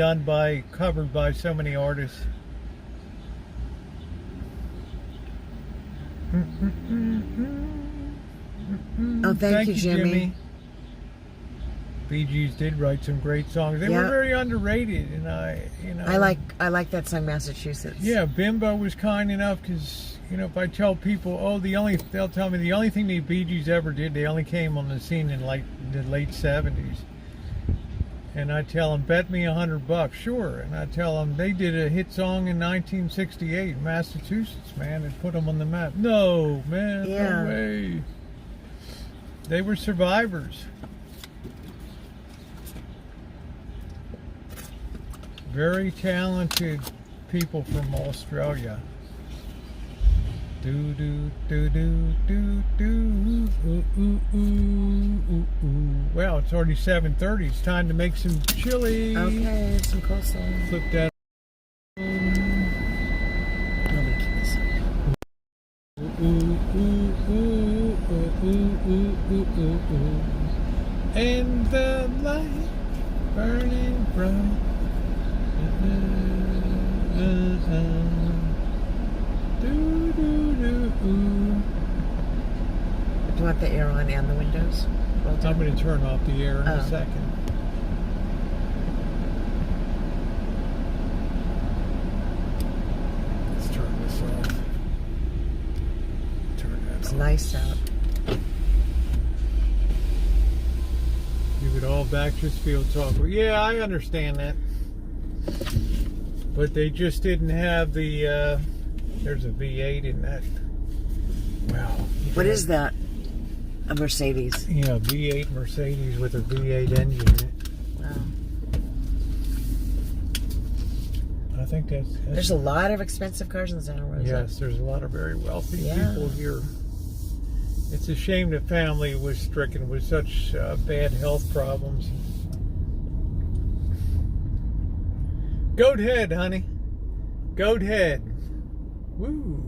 covered by so many artists. Oh, thank you, Jimmy. Bee Gees did write some great songs. They were very underrated, and I like that song, Massachusetts. Yeah, Bimbo was kind enough because if I tell people, they'll tell me the only thing the Bee Gees ever did, they only came on the scene in like the late '70s, and I tell them, bet me $100, sure, and I tell them they did a hit song in 1968, Massachusetts, man, and put them on the map. No, man, no way. They were survivors. Very talented people from Australia. Do do do do do do. Ooh, ooh, ooh, ooh, ooh. Well, it's already 7:30. It's time to make some chili. Okay, some coleslaw. Flip that. Let me keep this up. Ooh, ooh, ooh, ooh, ooh, ooh, ooh, ooh, ooh. And the light burning bright. Do, do, do, Do you want the air on and the windows? I'm going to turn off the air in a second. Let's turn this off. Turn that It's off. nice out. Give it all Bakersfield talk. Well, yeah, I understand that. But they just didn't have the, there's a V8 in that. Wow. What is that? A Mercedes. Yeah, V8 Mercedes with a V8 engine in it. Wow. I think that's There's a lot of expensive cars in Santa Rosa. yes, there's a lot of very wealthy people here. It's a shame the family was stricken with such bad health problems. Goat head, honey. Goat head. Woo.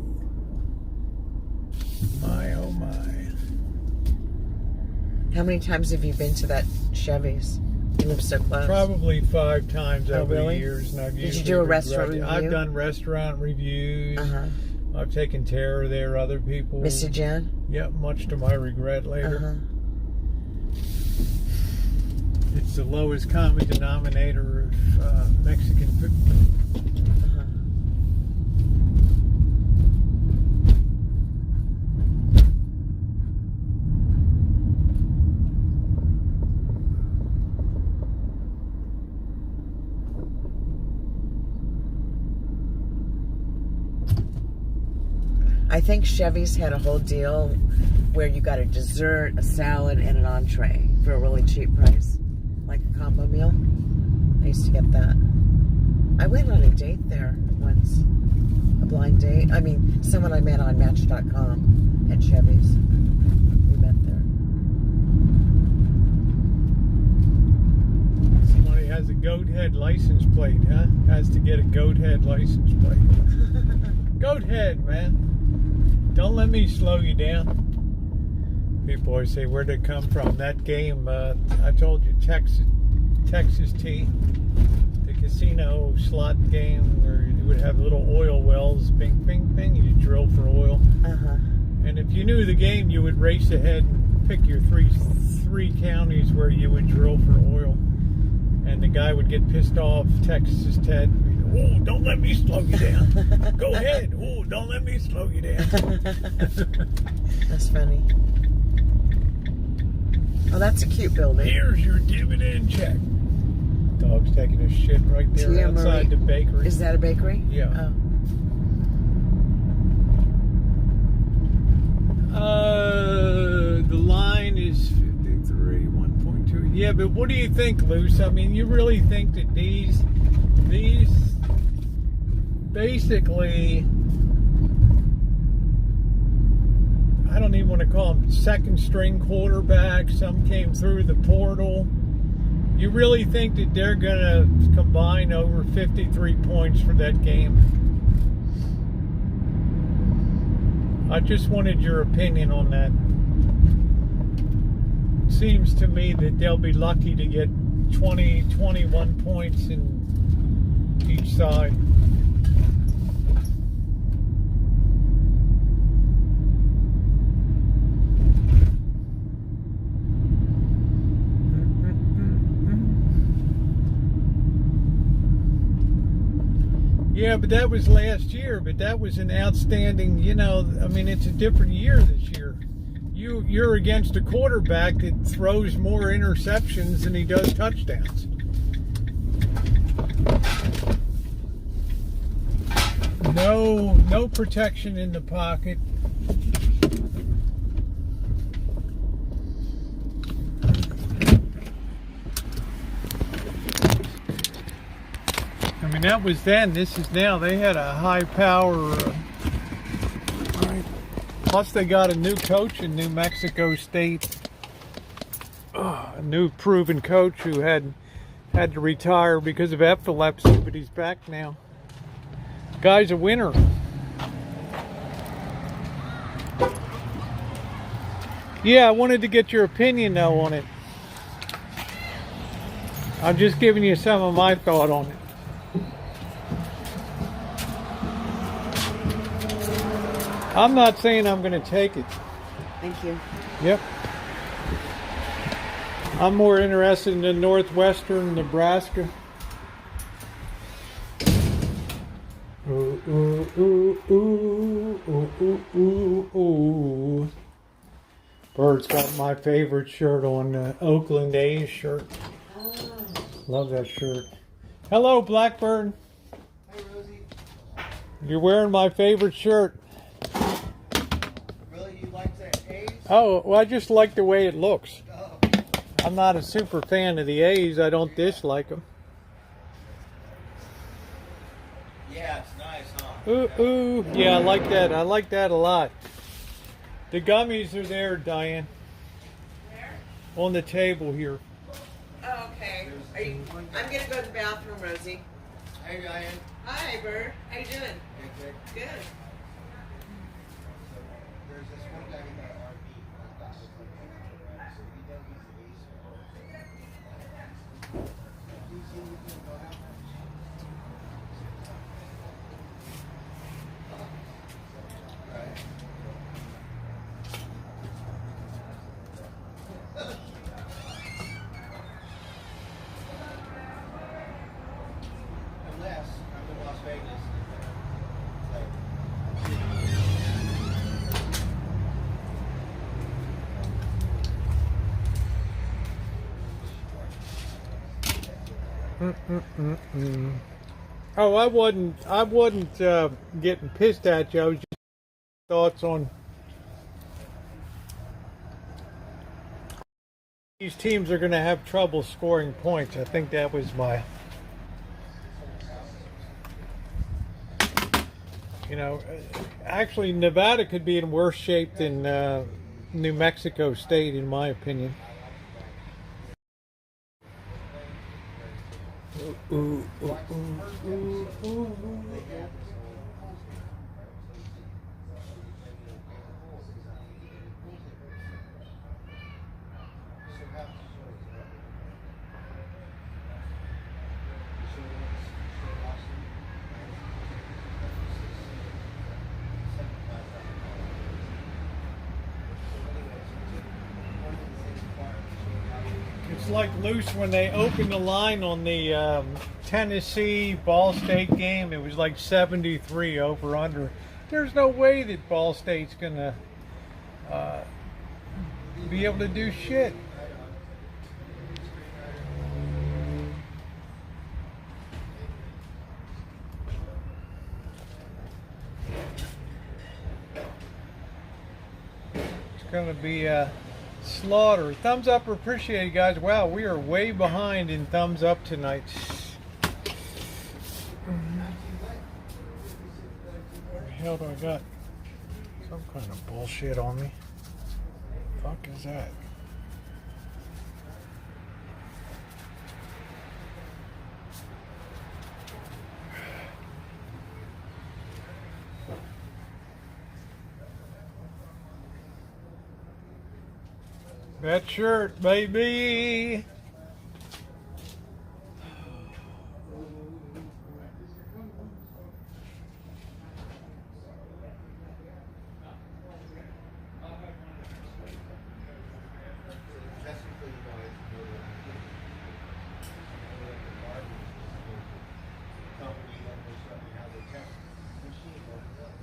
My, oh my. How many times have you been to that Chevy's? You live so close. Probably 5 times over really? the years. And I've Did you usually do a restaurant review? I've done restaurant reviews. I've taken terror there, other people. Missy Jen? Yep, much to my regret later. It's the lowest common denominator of Mexican food. I think Chevy's had a whole deal where you got a dessert, a salad, and an entree for a really cheap price. Like a combo meal. I used to get that. I went on a date there once. A blind date. I mean, someone I met on Match.com at Chevy's. We met there. Somebody has a goat head license plate, huh? Has to get a goat head license plate. Goat head, man. Don't let me slow you down. People always say, where'd it come from? That game, I told you, Texas Tea, the casino slot game where you would have little oil wells, bing, bing, bing, you drill for oil. And if you knew the game, you would race ahead and pick your three counties where you would drill for oil. And the guy would get pissed off, Texas Ted. Oh, don't let me slow you down. Go ahead. Oh, don't let me slow you down. That's funny. Oh, that's a cute building. Here's your dividend check. Dog's taking a shit right there Tia outside Marie. the bakery. Is that a bakery? Yeah. The line is 53, 1.2. Yeah, but what do you think, Luce? I mean, you really think that these basically I don't even want to call them second string quarterbacks. Some came through the portal. You really think that they're going to combine over 53 points for that game? I just wanted your opinion on that. It seems to me that they'll be lucky to get 20, 21 points in each side. Yeah, but that was last year. But that was an outstanding, you know, I mean, it's a different year this year. You're against a quarterback that throws more interceptions than he does touchdowns. No protection in the pocket. I mean, that was then. This is now. They had a high power. Plus, they got a new coach in New Mexico State. A new proven coach who had to retire because of epilepsy, but he's back now. Guy's a winner. Yeah, I wanted to get your opinion though on it. I'm just giving you some of my thought on it. I'm not saying I'm going to take it. Thank you. Yep. I'm more interested in the northwestern Nebraska. Ooh, ooh, ooh, ooh, ooh, ooh, ooh, ooh. Bird's got my favorite shirt on, the Oakland A's shirt. Oh. Love that shirt. Hello, Blackbird. Hey, Rosie. You're wearing my favorite shirt. Really? You like that A's? Oh, well, I just like the way it looks. Oh. I'm not a super fan of the A's. I don't dislike them. Yeah, it's nice, huh? Ooh, ooh. Yeah, I like that. I like that a lot. The gummies are there, Diane. Where? On the table here. Oh, okay. I'm gonna go to the bathroom, Rosie. Hey, Diane. Hi, Bert. How you doing? Hey, good. Good. There's this one guy in that RV. So he does these Unless I'm in Las Vegas. Oh, I wasn't getting pissed at you. I was just thoughts on these teams are going to have trouble scoring points. I think that was my, actually Nevada could be in worse shape than New Mexico State, in my opinion. Ooh, ooh, ooh, ooh, ooh, ooh. It's like loose when they opened the line on the Tennessee Ball State game. It was like 73 over under. There's no way that Ball State's gonna be able to do shit. It's gonna be slaughter. Thumbs up, appreciate it, guys. Wow, we are way behind in thumbs up tonight. What the hell do I got? Some kind of bullshit on me. fuck is that? That shirt, baby. Technically, you guys do it. Company that was has a tech machine over there.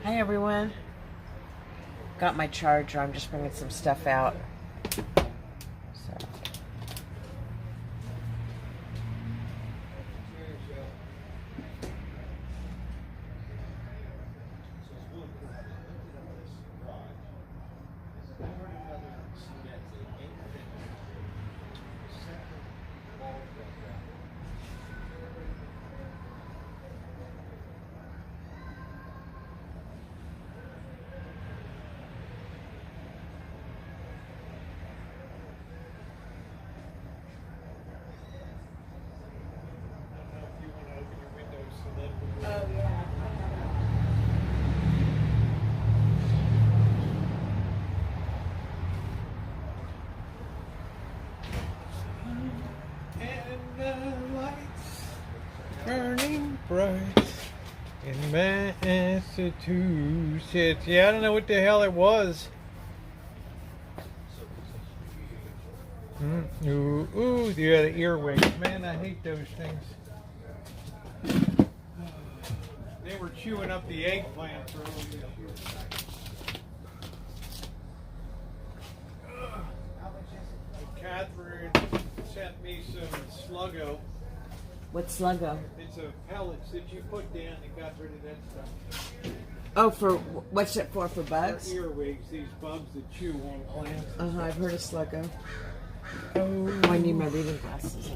Hi everyone. Got my charger. I'm just bringing some stuff out. So. Oh yeah. And the lights burning bright in Massachusetts. Yeah, I don't know what the hell it was. Ooh, ooh, yeah, the earwigs. Man, I hate those things. They were chewing up the eggplant earlier. Catherine sent me some Sluggo. What's Sluggo? It's a pellets that you put down and got rid of that stuff. Oh, for what's it for? For bugs? For earwigs, these bugs that chew on plants. I've heard of Sluggo. Oh, I need my reading glasses.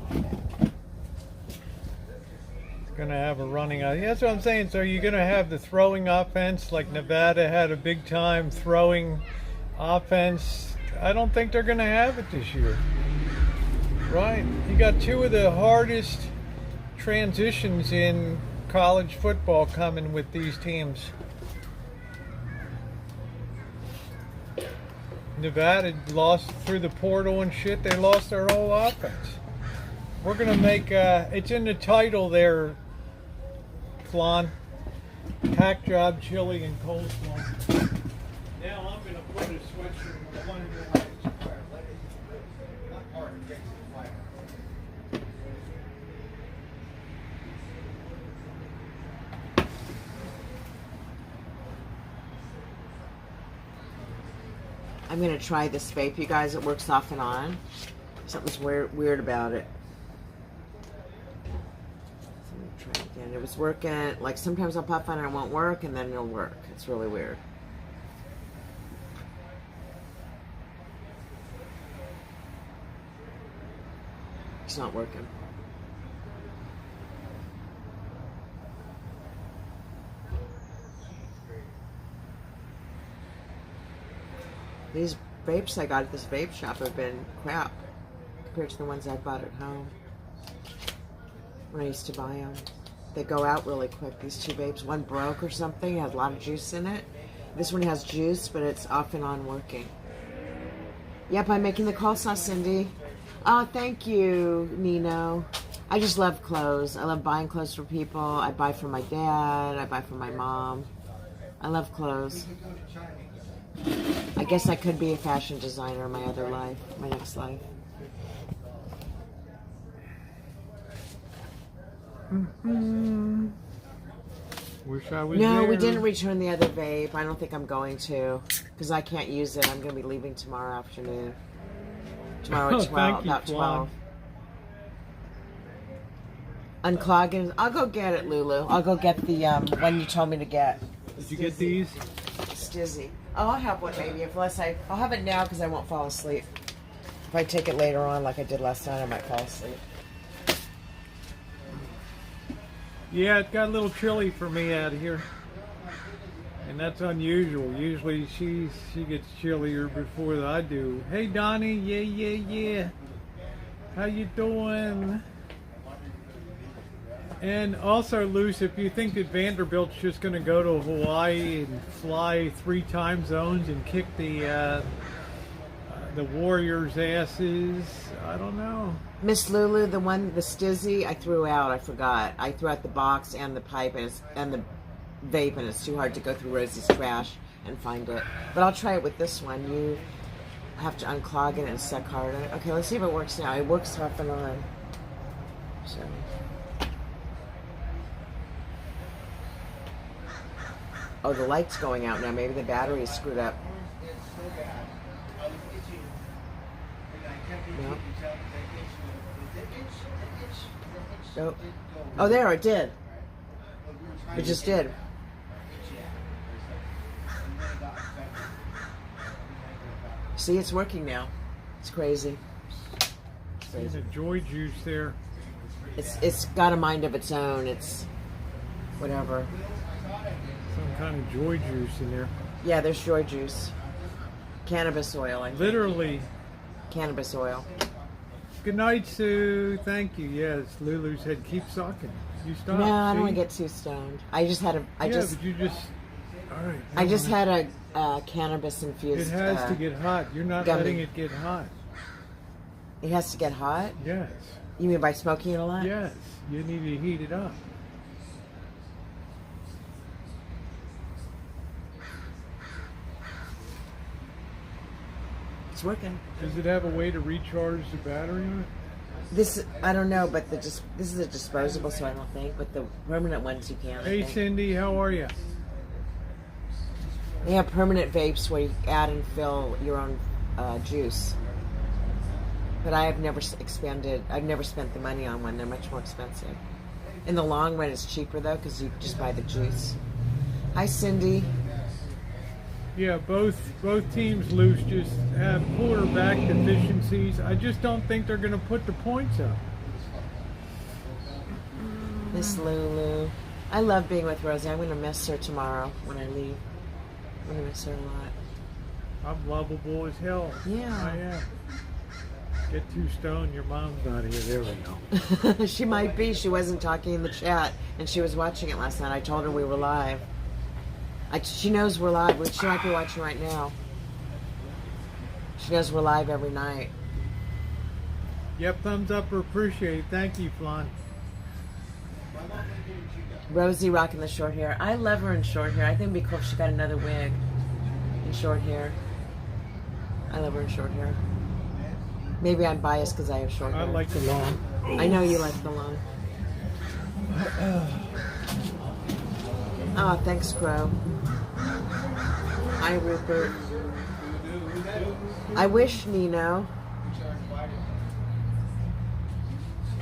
gonna have a running. Yeah, that's what I'm saying. So you're gonna have the throwing offense, like Nevada had a big time throwing offense. I don't think they're gonna have it this year. Right? You got two of the hardest transitions in college football coming with these teams. Nevada lost through the portal and shit. They lost their whole offense. We're gonna make it's in the title there, Flan. Hack job, chili, and coleslaw. Now I'm gonna put a sweatshirt with one of the lights. I'm gonna try this vape, you guys. It works off and on. Something's weird about it. So I'm gonna try it again. It was working. Like sometimes I'll puff on it and it won't work, and then it'll work. It's really weird. It's not working. These vapes I got at this vape shop have been crap compared to the ones I bought at home when I used to buy them. They go out really quick, these two vapes. One broke or something, it has a lot of juice in it. This one has juice, but it's off and on working. Yep, I'm making the coleslaw, Cindy. Oh, thank you, Nino. I just love clothes. I love buying clothes for people. I buy for my dad. I buy for my mom. I love clothes. I guess I could be a fashion designer in my other life, my next life. Wish I was No, there. we didn't return the other vape. I don't think I'm going to, because I can't use it. I'm going to be leaving tomorrow afternoon. Tomorrow at 12, Thank you, about 12. Flan. Unclogging. I'll go get it, Lulu. I'll go get the one you told me to get. Did you get these? Stizzy. Oh, I'll have one maybe, I'll have it now because I won't fall asleep. If I take it later on like I did last night, I might fall asleep. Yeah, it got a little chilly for me out here. And that's unusual. Usually she gets chillier before I do. Hey Donnie, yeah. How you doing? And also, Luce, if you think that Vanderbilt's just going to go to Hawaii and fly 3 time zones and kick the Warriors' asses, I don't know. Miss Lulu, the Stizzy, I threw out. I forgot. I threw out the box and the pipe and the vape, and it's too hard to go through Rosie's trash and find it. But I'll try it with this one. You have to unclog it and suck harder. Okay, let's see if it works now. It works off and on. So. Oh, the light's going out now. Maybe the battery is screwed up. No. Nope. Oh, there, it did. It just did. See, it's working now. It's crazy. There's a joy juice there. It's got a mind of its own. It's whatever. Some kind of joy juice in there. Yeah, there's joy juice. Cannabis oil, I think. Literally. Cannabis oil. Good night, Sue. Thank you. Yes, Lulu said keep sucking. You stop. No, I don't see? want to get too stoned. I just had a. But you just. All right. I just had a cannabis infused. It has to get hot. You're not gummy. letting it get hot. It has to get hot? Yes. You mean by smoking it a lot? Yes. You need to heat it up. It's working. Does it have a way to recharge the battery on it? This, I don't know, but this is a disposable, so I don't think. But the permanent ones you can. I Hey, think. Cindy, how are you? They have permanent vapes where you add and fill your own juice. But I have never expanded. I've never spent the money on one. They're much more expensive. In the long run, it's cheaper though because you just buy the juice. Hi, Cindy. Yeah, both teams, Loose, just have quarterback deficiencies. I just don't think they're going to put the points up. Miss Lulu. I love being with Rosie. I'm going to miss her tomorrow when I leave. I'm going to miss her a lot. I'm lovable as hell. Yeah. I am. Get too stoned, your mom's not here. There we go. She might be. She wasn't talking in the chat, and she was watching it last night. I told her we were live. She knows we're live. She might be watching right now. She knows we're live every night. Yep, thumbs up or appreciate. Thank you, Flan. Rosie rocking the short hair. I love her in short hair. I think it'd be cool if she got another wig in short hair. I love her in short hair. Maybe I'm biased because I have short hair. I like the long. I know you like the long. Oh, thanks, Crow. Hi, Rupert. I wish, Nino.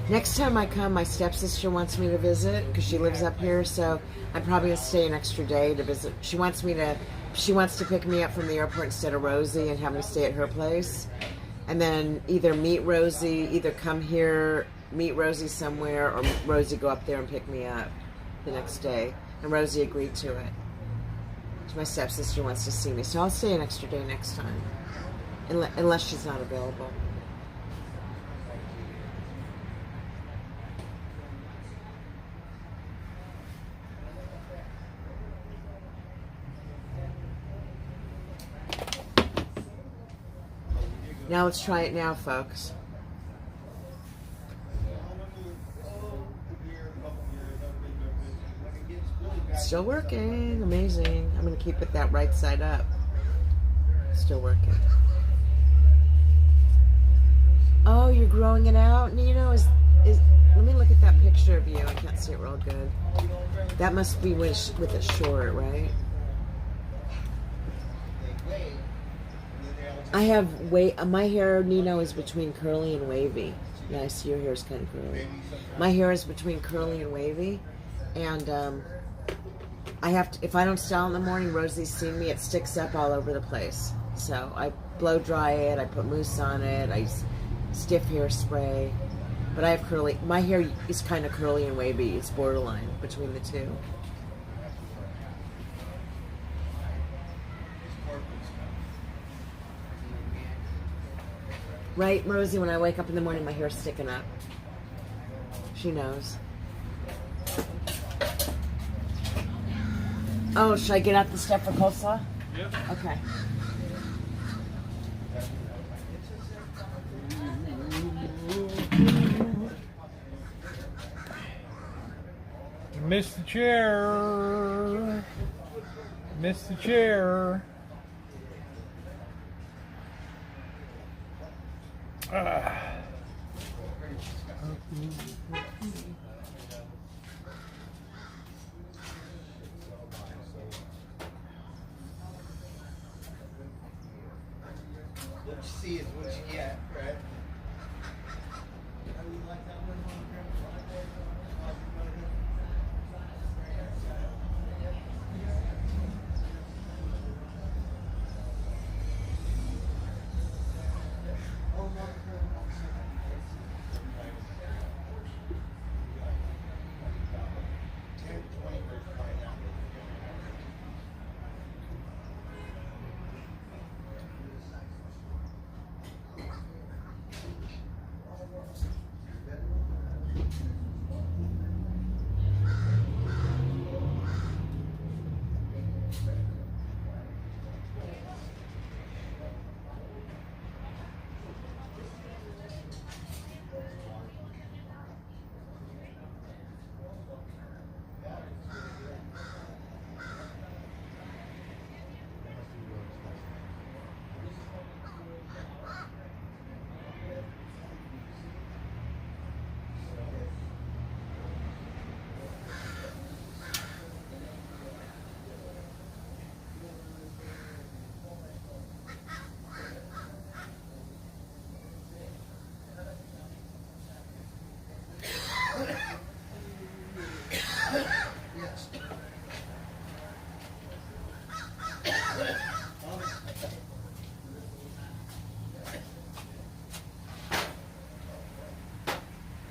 Next time I come, my stepsister wants me to visit because she lives up here, so I'm probably gonna stay an extra day to visit. She wants to pick me up from the airport instead of Rosie and have me stay at her place, and then either meet Rosie, either come here, meet Rosie somewhere, or Rosie go up there and pick me up the next day. And Rosie agreed to it. So my stepsister wants to see me, so I'll stay an extra day next time, unless she's not available. Now let's try it now, folks. Still working. Amazing. I'm going to keep it that right side up. Still working. Oh, you're growing it out, Nino? Is let me look at that picture of you. I can't see it real good. That must be with it short, right? I have my hair, Nino, is between curly and wavy. Yeah, I see your hair is kind of curly. My hair is between curly and wavy, and I have to, if I don't style in the morning, Rosie's seen me, it sticks up all over the place. So I blow dry it, I put mousse on it, I stiff hairspray. But I have curly, my hair is kind of curly and wavy. It's borderline between the two. Right, Rosie, when I wake up in the morning, my hair's sticking up. She knows. Oh, should I get out the stuff for coleslaw? Yep. Okay. Missed the chair. Missed the chair. What you see is what you get, right?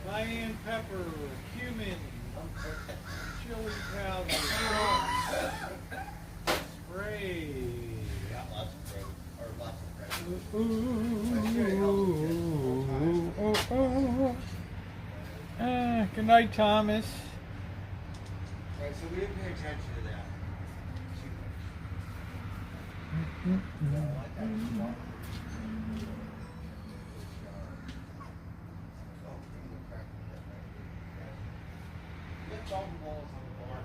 Cayenne pepper, cumin, chili powder, salt, spray. Got lots of bread, or lots of bread. Good night, Thomas. Right, so we didn't pay attention to that. Let's all the balls on the bar.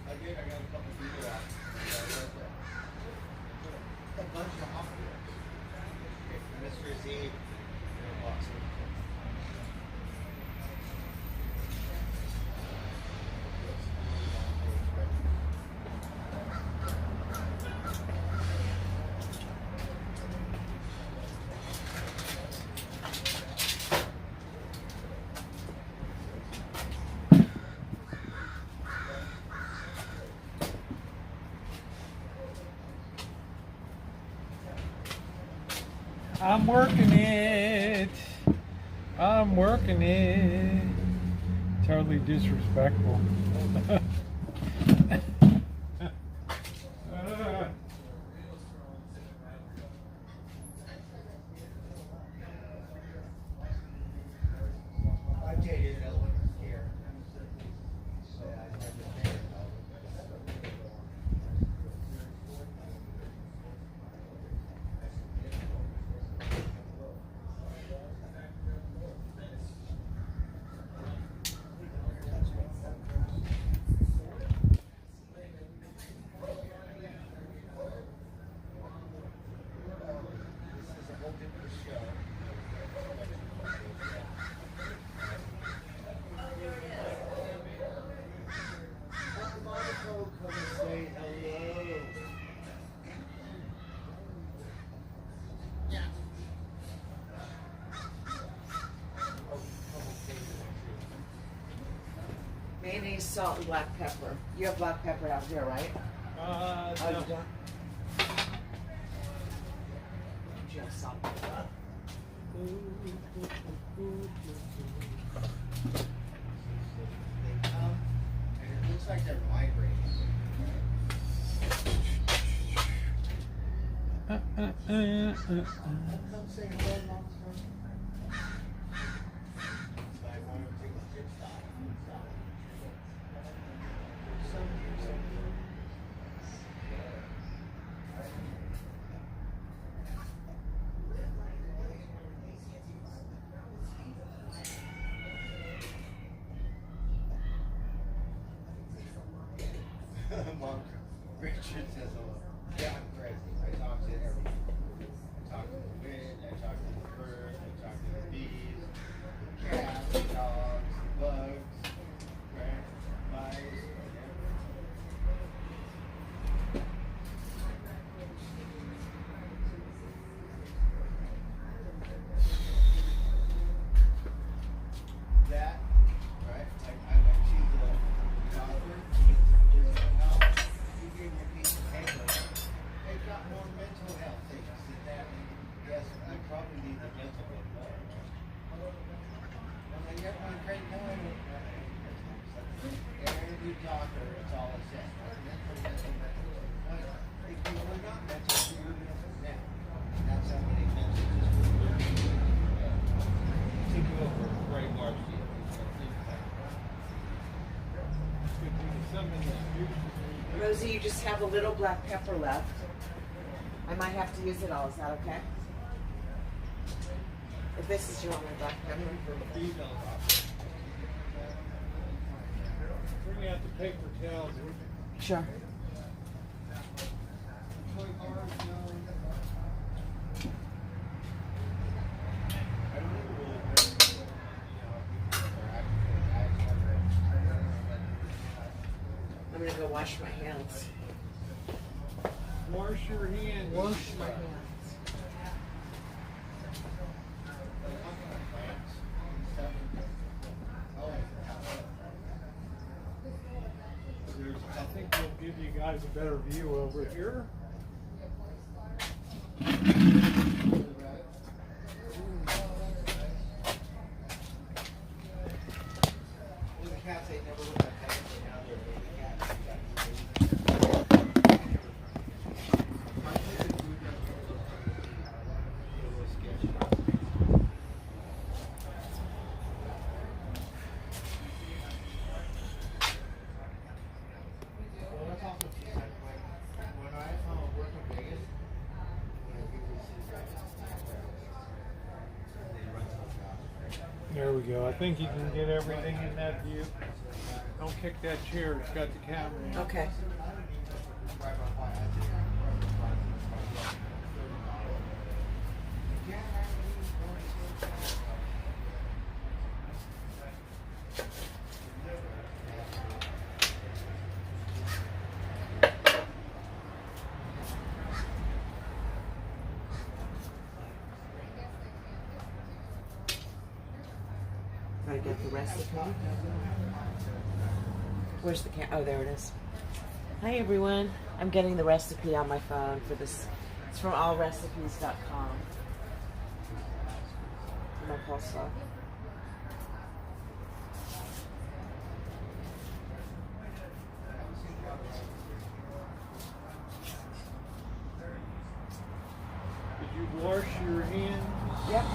I got a couple people out. A bunch of hospitals. Mr. Z, lots of I'm working it. I'm working it. Totally disrespectful. I tell you, that one is here. So I had to pay it all. Chinese salt and black pepper. You have black pepper out here, right? Oh, No. you don't? You have salt and pepper. They come, and it looks like they're migrating. Come say hello, Mom. Mom, Richard says hello. Yeah, I'm crazy. I talk to everything. I talk to the wind, I talk to the birds, I talk to the bees, the cats, the dogs, the bugs, right? Mice, that, right? Like I went to the doctor, he gave me a piece of paper. They've got more mental health things than that. Yes, I probably need the mental health more. I'm like, yeah, I'm great now. Every new doctor, it's all it says. Mental. If you were not mental, you would be now. That's how many messages we took you over Ray Marsh. Rosie, you just have a little black pepper left. I might have to use it all. Is that okay? If this is your only black pepper. Bring out the paper towels. Sure. I'm gonna go wash my hands. Wash your hands. Wash my hands. I think we'll give you guys a better view over here. There we go. I think you can get everything in that view. Don't kick that chair. It's got the camera in. Okay. Gotta get the recipe. Where's the oh, there it is. Hi everyone. I'm getting the recipe on my phone for this. It's from allrecipes.com. My coleslaw. Did you wash your hands? Yep.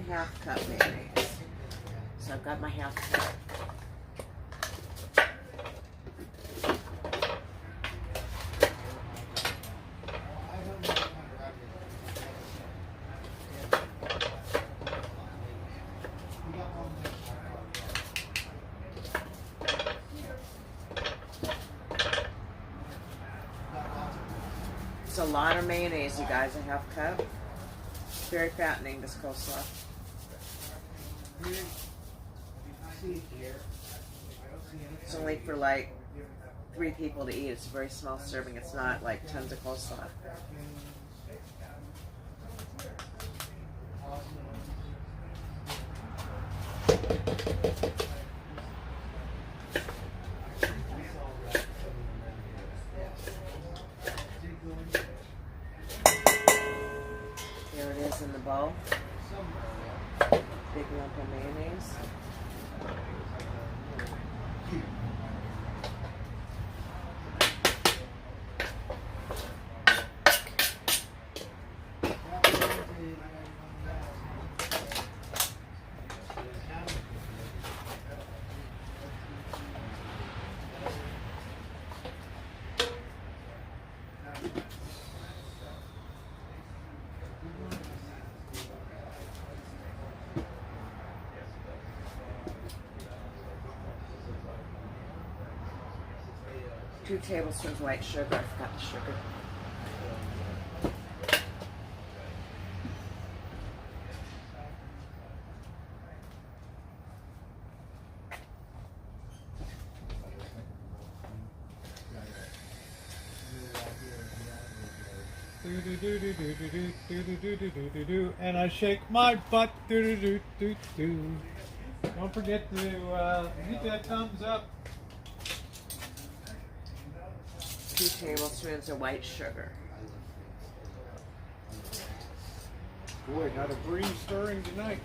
Half cup mayonnaise. So I've got my half cup. It's a lot of mayonnaise, you guys, a half cup. Very fattening, this coleslaw. See here. It's only for like 3 people to eat. It's a very small serving. It's not like tons of coleslaw. There it is in the bowl. Big lump of mayonnaise. Two tablespoons white sugar. I forgot the sugar. And I shake my butt. Don't forget to hit that thumbs up. 2 tablespoons of white sugar. Boy, got a breeze stirring tonight.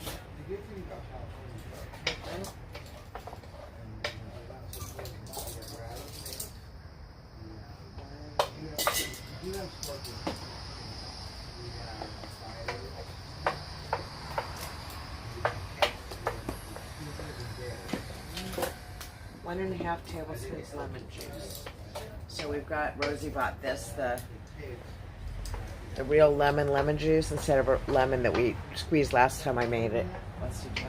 One and a half tablespoons lemon juice. So we've got, Rosie bought this, the real lemon juice instead of a lemon that we squeezed last time I made it. Let's do this.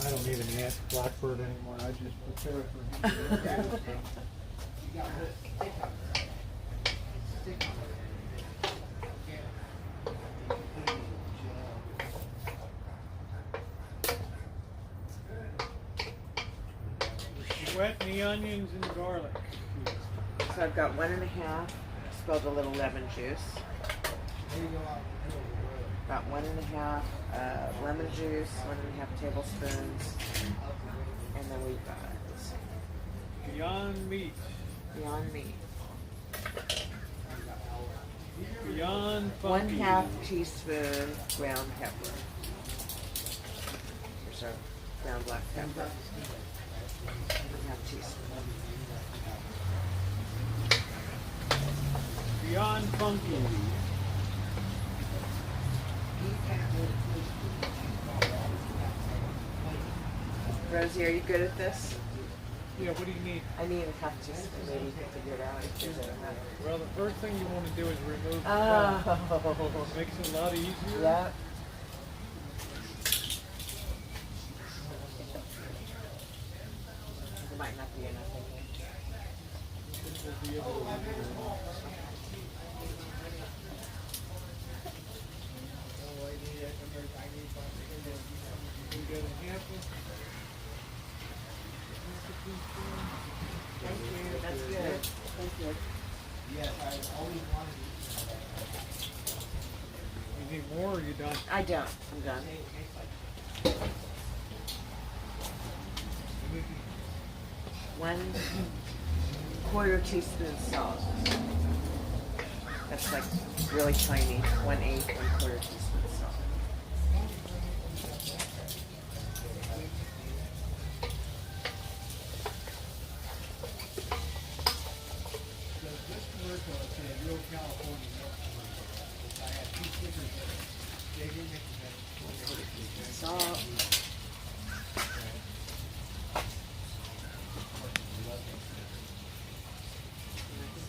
I don't even ask Blackbird anymore. I just prepare it for him. Wet the onions and garlic. So I've got 1 and a half, spilled a little lemon juice. About 1 and a half lemon juice, 1 and a half tablespoons. And then we've got Beyond Meat. Beyond Meat. Beyond Funky. 1/2 teaspoon ground pepper. There's our ground black pepper. 1/2 teaspoon. Beyond Funky. Rosie, are you good at this? Yeah, what do you need? I need a 1/2 teaspoon. Maybe you can figure it out if there's enough. Well, the first thing you want to do is remove the Oh. fat. Makes it a lot easier. Yep. There might not be enough in here. Thank you. That's good. Thank you. Yes, I always wanted You need more or are you done? I don't. I'm done. 1/4 teaspoon salt. That's like really tiny. 1/8, 1/4 teaspoon salt. this commercial. It's a real California milk commercial. I had 2 stickers there. Salt.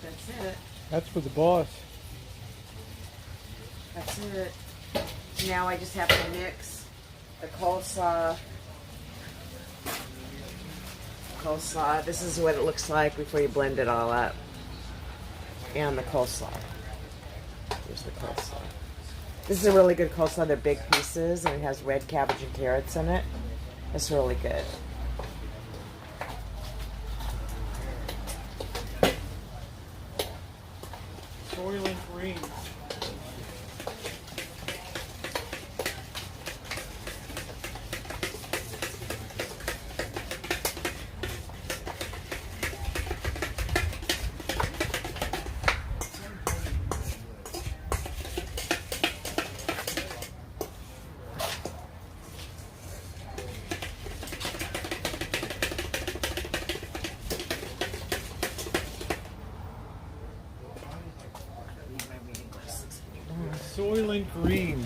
That's it. That's for the boss. That's it. Now I just have to mix the coleslaw. Coleslaw. This is what it looks like before you blend it all up. And the coleslaw. Here's the coleslaw. This is a really good coleslaw. They're big pieces and it has red cabbage and carrots in it. It's really good. Soylent Green. Soylent Green.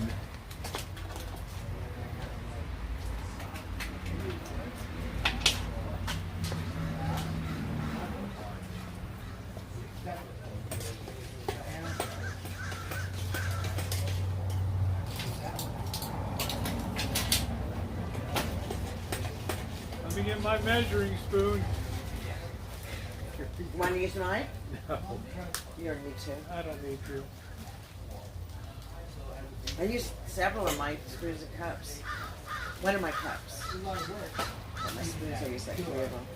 Let me get my measuring spoon. You want to use mine? No, You don't need to. I don't need to. I used several of my spoons and cups. One of my cups. My spoons, I used like 3 of them.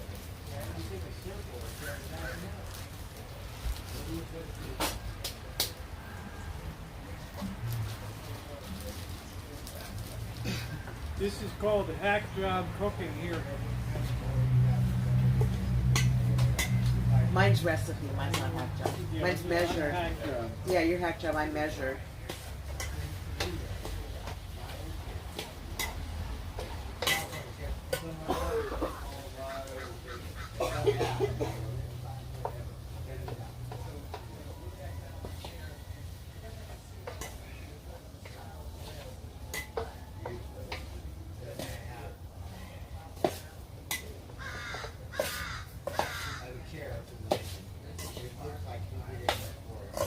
This is called hack job cooking here. Mine's recipe, mine's not hack job. Yeah, Mine's measured. hack job. Yeah, your hack job, I measured.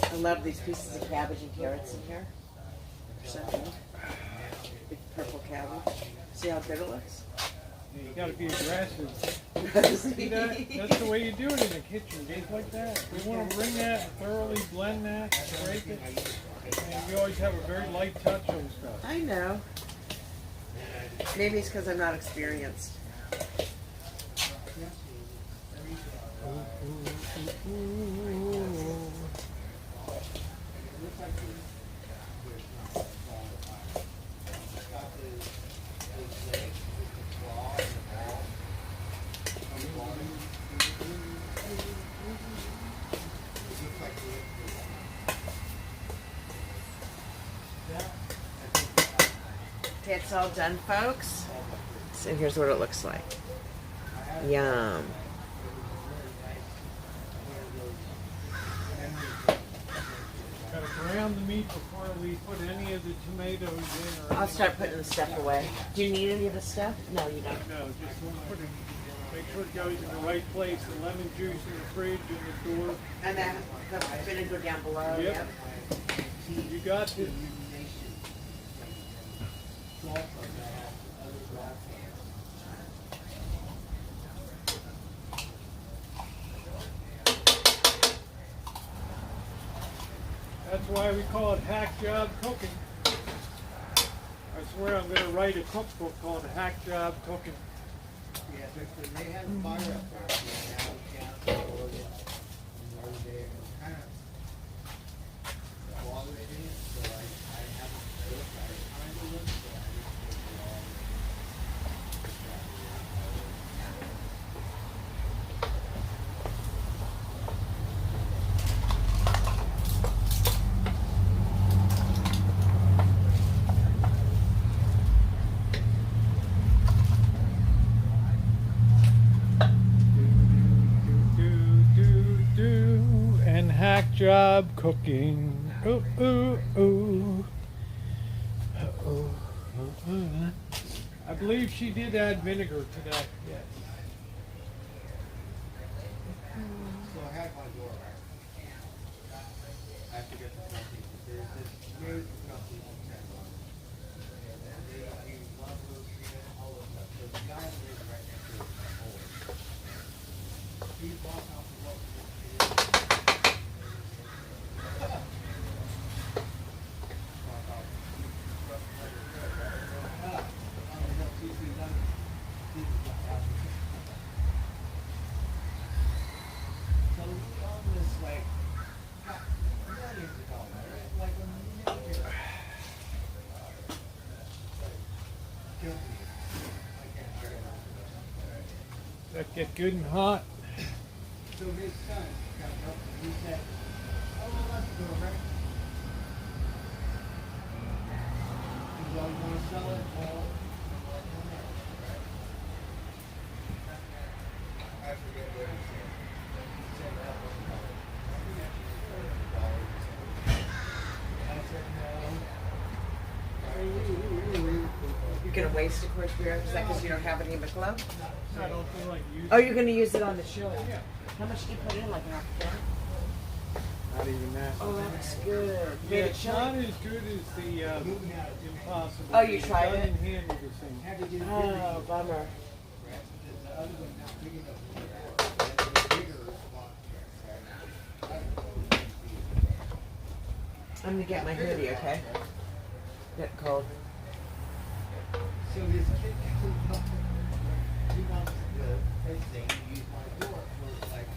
I love these pieces of cabbage and carrots in here. They're so good. Big purple cabbage. See how good it looks? Yeah, you gotta be aggressive. See that? That's the way you do it in the kitchen, just like that. We want to bring that, thoroughly blend that, scrape it, and we always have a very light touch on stuff. I know. Maybe it's because I'm not experienced. Okay, it's all done, folks. So here's what it looks like. Yum. Gotta brown the meat before we put any of the tomatoes in. Or I'll start putting the stuff away. Do you need any of the stuff? No, you don't. No, just put it. Make sure it goes in the right place. The lemon juice in the fridge and the door. And then the vinegar down below. Yep. You got this. That's why we call it hack job cooking. I swear I'm going to write a cookbook called Hack Job Cooking. Yeah, but they had a fire up there. Yeah, Oregon, Northern Day. It was kind of water in it, so I haven't looked. I kind of looked, but I didn't look at all. And hack job cooking. Ooh, ooh, ooh. I believe she did add vinegar to that. Yes. So I had my door right. I have to get the company. There's this huge company on San Juan. And they use one of those, all those stuff. So the guy lives right next to the hole. He walked off the wall. So we own this like millions of dollars, like a million. Kill me. I can't get it out. That get good and hot. So his son comes up and he said, "Oh, let's go, right?" He said, "Oh, you want to sell it?" Well, I forget what he said. He said that was I said no. You're gonna waste a quart beer? Is that because you don't have any in the club? I don't feel like using. Oh, you're gonna use it on the chili? Yeah. How much do you put in? Like half a can? Not even that. Oh, that's good. Yeah, Made it it's chili? not as good as the Impossible. Oh, you tried It it? doesn't handle the same. Had to get Oh, bummer. the other one not big enough for the bigger spot. I'm gonna get my hoodie, okay? Get cold. So this kid comes up, he wants the first thing to use my door for like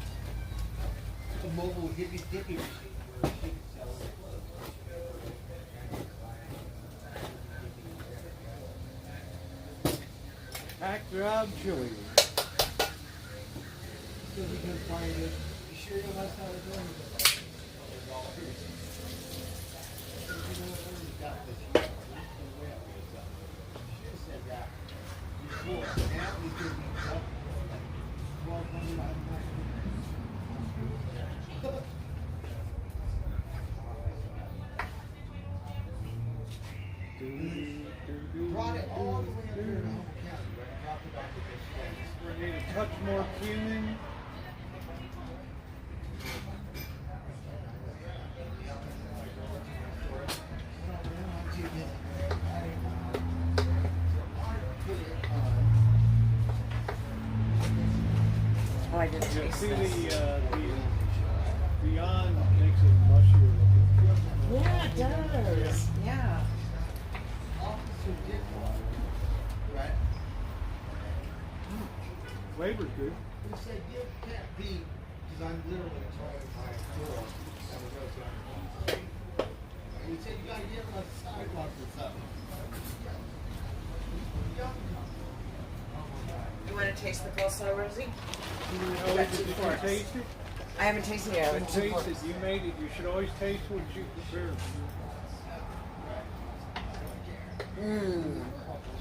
a mobile hippie dippy machine where she can sell her clothes. Pack job chili. So he goes find it. You sure you don't want to sell the door? Brought it all the way up here to Home County, right? Dropped it off at this place. We need a touch more cumin. Oh, I didn't You taste see this. the beyond makes it mushier looking. Yeah, it does. Yeah. Officer Dickwater, right? Flavor's good. He said, "You can't be," because I'm literally trying my door on the road. And he said, "You gotta get on the sidewalk or something." You want to taste the coleslaw, Rosie? Oh, got did two you forks. taste it? I haven't tasted it yet. I You have two taste forks. it. You made it. You should always taste what you prepare. Mmm.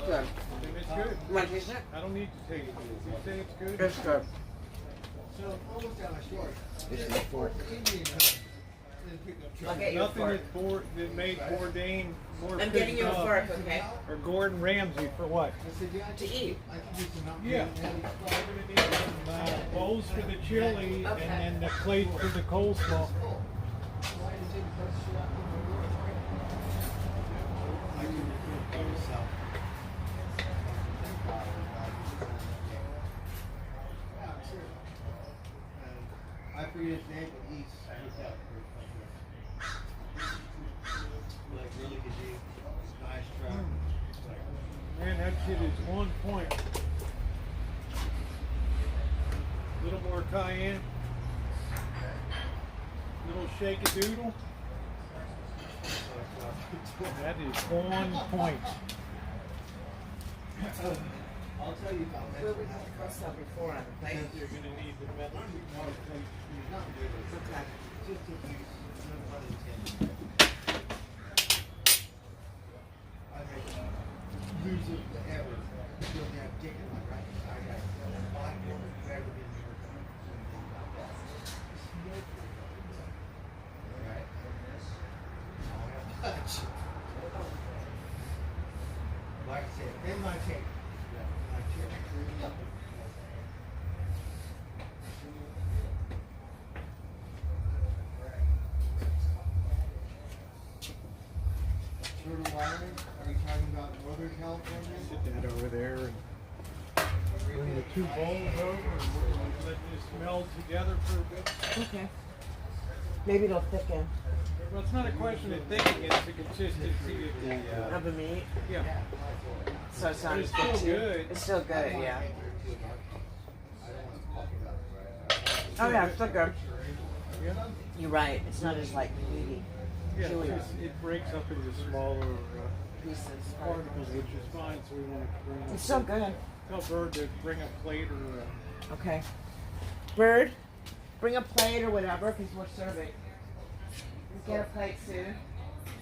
Good. And it's good. You want to taste it? I don't need to taste it. You say it's good? It's good. So almost down my short. This is a fork. Indian pickup truck. I'll get you a Nothing fork. that made Bourdain more I'm getting you a pissed off. fork, okay? Or Gordon Ramsay for what? I said, "Yeah, I To can- eat. I can do some not Yeah. really heavy We're stuff." gonna need some bowls for the chili Okay. and then the plate for the coleslaw. I forget his name, but he's hooked up. Like really good dude, nice truck. Man, that shit is on point. Little more cayenne. Little shake a doodle. That is on point. I'll tell you about Where that. we had the coleslaw before on the plate. You're gonna need the metal. Not really. Okay. Just a piece. I make lose it ever. Feel damn dick in my right side. I got black one better than your Right? Touch. environment? Are you talking about Northern California? Sit that over there and bring the two bowls over and let this meld together for a bit. Okay. Maybe it'll thicken. Well, it's not a question of thinking, it's the consistency of the, Of the meat. yeah. So it's not But it's as good still too. good. It's still good, yeah. Oh yeah, it's still good. Yeah, You're right. It's not as like meaty. yeah Chewy. it breaks up into smaller Pieces. particles, which is fine, so we want to bring It's still good. tell Bird to bring a plate or Okay. Bird, bring a plate or whatever because we're serving. Get a plate, Sue.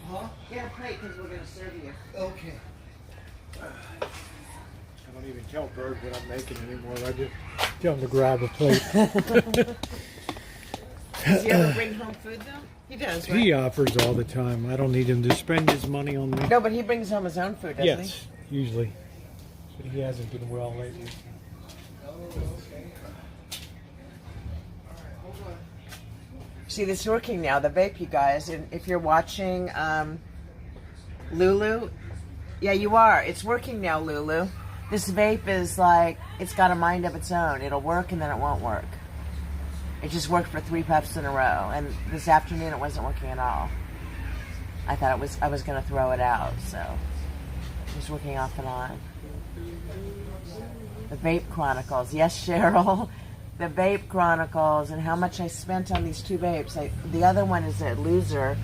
Huh? Get a plate because we're going to serve you. Okay. I don't even tell Bird what I'm making anymore. I just tell him to grab a plate. Does he ever bring home food though? He does, right? He offers all the time. I don't need him to spend his money on me. No, but he brings home his own food, doesn't Yes, usually. But he hasn't been well lately. See, this is working now, the vape, you guys. And if you're watching Lulu, yeah, you are. It's working now, Lulu. This vape is like, it's got a mind of its own. It'll work and then it won't work. It just worked for 3 puffs in a row. And this afternoon it wasn't working at all. I thought I was going to throw it out, so it was working off and on. The Vape Chronicles. Yes, Cheryl. The Vape Chronicles and how much I spent on these 2 vapes. The other one is a loser.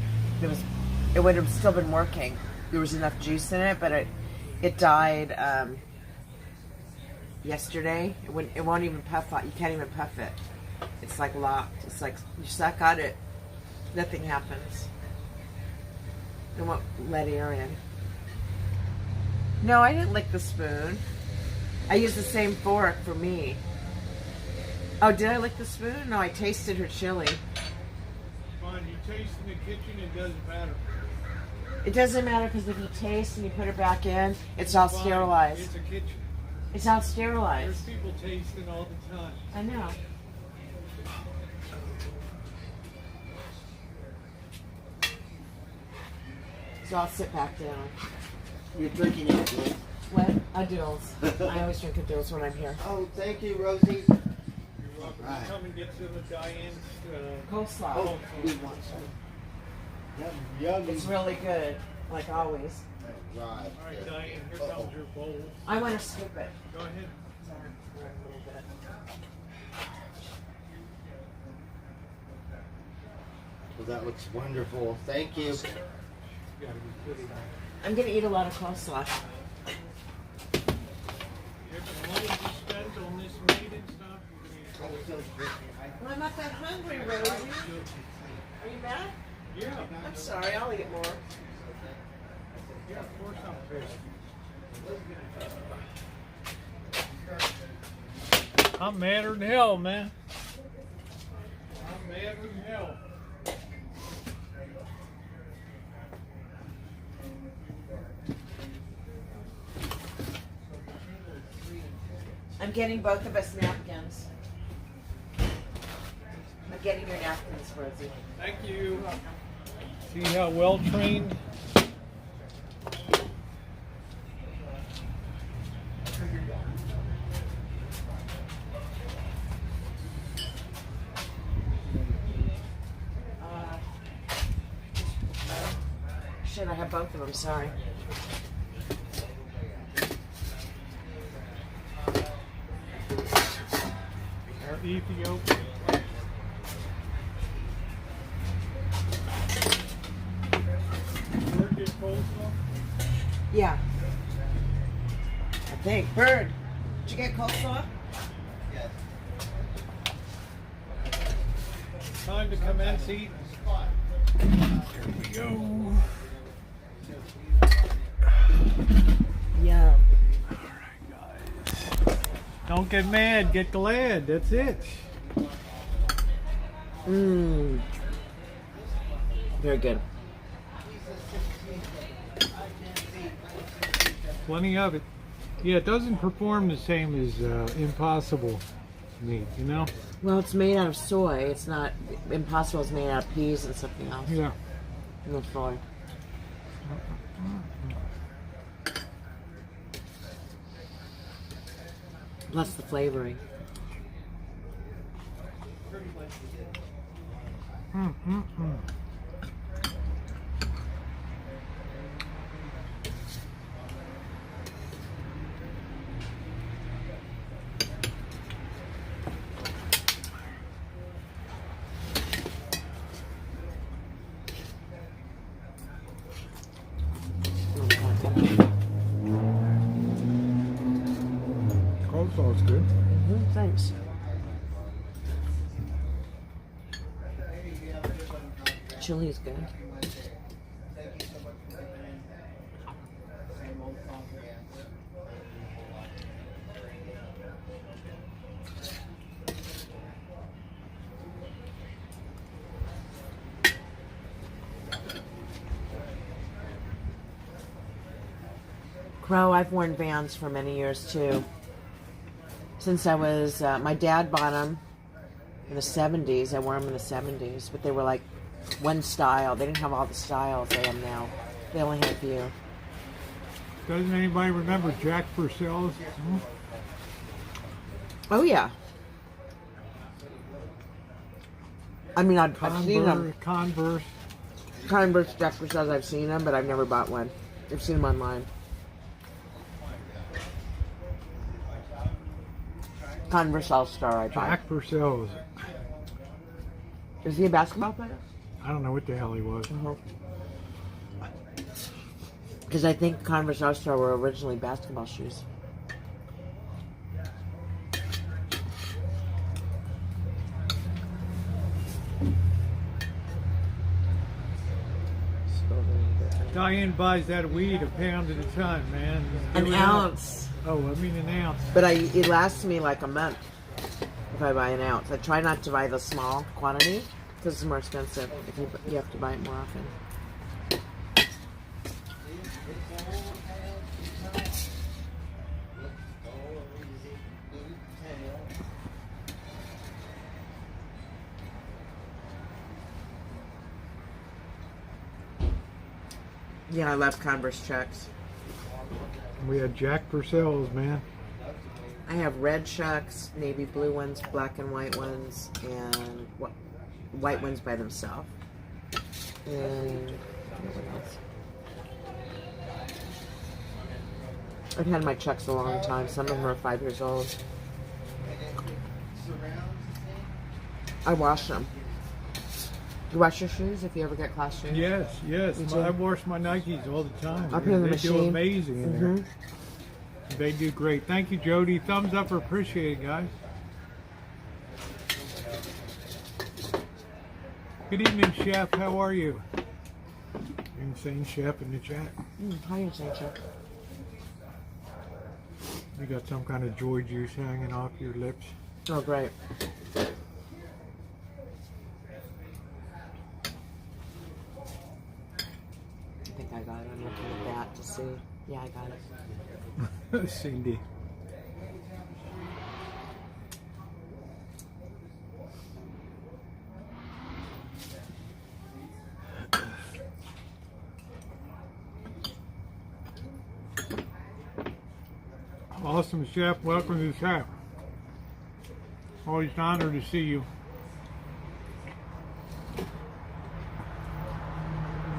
It would have still been working. There was enough juice in it, but it died yesterday. It won't even puff out. You can't even puff it. It's like locked. It's like you suck on it, nothing happens. It won't let air in. No, I didn't lick the spoon. I used the same fork for me. Oh, did I lick the spoon? No, I tasted her chili. Fine, you taste in the kitchen, it doesn't matter. It doesn't matter because if you taste and you put it back in, it's all Fine, sterilized. It's a kitchen. It's all There's sterilized. people tasting all the time. I know. So I'll sit back down. You're drinking it, Liz. What? A Dills. I always drink a Dills when I'm here. Oh, thank you, Rosie. You're welcome Right. to come and get some of Diane's. Coleslaw. Oh, we want some. Yummy. It's really good, like always. Right. All right, Diane, here comes your bowl. I want to scoop it. Go ahead. Sorry, a little bit. Well, that looks wonderful. Thank you. You gotta be kidding me. I'm going to eat a lot of coleslaw. You have the money you spent on this meat and stuff, you're gonna eat all Well, I'm not that hungry, Rosie. Are you mad? Yeah, I'm sorry, I'll eat more. yeah, of course I'm pissed. I'm madder than hell, man. I'm madder than hell. I'm getting both of us napkins. I'm getting your napkins, Rosie. Thank you. See how well trained? Shit, I have both of them, sorry. Our Ethiopian. Bird get coleslaw? Yeah. I think. Bird, did you get coleslaw? Yes. Time to commence eating. Here we go. Yum. Don't get mad, get glad. That's it. Mmm. Very good. Plenty of it. Yeah, it doesn't perform the same as Impossible meat, you know? Well, it's made out of soy. It's not Impossible. It's made out of peas and something else. Yeah. No soy. Plus the flavoring. Coleslaw is good. Thanks. Chili is good. Crow, I've worn Vans for many years too. Since I was, my dad bought them in the 70s. I wore them in the 70s, but they were like one style. They didn't have all the styles they have now. They only had a few. Doesn't anybody remember Jack Purcell's? Oh yeah. I mean, I've seen them. Converse. Converse Jack Purcell's, I've seen them, but I've never bought one. I've seen them online. Converse All-Star, I bought. Jack Purcell's. Is he a basketball player? I don't know what the hell he was. Because I think Converse All-Star were originally basketball shoes. Diane buys that weed a pound at a time, man. An ounce. Oh, I mean an ounce. But it lasts me like a month if I buy an ounce. I try not to buy the small quantity because it's more expensive if you have to buy it more often. Yeah, I love Converse Chucks. We had Jack Purcell's, man. I have red Chucks, navy blue ones, black and white ones, and white ones by themselves. And what else? I've had my Chucks a long time. Some of them are 5 years old. I wash them. You wash your shoes if you ever get class shoes? Yes, yes. Me too. I wash my Nikes all the time. I put them in the They machine. do amazing in there. They do great. Thank you, Jody. Thumbs up or appreciate it, guys. Good evening, Chef. How are you? Insane Chef in the chat. Hi, Insane Chef. You got some kind of joy juice hanging off your lips. Oh, great. I think I got it. I'm looking at that to see. Yeah, I got it. Cindy. Awesome, Chef. Welcome to the chat. Always an honor to see you.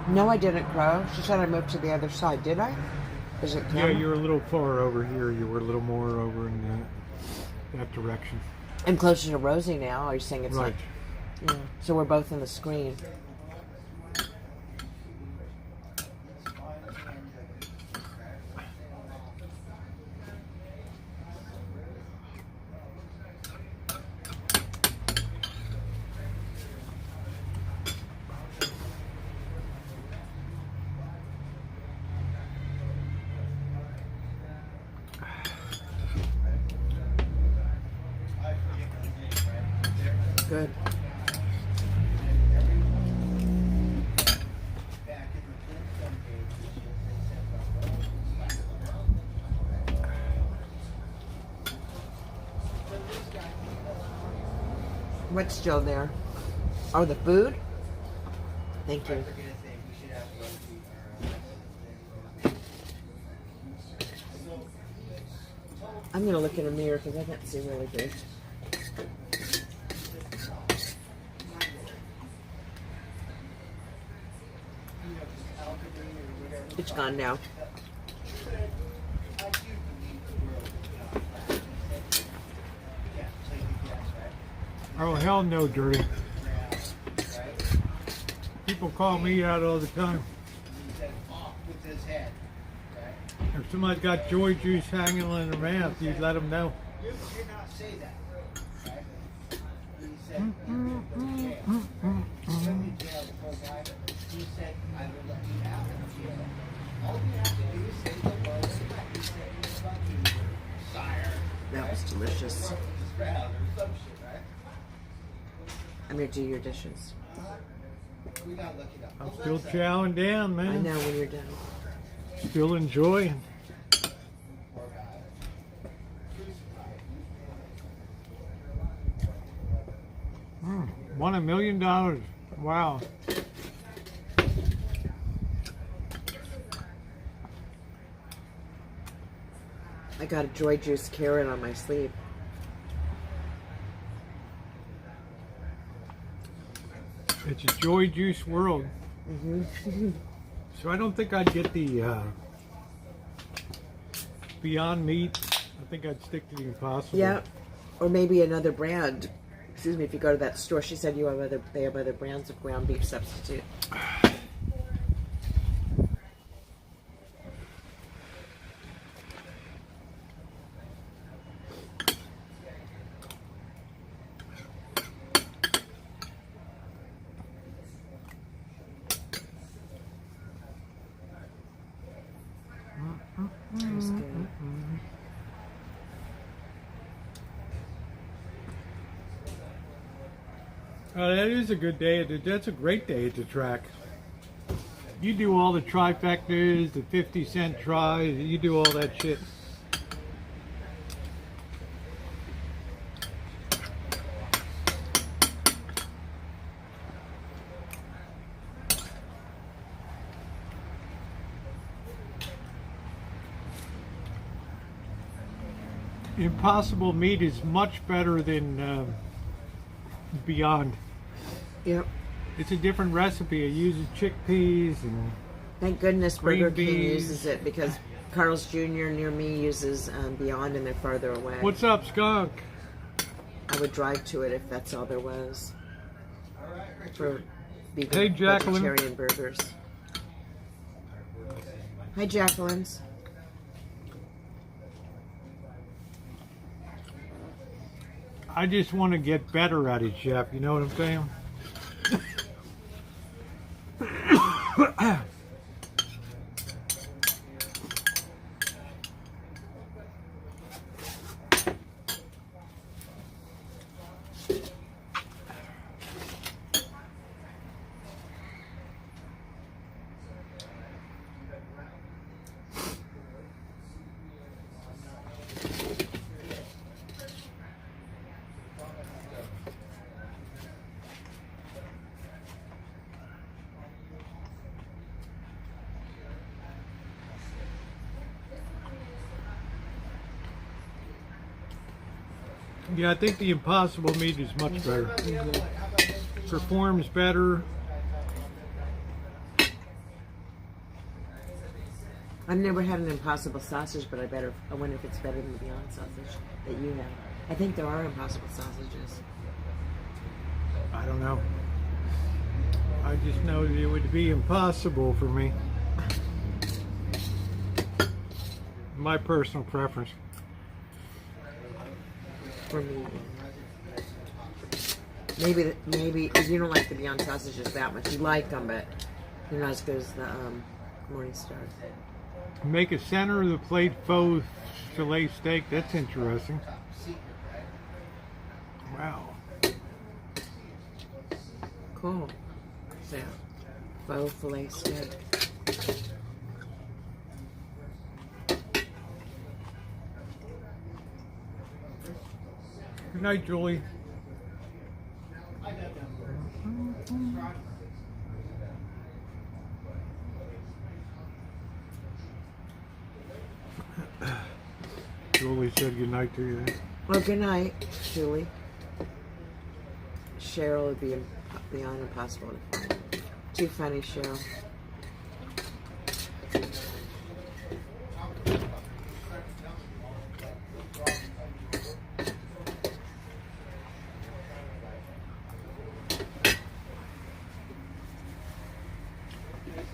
No, I didn't, Crow. She said I moved to the other side. Did I? Is it Yeah, Kim? you were a little far over here. You were a little more over in that direction. I'm closer to Rosie now. Are you saying it's Right. like... Yeah. So we're both in the screen. Good. What's still there? Oh, the food? Thank you. I'm gonna look in a mirror because I can't see really good. It's gone now. Oh, hell no, Dirty. People call me out all the time. If somebody's got joy juice hanging in their mouth, you'd let them know. You should not say that. Right? He said, send me to jail before guy. He said, I will let you out of jail. All you have to do is say the words. He said, you fucking sire. That was delicious. Or some shit, right? I'm gonna do your dishes. We gotta look it up. I'm still chowing down, I man. know when you're done. Still enjoying. Won $1 million. Wow. I got a joy juice carrot on my sleeve. It's a joy juice world. So I don't think I'd get the Beyond Meat. I think I'd stick to the Impossible. Yeah, or maybe another brand. Excuse me, if you go to that store, she said they have other brands of ground beef substitute. That's good. That is a good day. That's a great day at the track. You do all the trifectas, the 50-cent tries. You do all that shit. Impossible Meat is much better than Beyond. Yep. It's a different recipe. It uses chickpeas and Thank goodness green Burger King beans. uses it because Carl's Jr. near me uses Beyond and they're farther away. What's up, Skunk? I would drive to it if that's all there was for vegan, Hey, Jacqueline. vegetarian burgers. Hi, Jacqueline's. I just want to get better at it, Chef. You know what I'm saying? Yeah, I think the Impossible Meat is much better. Performs better. I've never had an Impossible sausage, but I wonder if it's better than the Beyond sausage that you have. I think there are Impossible sausages. I don't know. I just know that it would be impossible for me. My personal preference. For me, maybe you don't like the Beyond sausages that much. You like them, but they're not as good as the Morning Stars. Make a center of the plate faux filet steak. That's interesting. Wow. Cool. So, faux filet steak. Good night, Julie. Julie said goodnight to you. Well, good night, Julie. Cheryl would be beyond impossible to find. Too funny, Cheryl.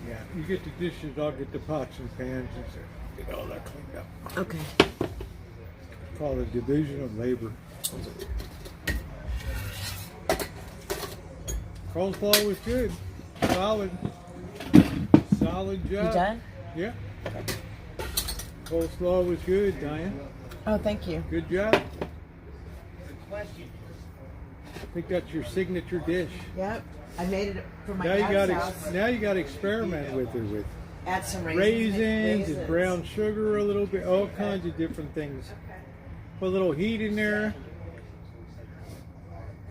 Yeah, you get the dishes, I'll get the pots and pans and get all that cleaned up. Okay. Call it division of labor. Coleslaw was good. Solid. Solid job. You done? Yeah. Coleslaw was good, Diane. Oh, thank you. Good job. I think that's your signature dish. Yep. I made it for my Now you got dad's house. now you got to experiment with it with Add some raisins and brown sugar a little bit, all kinds of different things. Put a little heat in there.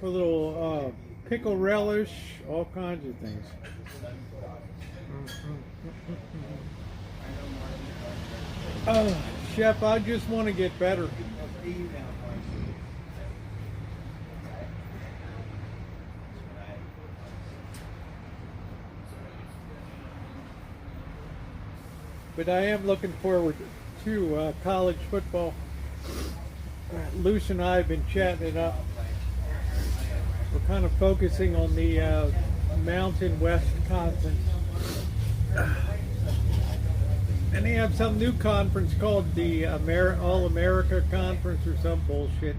Put a little pickle relish, all kinds of things. Chef, I just want to get better. But I am looking forward to college football. Luce and I have been chatting it up. We're kind of focusing on the Mountain West Conference. And they have some new conference called the All-America Conference or some bullshit.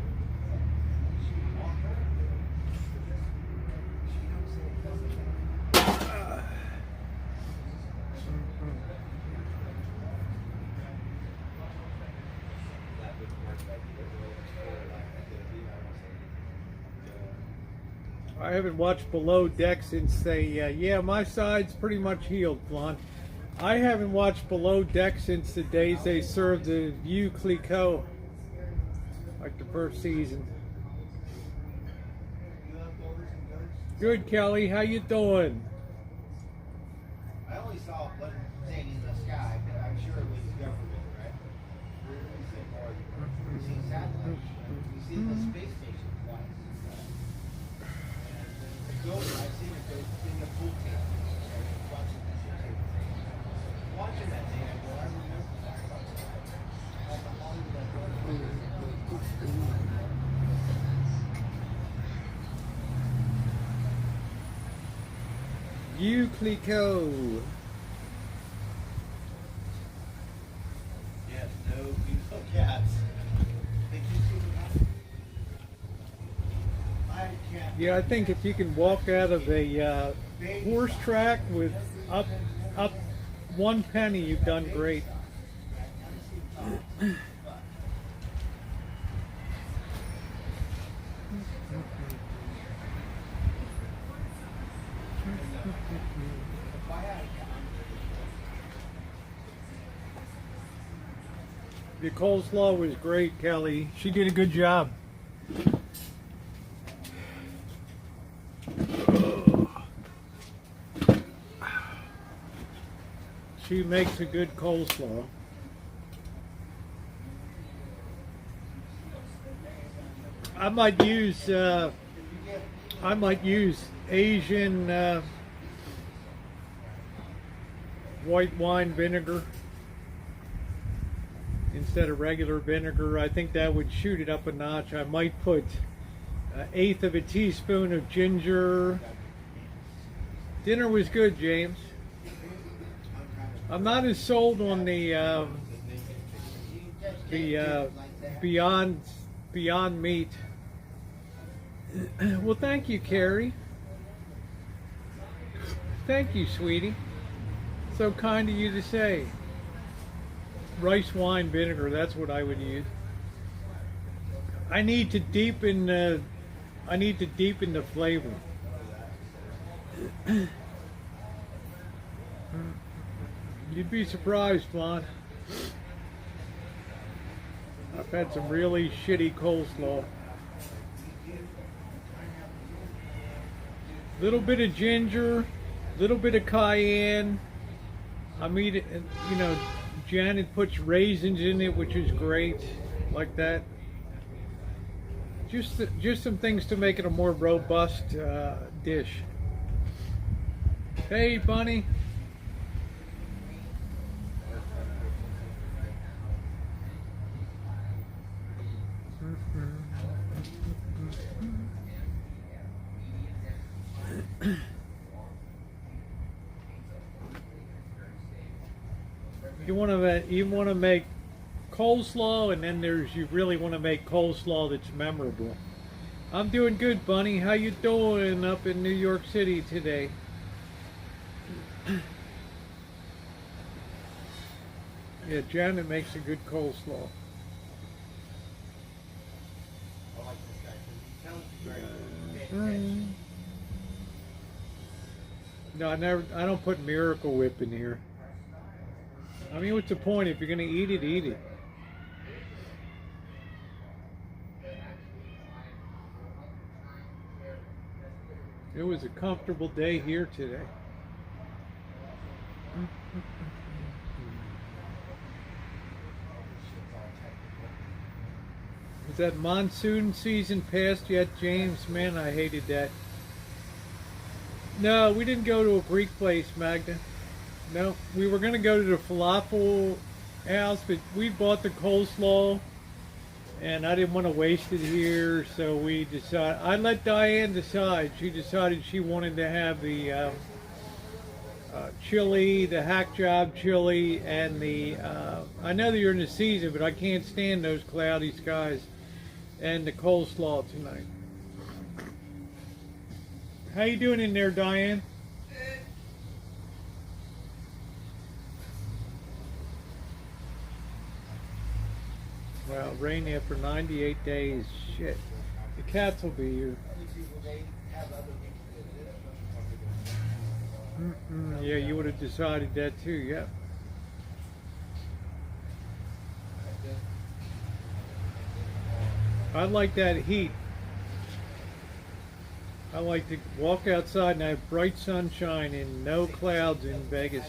I haven't watched Below Deck since they, yeah, my side's pretty much healed, Flan. I haven't watched Below Deck since the days they served the View Clicquot, like the first season. Good, Kelly. How you doing? I only saw one thing in the sky, but I'm sure it was government, right? We've seen satellites. We've seen the space station twice. I've seen it go in the pool table. Watching that thing, I go, I remember that. At the Hollywood View Clicquot. Yes, no beautiful cats. Think you see the I can't. Yeah, I think if you can walk out of a horse track with up 1 penny, you've done great. The coleslaw was great, Kelly. She did a good job. She makes a good coleslaw. I might use Asian white wine vinegar instead of regular vinegar. I think that would shoot it up a notch. I might put 1/8 of a teaspoon of ginger. Dinner was good, James. I'm not as sold on the Beyond Meat. Well, thank you, Carrie. Thank you, sweetie. So kind of you to say. Rice wine vinegar, that's what I would use. I need to deepen the flavor. You'd be surprised, Lon. I've had some really shitty coleslaw. Little bit of ginger, little bit of cayenne. I mean, you know, Janet puts raisins in it, which is great. like that. Just some things to make it a more robust dish. Hey, Bunny. You want to make coleslaw, and then you really want to make coleslaw that's memorable. I'm doing good, Bunny. How you doing up in New York City today? Yeah, Janet makes a good coleslaw. No, I don't put Miracle Whip in here. I mean, what's the point? If you're gonna eat it, eat it. It was a comfortable day here today. Is that monsoon season past yet, James? Man, I hated that. No, we didn't go to a Greek place, Magda. No, we were going to go to the falafel house, but we bought the coleslaw, and I didn't want to waste it here, so we decided. I let Diane decide. She decided she wanted to have the chili, the hack job chili, and the. I know that you're in the season, but I can't stand those cloudy skies, and the coleslaw tonight. How you doing in there, Diane? Well, rain after 98 days. Shit. The cats will be here. Yeah, you would have decided that too, yeah. I like that heat. I like to walk outside and have bright sunshine and no clouds in Vegas.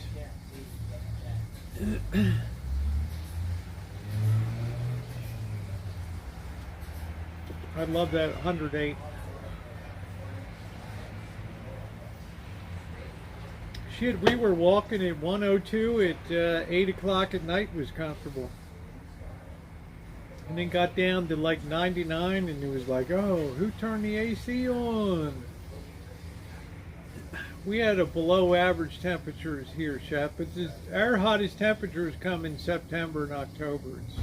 I love that 108. Shit, we were walking at 102 at 8 o'clock at night was comfortable. And then got down to like 99 and it was like, oh, who turned the AC on? We had a below average temperatures here, Chef, but our hottest temperatures come in September and October. It's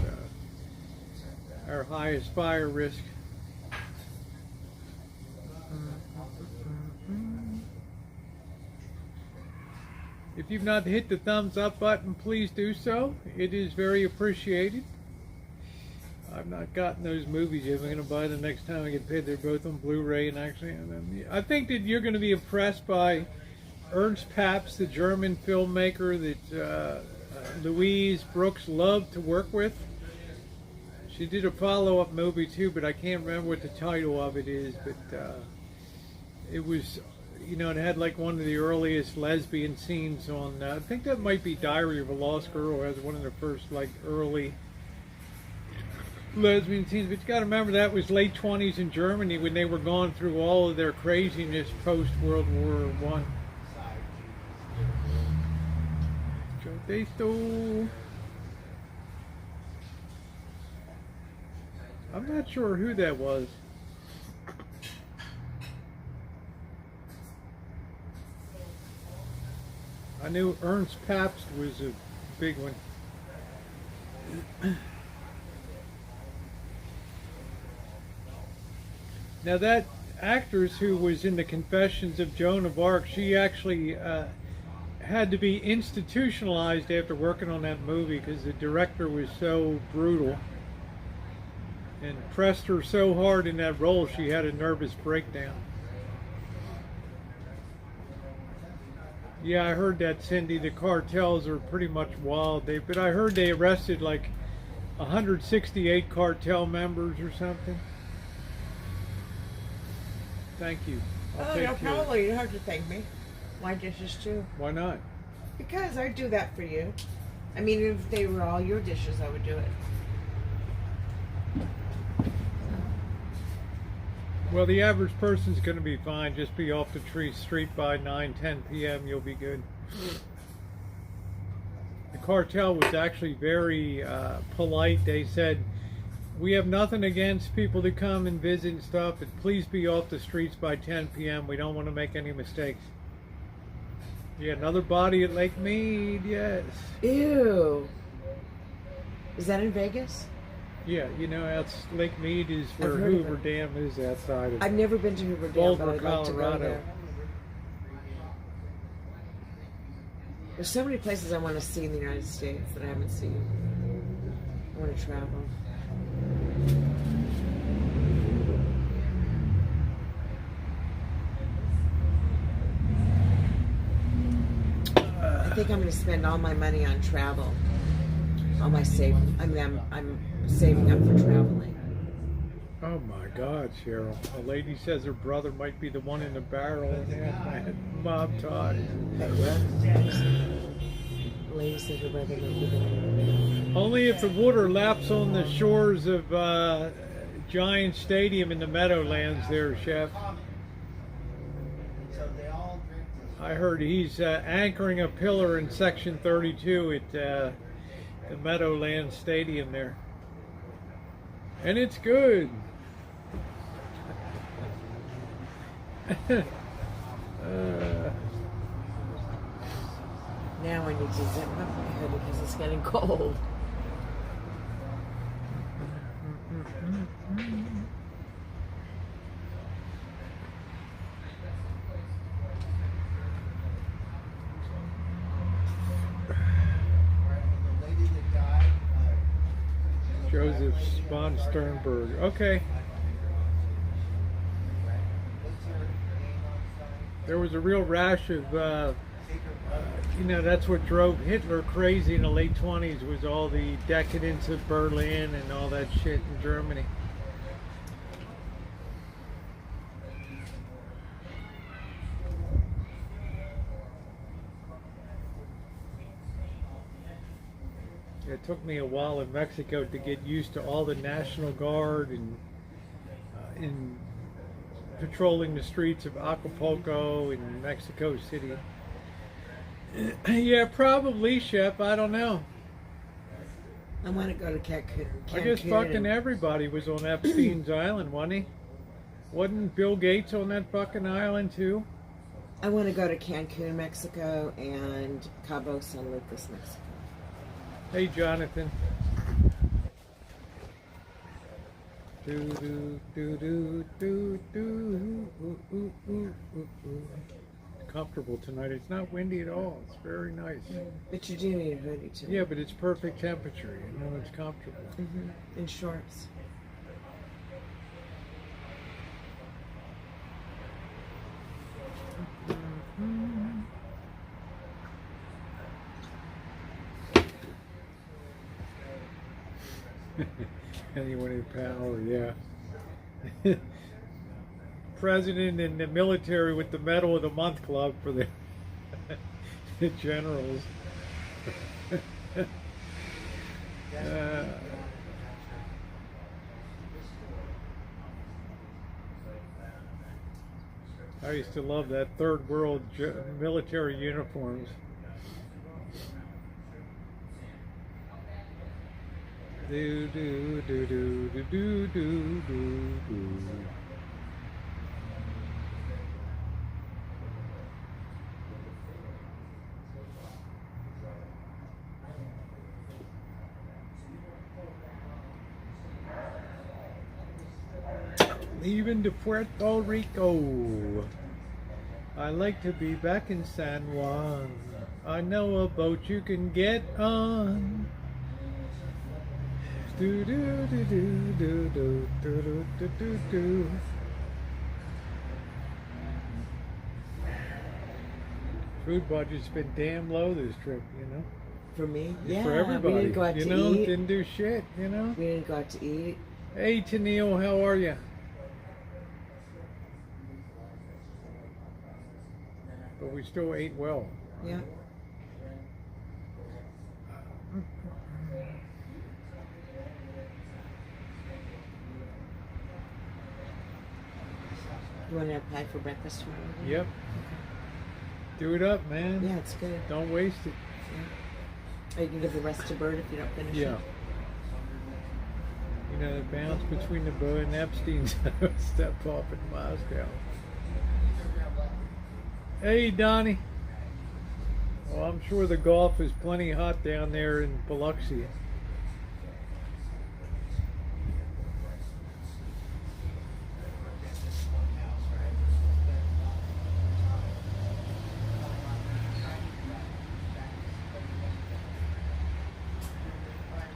our highest fire risk. If you've not hit the thumbs up button, please do so. It is very appreciated. I've not gotten those movies yet. I'm going to buy them next time I get paid. They're both on Blu-ray, and actually, I think that you're going to be impressed by Ernst Pabst, the German filmmaker that Louise Brooks loved to work with. She did a follow-up movie too, but I can't remember what the title of it is. But it was, you know, it had like one of the earliest lesbian scenes on. I think that might be Diary of a Lost Girl, as one of the first like early lesbian scenes. But you got to remember that was late 20s in Germany when they were going through all of their craziness post World War I. I'm not sure who that was. I knew Ernst Pabst was a big one. Now that actress who was in the Confessions of Joan of Arc, she actually had to be institutionalized after working on that movie because the director was so brutal and pressed her so hard in that role she had a nervous breakdown. Yeah, I heard that, Cindy. The cartels are pretty much wild. But I heard they arrested like 168 cartel members or something. Thank you. Oh, no problem. You don't have to thank me. My dishes too. Why not? Because I do that for you. I mean, if they were all your dishes, I would do it. Well, the average person's going to be fine. Just be off the street by 9-10 p.m. You'll be good. The cartel was actually very polite. They said, we have nothing against people to come and visit and stuff, but please be off the streets by 10 p.m. We don't want to make any mistakes. Yeah, another body at Lake Mead, yes. Ew. Is that in Vegas? Yeah, you know, that's Lake Mead is where I've heard of Hoover it. Dam is outside of I've never been to Hoover Dam, Boulder, but I'd like to go Colorado. there. There's so many places I want to see in the United States that I haven't seen. I want to travel. I think I'm going to spend all my money on travel. All my saving. I mean, I'm saving up for traveling. Oh my God, Cheryl. A lady says her brother might be the one in the barrel and had mob ties. Hey, what? The lady said her brother might be the one. Only if the water laps on the shores of Giant Stadium in the Meadowlands there, Chef. So they all drink this. I heard he's anchoring a pillar in Section 32 at the Meadowlands Stadium there. And it's good. Now I need to zip up my hood because it's getting cold. The lady that died, Joseph von Sternberg. Okay. what's her name on sign? There was a real rash of, you know, that's what drove Hitler crazy in the late 20s was all the decadence of Berlin and all that shit in Germany. It took me a while in Mexico to get used to all the National Guard and in patrolling the streets of Acapulco and Mexico City. Yeah, probably, Chef. I don't know. I want to go to Cancun. I guess fucking everybody was on Epstein's island, wasn't he? Wasn't Bill Gates on that fucking island too? I want to go to Cancun, Mexico, and Cabo San Lucas, Mexico. Hey, Jonathan. Do do do do do do. Ooh, ooh, ooh, ooh, ooh. Comfortable tonight. It's not windy at all. It's very nice. But you do need a hoodie too. Yeah, but it's perfect temperature. You know, it's comfortable. And shorts. Anyone in power, yeah. President in the military with the Medal of the Month Club for the generals. I used to love that third world military uniforms. Do do do do do do do do do. Leaving to Puerto Rico. I like to be back in San Juan. I know a boat you can get on. Do do do do do do do do do do. Food budget's been damn low this trip, you know. For me? Yeah. For everybody, We didn't go out you to know, eat. didn't do shit, you know. We didn't go out to eat. Hey, Tennille, how are you? But we still ate well. Yeah. You want to have pie for breakfast tomorrow? Yep. Do it up, man. Yeah, it's good. Don't waste it. Yeah. Or you can give the rest to Bert if you don't finish Yeah. it. You know, the balance between the Bud and Epstein's step off in Moscow. Hey, Donnie. Well, I'm sure the golf is plenty hot down there in Biloxi.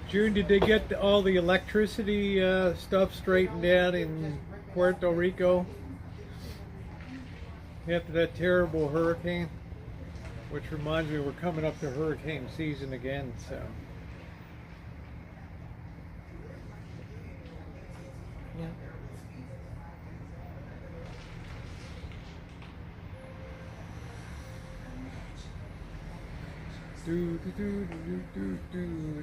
June, did they get all the electricity stuff straightened out in Puerto Rico after that terrible hurricane? Which reminds me, we're coming up to hurricane season again, so. Yeah. And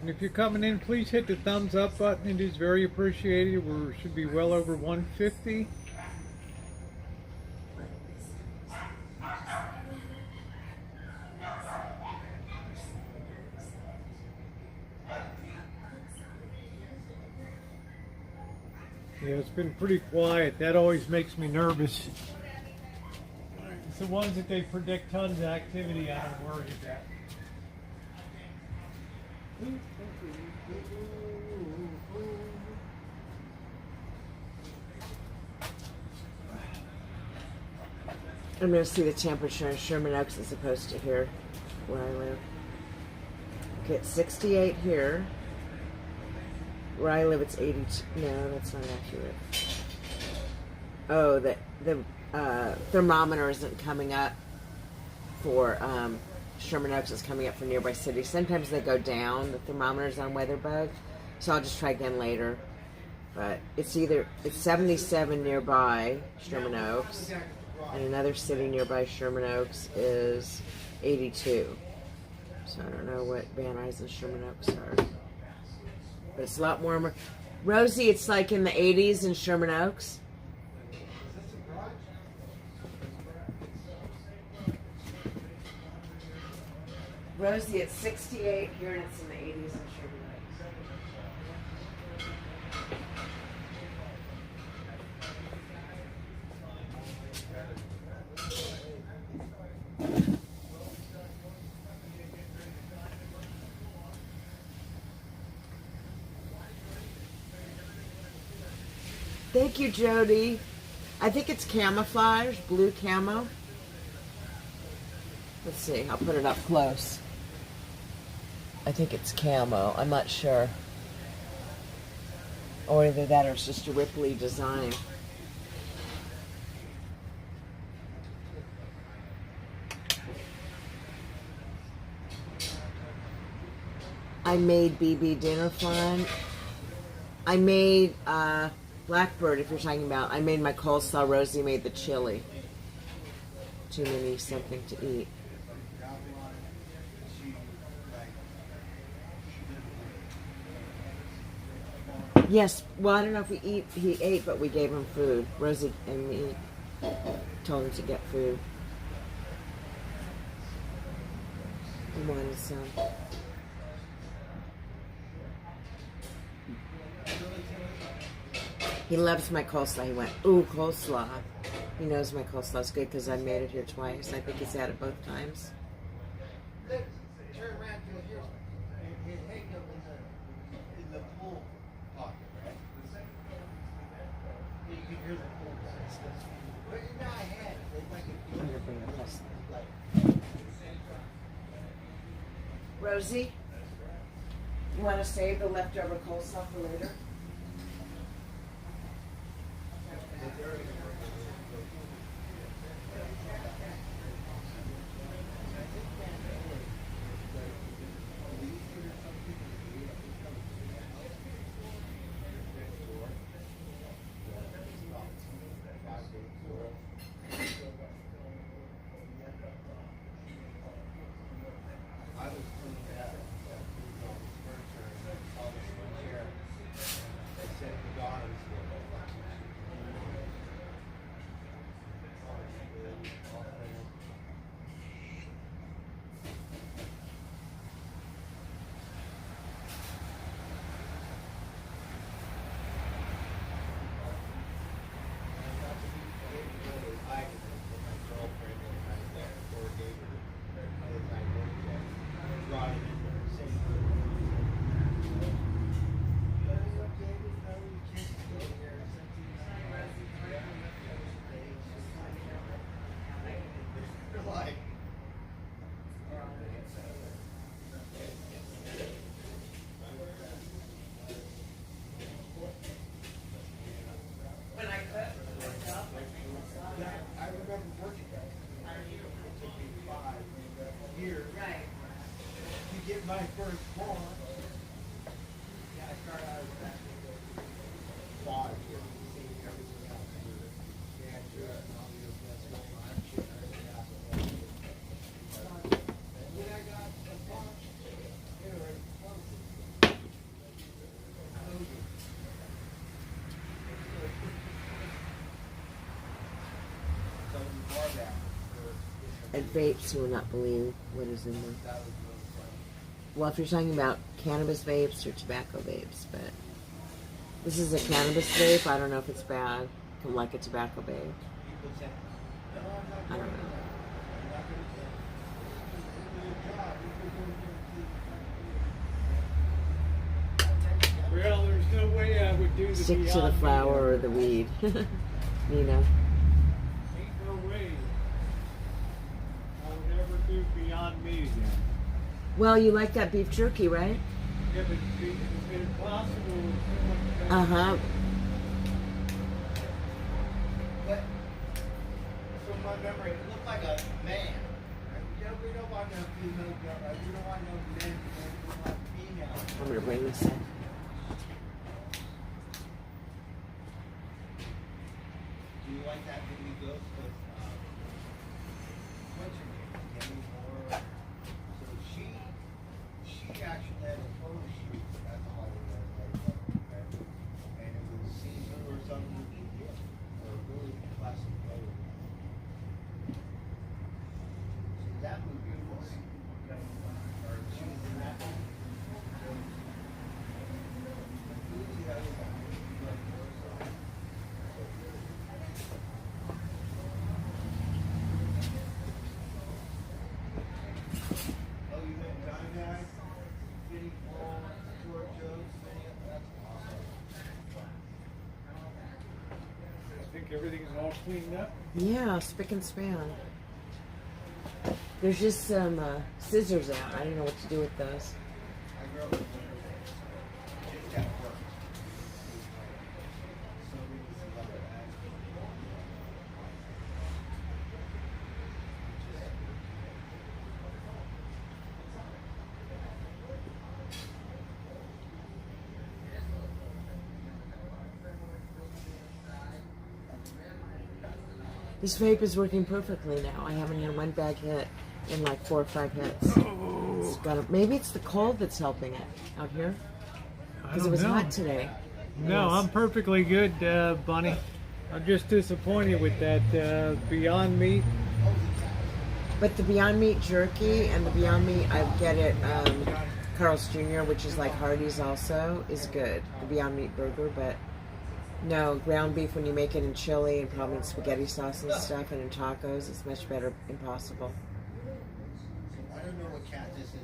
if you're coming in, please hit the thumbs up button. It is very appreciated. We should be well over 150. Yeah, it's been pretty quiet. That always makes me nervous. It's the ones that they predict tons of activity I don't worry about. I'm going to see the temperature in Sherman Oaks as opposed to here where I live. Okay, it's 68 here. Where I live, it's 82. No, that's not accurate. Oh, the thermometer isn't coming up for Sherman Oaks. It's coming up for nearby cities. Sometimes they go down, the thermometers on WeatherBug. So I'll just try again later. But it's 77 nearby Sherman Oaks. And another city nearby Sherman Oaks is 82. So I don't know what Van Nuys and Sherman Oaks are. But it's a lot warmer. Rosie, it's like in the 80s in Sherman Oaks. Rosie, it's 68 here and it's in the 80s in Sherman Oaks. Thank you, Jody. I think it's camouflage, blue camo. Let's see, I'll put it up close. I think it's camo, I'm not sure. Or either that or it's just a Ripley design. I made BB dinner fun. I made Blackbird, if you're talking about. I made my coleslaw. Rosie made the chili. Too many something to eat. Yes, well, I don't know if he ate, but we gave him food. Rosie and me told him to get food. He wanted some. He loves my coleslaw. He went, ooh, coleslaw. He knows my coleslaw's good because I made it here twice. I think he's had it both times. Turn around to his hang up in the pool pocket, right? You can hear the pool. But you know, I had it. They like it. I'm gonna bring it close. Rosie, you want to save the leftover coleslaw for later? my firstborn. Yeah, I started out as that Slaw here, seeing everything else. Yeah, sure, and all the what's going on, shit, everything else. And then I got a bunch, anyway, so before that, At vapes, you will not believe what is in them. that was really funny. Well, if you're talking about cannabis vapes or tobacco vapes, but this is a cannabis vape. I don't know if it's bad, like a tobacco vape. People say, no, I'm not I don't know. I'm not gonna say. This is a job. Well, there's no way I would do the Stick to the Beyond flower or Meat. the weed. Nina. Ain't no way. I would never do Beyond Meat again. Well, you like that beef jerky, right? Yeah, but it's impossible with so much Uh huh. But from my memory, it looked like a man. You know, we don't want no female girl. We don't want no men. We want female. I'm gonna bring this in. Do you like that movie Ghost with what's her name? Demi Moore. So she actually had a photo shoot at the Hollywood, and it was season or something. Or a really classic photo. So that movie was, or she was in that movie. Who was the other one? Oh, you met John guy? Getting Paul, short jokes, that's awesome. I think everything's all cleaned up. Yeah, spick and span. There's just some scissors out. I don't know what to do with those. I grew up with just at work. So we used to love it. This vape is working perfectly now. I haven't had one bag hit in like 4 or 5 hits. It's maybe it's the cold that's helping it out here. Because it was hot today. No, Yes. I'm perfectly good, Bunny. I'm just disappointed with that Beyond Meat. But the Beyond Meat jerky and the Beyond Meat, I get it, Carl's Jr., which is like Hardee's also, is good. The Beyond Meat burger, but no, ground beef when you make it in chili and probably in spaghetti sauce and stuff and in tacos, it's much better. Impossible. I don't know what cat this is.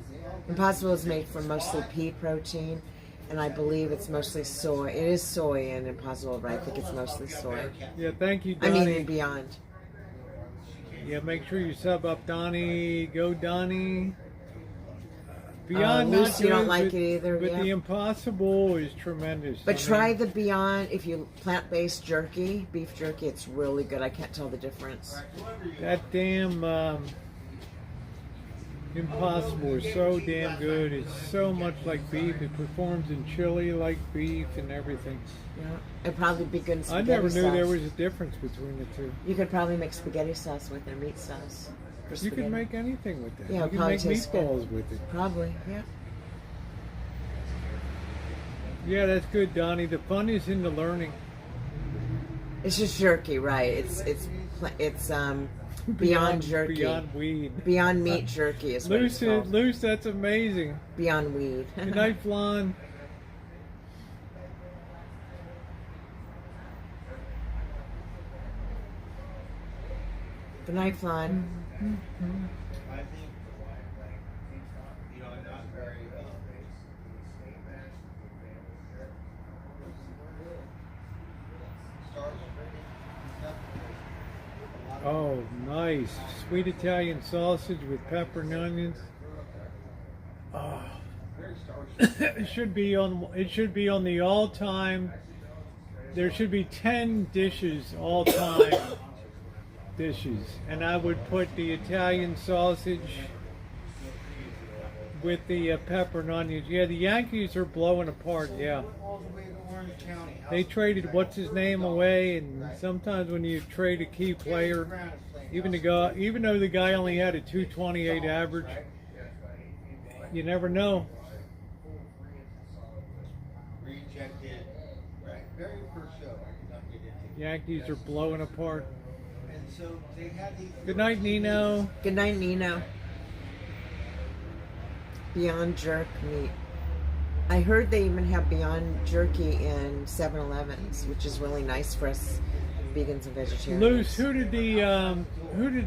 Impossible is made from mostly pea protein, and I believe it's mostly soy. It is soy in Impossible, but I think it's mostly soy. Yeah, thank you, I Donnie. mean, in Beyond. Yeah, make sure you sub up Donnie. Go, Donnie. Beyond not Lucy, you don't good, like but- it either, But yeah. the Impossible is tremendous. But I mean, try the Beyond, if you plant-based jerky, beef jerky, it's really good. I can't tell the difference. that damn Impossible is so damn good. It's so much like beef. It performs in chili like beef and everything. Yeah, it'd probably be good in I spaghetti never knew sauce. there was a difference between the two. You could probably make spaghetti sauce with it, or meat sauce. For You spaghetti. can make anything with that. Yeah, you it can probably make tastes good. meatballs with it. Probably, yeah. Yeah, that's good, Donnie. The fun is in the learning. It's just jerky, right? It's Beyond jerky. Beyond weed. Beyond Meat jerky is what it's Luce, called. Luce, that's amazing. Beyond Weed. Good night, Flan. Good night, Flan. I think, you know, I'm not very, Oh, nice. Sweet Italian sausage with pepper and onions. Oh. It should be on the all-time. There should be 10 dishes all-time dishes, and I would put the Italian sausage, with the pepper and onions. Yeah, the Yankees are blowing apart. Yeah, All the way to Orange County. they traded what's his name away, and sometimes when you trade a key player, even though the guy only had a 228 average, you never know. Rejected. Right. Very first show. I did not get into. Yankees are blowing apart. And so they had these. Good night, Nino. Good night, Nino. Beyond Jerk meat. I heard they even have Beyond Jerky in 7-Elevens, which is really nice for us vegans and vegetarians. Luce, who did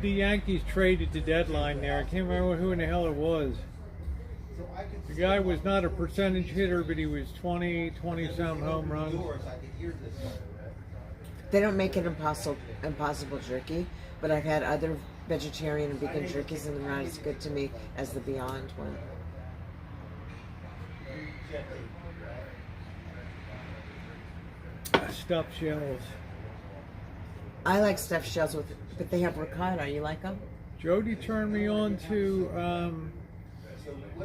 the Yankees trade at the deadline there? I can't remember who in the hell it was. So I could The guy was not a percentage hitter, but he was 20-some home runs. doors. I could hear this. They don't make it impossible jerky, but I've had other vegetarian and vegan jerkies, and they're not as good to me as the Beyond one. Stuffed shells. I like stuffed shells but they have ricotta. You like them? Jody turned me on to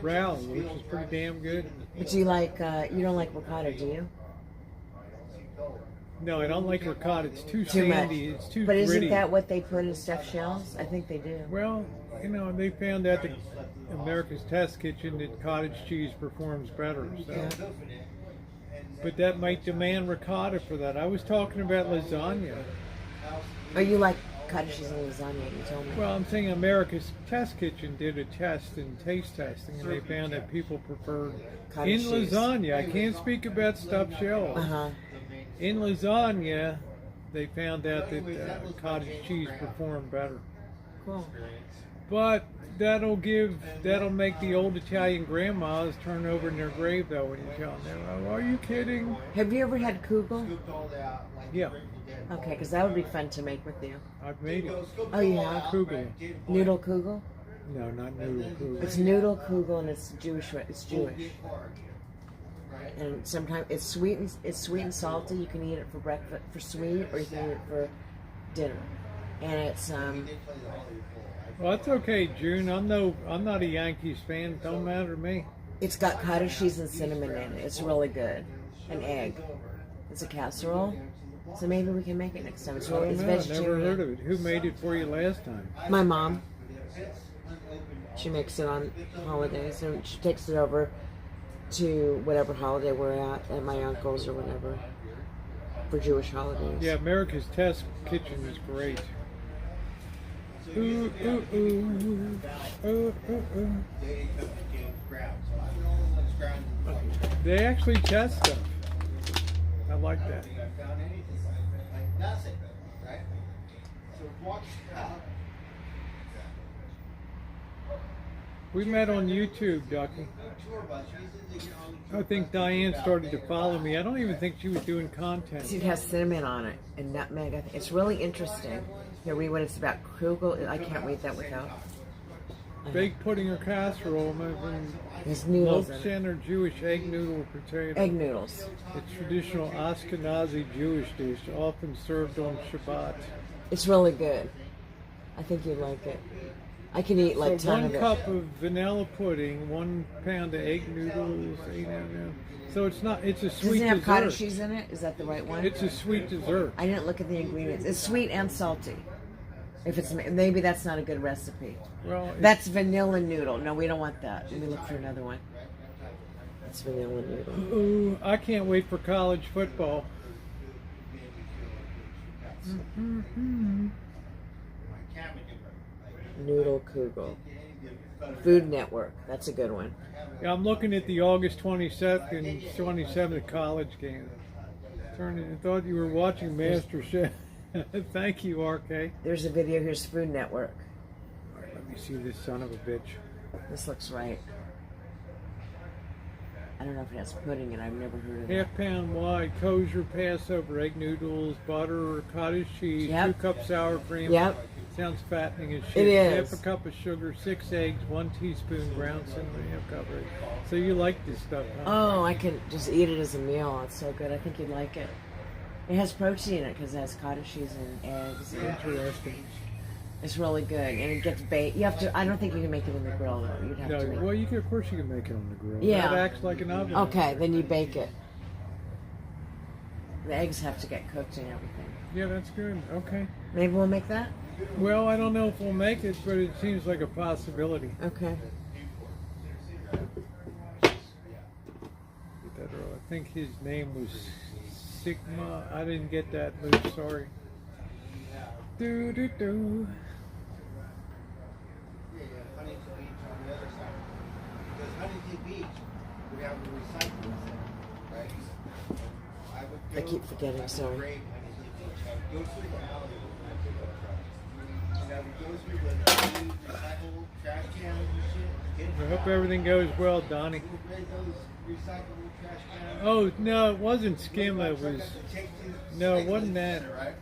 Ralph, which is pretty damn good. But do you like? You don't like ricotta, do you? No, I don't like ricotta. It's too Too much. sandy. It's too But gritty. isn't that what they put in stuffed shells? I think they do. Well, they found out that America's Test Kitchen that cottage cheese performs better. So. Yeah. But that might demand ricotta for that. I was talking about lasagna. Oh, you like cottage cheese and lasagna? You told me. Well, I'm saying America's Test Kitchen did a test and taste testing, and they found that people preferred Cottage in cheese. lasagna. I can't speak about stuffed shells. In lasagna, they found out that cottage cheese performed better. Cool. But that'll make the old Italian grandmas turn over in their grave though when you tell them, "Oh, are you kidding?" Have you ever had kugel? Yeah, Okay, because that would be fun to make with you. I've made it. Oh, you have? Kugel. Noodle kugel? No, not noodle kugel. It's noodle kugel, and it's Jewish. It's Jewish. And sometimes it's sweet and salty. You can eat it for breakfast, for sweet, or you can eat it for dinner. And it's Well, that's okay, June. I'm not a Yankees fan. It don't matter to me. it's got cottage cheese and cinnamon in it. It's really good. An egg. It's a casserole. So maybe we can make it next time. It's I really don't it's know. Never vegetarian. heard of it. Who made it for you last time? My mom. She makes it on holidays, and she takes it over to whatever holiday we're at my uncle's or whatever, for Jewish holidays. Yeah, America's Test Kitchen is great. Ooh, ooh, ooh. Ooh, ooh, ooh. They actually test stuff. I like that. Nothing, right? So watch out. We met on YouTube, Ducky. I think Diane started to follow me. I don't even think she was doing content. It has cinnamon on it and nutmeg. It's really interesting. Here, read what it's about. Kugel. I can't read that without. Baked pudding or casserole, There's noodles in it. loaf or Jewish egg noodle or potato. Egg noodles. It's traditional Ashkenazi Jewish dish, often served on Shabbat. It's really good. I think you'd like it. I can eat like a So ton 1 of it. cup of vanilla pudding, 1 pound of egg noodles, 8 ounces. So it's a Does sweet it have cottage dessert. cheese in it? Is that the right one? It's a sweet dessert. I didn't look at the ingredients. It's sweet and salty. If it's maybe that's not a good recipe. Well, That's vanilla noodle. No, we don't want that. Let me look for another one. That's vanilla noodle. ooh, I can't wait for college football. Noodle kugel. Food Network. That's a good one. Yeah, I'm looking at the August 27th and 27th college game. I thought you were watching MasterChef. Thank you, RK. There's a video. Here's Food Network. All right, let me see this son of a bitch. This looks right. I don't know if it has pudding in it. I've never heard of it. Half pound wide, kosher Passover, egg noodles, butter or cottage cheese, Yep. 2 cups sour cream. Yep. Sounds fattening as shit. It is. Half a cup of sugar, 6 eggs, 1 teaspoon ground cinnamon, half cup of. So you like this stuff, huh? Oh, I can just eat it as a meal. It's so good. I think you'd like it. It has protein in it because it has cottage cheese and eggs. Interesting. It's really good, and it gets baked. You have to. I don't think you can make it in the grill though. You'd have No, to. Make well, you can, of course you can make it on the grill. Yeah. That acts like an oven. Okay, then you bake it. The eggs have to get cooked and everything. Yeah, that's good. Okay. Maybe we'll make that. Well, I don't know if we'll make it, but it seems like a possibility. Okay. Get that early. I think his name was Sigma. I didn't get that, Lou. Sorry. Do do do. Yeah, Huntington Beach on the other side. Because Huntington Beach, we have the recycling center, right? I would I go, keep forgetting, that's sorry. great Huntington Beach. I would go through the alley with my pickup truck. And I would go through the new recyclable trash cans and shit. I hope everything goes well, Donnie. You read those recyclable trash cans? Oh no, it wasn't Skim. It was. Take to the No, it recycling wasn't that. center, right?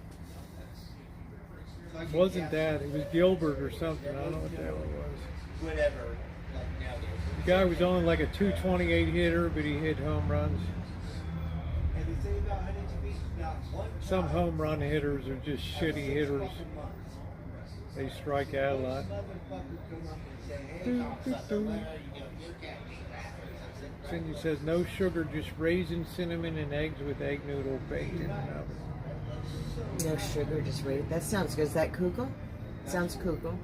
So I get Wasn't gas that? It was Gilbert or something. I don't know what the hell it was. whatever. Like nowadays. The guy was only like a 228 hitter, but he hit home runs. And the thing about Huntington Beach, not one Some time home run hitters are just shitty hitters. fucking months. They strike out a lot. Motherfucker come up and say, hey, Do, Tom, do, something, do. you can't do that. Cindy says no sugar, just raisin, cinnamon, and eggs with egg noodle baked in an oven. No sugar, just rated. That sounds good. Is that kugel? Sounds kugel.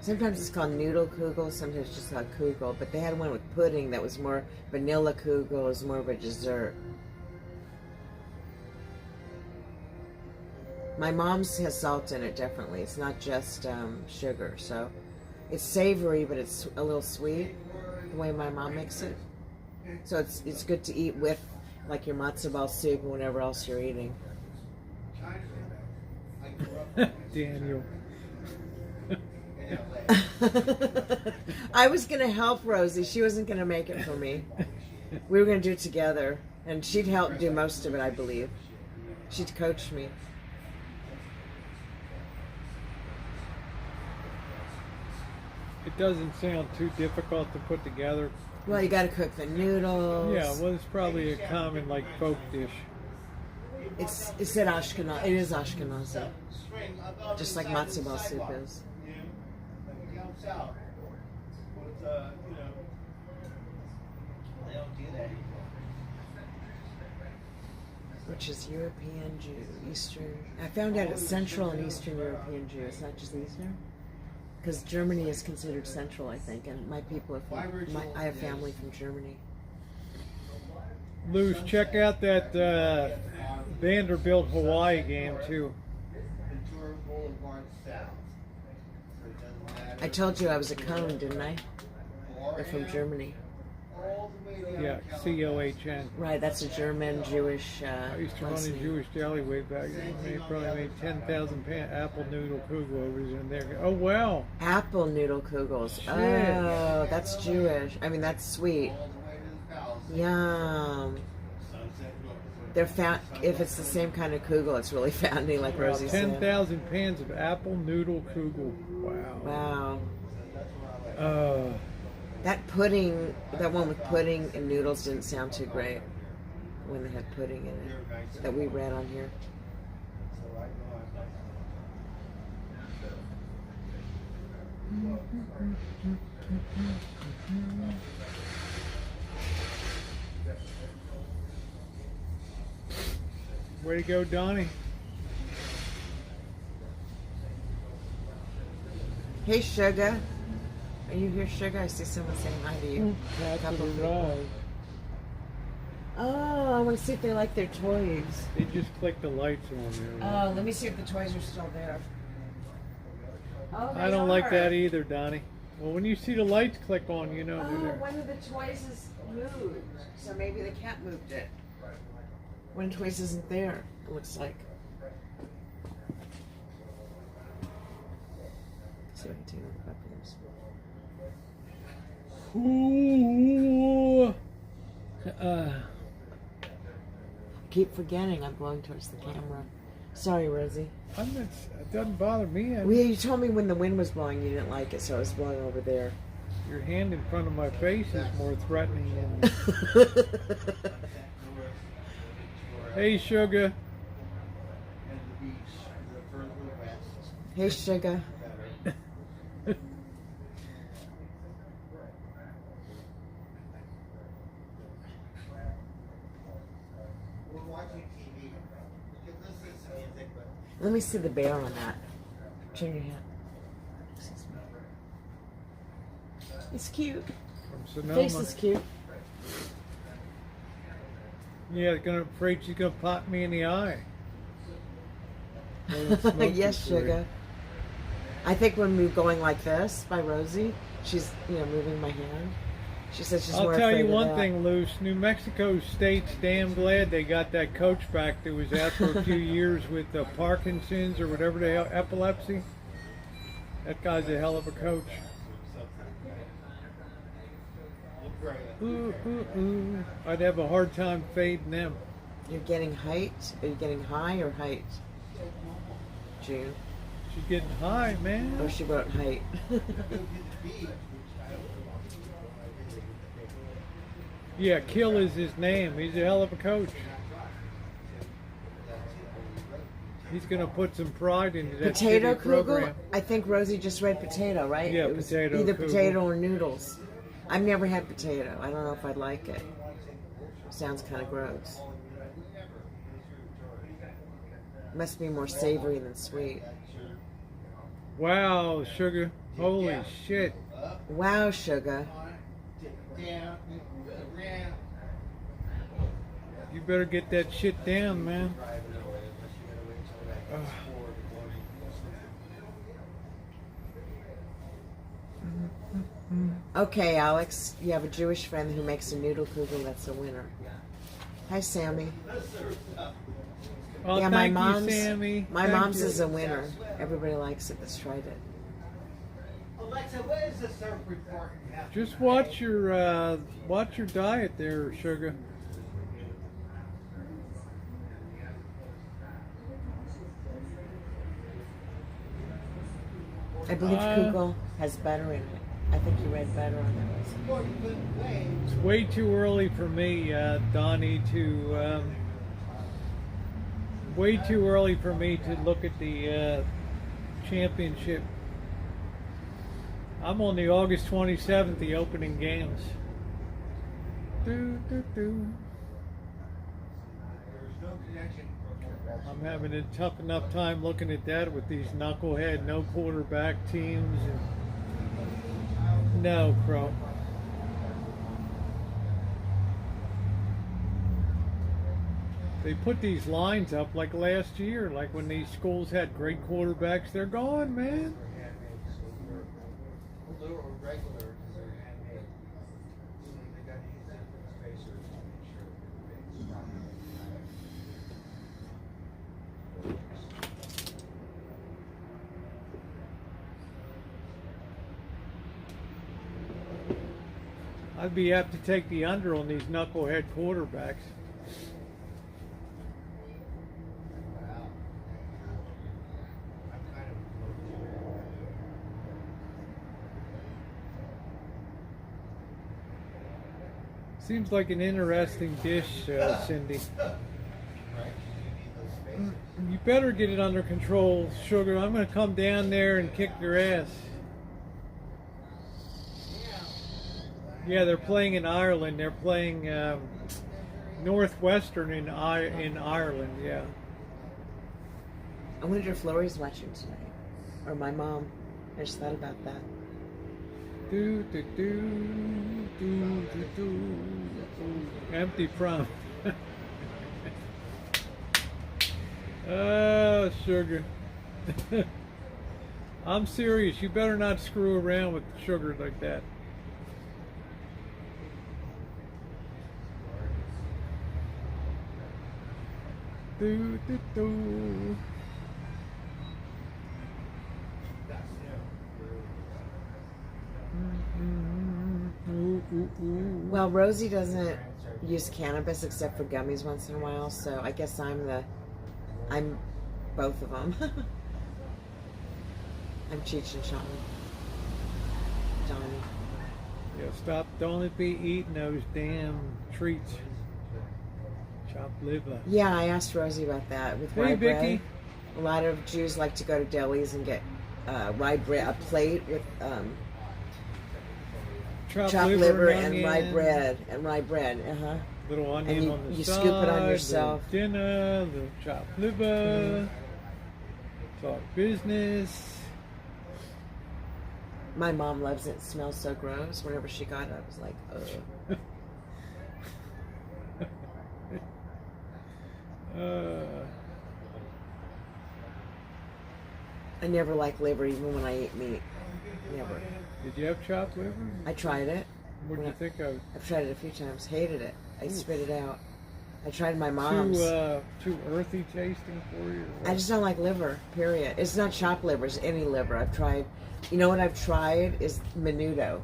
Sometimes it's called noodle kugel, sometimes it's just called kugel. But they had one with pudding that was more vanilla kugel, it was more of a dessert. My mom's has salt in it, definitely. It's not just sugar, so it's savory, but it's a little sweet the way my mom makes it. So it's good to eat with like your matzo ball soup and whatever else you're eating. Daniel. I was gonna help Rosie. She wasn't gonna make it for me. We were gonna do it together, and she'd help do most of it, I believe. She'd coach me. It doesn't sound too difficult to put together. Well, you got to cook the noodles. Yeah, well, it's probably a common like folk dish. It's at Ashkenaz. It is Ashkenazi, just like matzo ball soup is. Down south. With, they don't do that anymore. Which is European Jew, Eastern. I found out it's Central and Eastern European Jew. It's not just Eastern. Because Germany is considered Central, I think, and my people are from. I have family from Germany. Luz, check out that Vanderbilt Hawaii game too. Ventura Boulevard South. So it doesn't matter. I told you I was a cone, didn't I? They're from Germany. All the way down Yeah, to California. COHN. Right, that's a German Jewish. I used to run a place name. Jewish deli way back then. They probably made 10,000 apple noodle kuglovers in there. Oh wow! Apple noodle kugels. Shit. Oh, that's Jewish. I mean, that's sweet. All the way to the palace. Yum. Sunset Look. They're fat. If it's the same kind of kugel, it's really fatty, like Rosie said. 10,000 pans of apple noodle kugel. Wow. Wow. That pudding, that one with pudding and noodles didn't sound too great when they had pudding in it that we read on here. Way to go, Donnie. Hey, Sugar. Are you here, Sugar? I see someone saying hi to you. Couple of people. Oh, I want to see if they like their toys. They just clicked the lights on there. Oh, let me see if the toys are still there. Oh, I don't like that either, Donnie. Well, when you see the lights click on, you know they're Oh, there. one of the toys is moved, so maybe the cat moved it. One toys isn't there, it looks like. See if I can take a look at this. Ooh. Keep forgetting I'm blowing towards the camera. Sorry, Rosie. It doesn't bother me. Well, you told me when the wind was blowing you didn't like it, so I was blowing over there. Your hand in front of my face is more threatening than. Hey, Sugar. And the beach, the Hey, sugar. We're watching TV. You can listen to music, but Let me see the bear on that. Turn your head. It's cute. From Face Sonoma. is cute. Yeah, afraid she's gonna pop me in the eye. Smoke Yes, is great. sugar. I think when we're going like this by Rosie, she's moving my hand. She says she's I'll more tell afraid you of one that. thing, Luce. New Mexico State's damn glad they got that coach back that was out for a few years with Parkinson's or whatever the hell, epilepsy. That guy's a hell of a coach. Ooh, ooh, ooh. I'd have a hard time fading them. You're getting height. Are you getting high or height? June. She's getting high, man. Oh, she wrote height. Yeah, Kill is his name. He's a hell of a coach. He's going to put some pride into that Potato shitty program. kugel? I think Rosie just read potato, right? Yeah, it was potato either kugel. potato or noodles. I've never had potato. I don't know if I'd like it. Sounds kind of gross. Must be more savory than sweet. Wow, sugar. Holy shit. Wow, sugar. You better get that shit down, man. Okay, Alex, you have a Jewish friend who makes a noodle kugel that's a winner. Hi, Sammy. Oh, Yeah, thank my mom's. you, Sammy. My Thank mom's you. is a winner. Everybody likes it that's tried it. Alexa, what is the surf report? Just watch your diet there, sugar. I believe kugel has butter in it. I think you read butter on it. It's way too early for me, Donnie, way too early for me to look at the championship. I'm on the August 27th, the opening games. I'm having a tough enough time looking at that with these knucklehead, no quarterback teams. No, bro. They put these lines up like last year, like when these schools had great quarterbacks, they're gone, man. I'd be apt to take the under on these knucklehead quarterbacks. Seems like an interesting dish, Cindy. You better get it under control, sugar. I'm going to come down there and kick your ass. Yeah, they're playing in Ireland. They're playing Northwestern in Ireland. Yeah. I wonder if Lori's watching tonight. Or my mom. I just thought about that. Do, do, do, do, do, do. Empty prom. Oh, sugar. I'm serious. You better not screw around with sugar like that. Do, do, do. Well, Rosie doesn't use cannabis except for gummies once in a while, so I guess I'm both of them. I'm Cheech and Chong. Johnny. Yeah, stop. Don't be eating those damn treats. Chopped liver. Yeah, I asked Rosie about that with Hey, rye Vicky. bread. A lot of Jews like to go to delis and get rye bread, a plate with chopped liver and rye bread. Little onion and on the you side. scoop it on yourself. Little dinner, little chopped liver. Talk business. My mom loves it. It smells so gross. Whenever she got it, I was like, ugh. I never like liver, even when I eat meat. Never. Did you have chopped liver? I tried it. What did you think of? I've tried it a few times. Hated it. I spit it out. I tried my mom's. Too earthy tasting for you? I just don't like liver, period. It's not chopped liver, it's any liver. I've tried, you know what I've tried is menudo.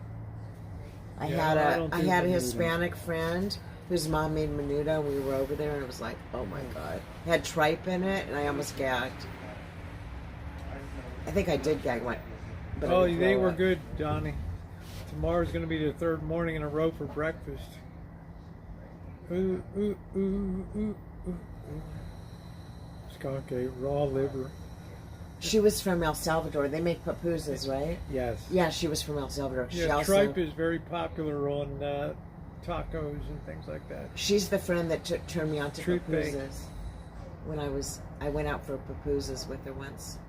I had a Hispanic friend whose mom made menudo, and we were over there, and it was like, oh my God. It had tripe in it, and I almost gagged. I think I did gag one. But Oh, they were good, Johnny. Tomorrow's going to be the third morning in a row for breakfast. Ooh, ooh, ooh, ooh, ooh, ooh. Skunk ate raw liver. She was from El Salvador. They make pupusas, right? Yes. Yeah, she was from El Salvador. Yeah, She also, tripe is very popular on tacos and things like that. she's the friend that turned me on to Tripe. pupusas. When I went out for pupusas with her once.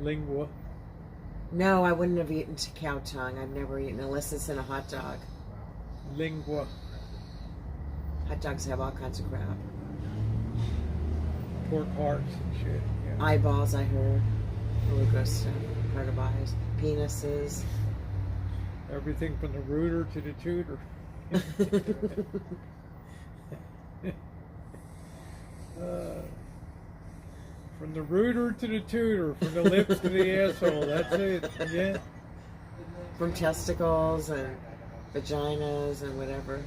Lingua. No, I wouldn't have eaten cow tongue. I've never eaten unless it's in a hot dog. Lingua. Hot dogs have all kinds of crap. Pork hearts and shit. Yeah. Eyeballs, I heard. Really gross stuff. Part of eyes. Penises. Everything from the rooter to the tutor. From the rooter to the tutor, from the lips to the asshole. That's it. Yeah. From testicles and vaginas and whatever.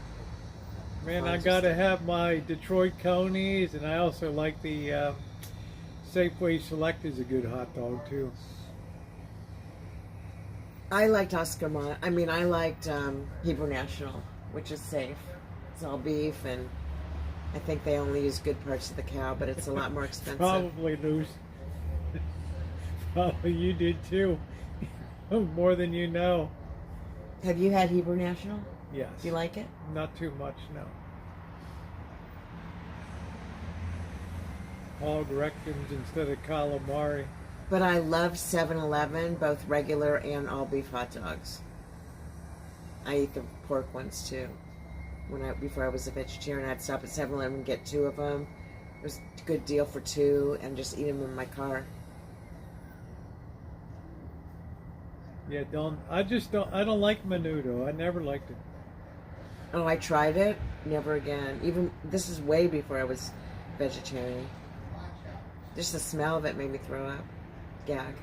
Man, I gotta have my Detroit Conies, and I also like the Safeway Select is a good hot dog too. I liked I liked Hebrew National, which is safe. It's all beef, and I think they only use good parts of the cow, but it's a lot more expensive. Probably loose. Probably you did too. More than you know. Have you had Hebrew National? Yes. Do you like it? Not too much, no. Hog rectums instead of calamari. But I love 7-Eleven, both regular and all beef hot dogs. I eat the pork ones too. Before I was a vegetarian, I'd stop at 7-Eleven and get 2 of them. It was a good deal for 2, and just eat them in my car. Yeah, I don't like menudo. I never liked it. Oh, I tried it. Never again. Even, this is way before I was vegetarian. Just the smell of it made me throw up. Gag.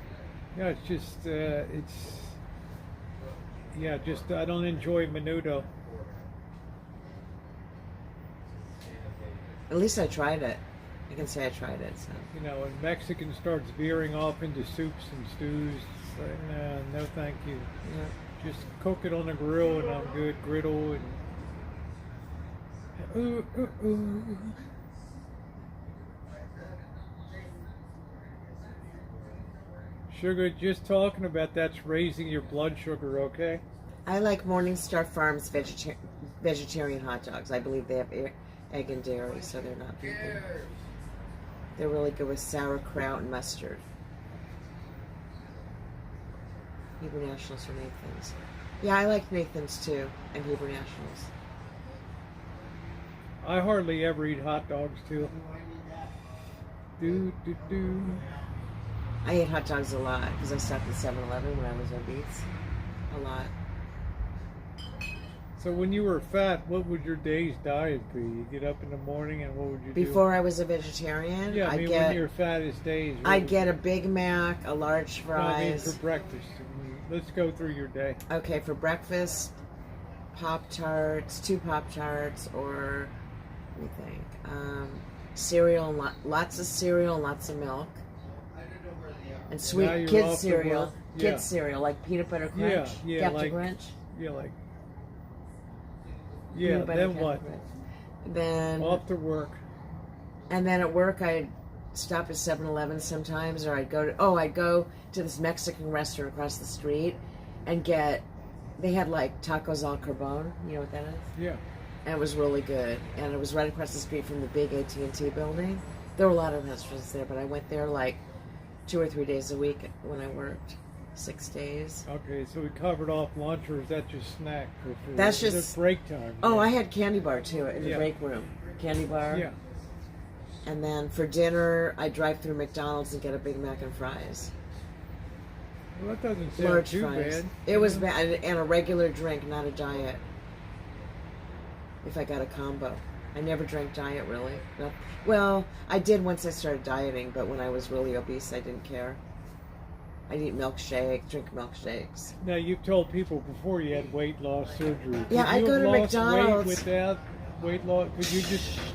Yeah, it's just, I don't enjoy menudo. At least I tried it. I can say I tried it. So. You know, when Mexican starts veering off into soups and stews, it's like, no thank you. Yeah. Just cook it on the grill and I'm good. Griddle and... Ooh, ooh, ooh. Sugar, just talking about that's raising your blood sugar, okay? I like Morningstar Farms vegetarian hot dogs. I believe they have egg and dairy, so they're not vegan. They're really good with sauerkraut and mustard. Hebrew Nationals or Nathan's. Yeah, I like Nathan's too, and Hebrew Nationals. I hardly ever eat hot dogs too. I ate hot dogs a lot because I stopped at 7-Eleven when I was obese. A lot. So when you were fat, what would your day's diet be? You get up in the morning and what would you do? Before I was a vegetarian, yeah, I mean when your fattest days. I'd get a Big Mac, a large fries. I mean for breakfast. Let's go through your day. Okay, for breakfast, Pop-Tarts, 2 Pop-Tarts, or let me think, cereal, lots of cereal and lots of milk. And sweet kids cereal, kids cereal like peanut butter crunch, Captain Crunch. Yeah, like. Yeah, then what? Then off to work. And then at work, I'd stop at 7-Eleven sometimes, or I'd go to this Mexican restaurant across the street and they had like tacos al carbone. You know what that is? Yeah. And it was really good. And it was right across the street from the big AT&T building. There were a lot of restaurants there, but I went there like 2 or 3 days a week when I worked. 6 days. Okay, so we covered off lunch, or is that just snack? That's is just it break time. Oh, I had candy bar too in the Yeah. break room. Candy bar. Yeah. And then for dinner, I drive through McDonald's and get a Big Mac and fries. Well, that doesn't sound Large too fries. bad. It was bad, and a regular drink, not a diet. If I got a combo. I never drank diet, really. Well, I did once I started dieting, but when I was really obese, I didn't care. I'd eat drink milkshakes. Now, you've told people before you had weight loss surgery. Yeah, I go to McDonald's. Weight without weight loss?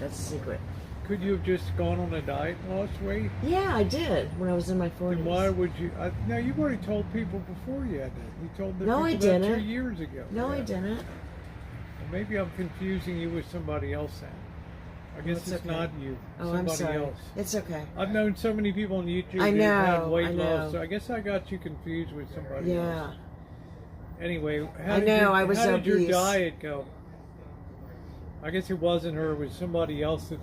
That's a secret. Could you have just gone on a diet and lost weight? Yeah, I did when I was in my 40s. Then why would you? Now, you've already told people before you had that. You told the No, I people that didn't. 2 years ago. No, Yeah. I didn't. Well, maybe I'm confusing you with somebody else then. I guess It's it's okay. not you. Oh, I'm somebody sorry. else. It's okay. I've known so many people on YouTube I who've had know, weight I loss, know. so I guess I got you confused with somebody else. Yeah. Anyway, I know, I was how did your obese. diet go? I guess it wasn't her; it was somebody else that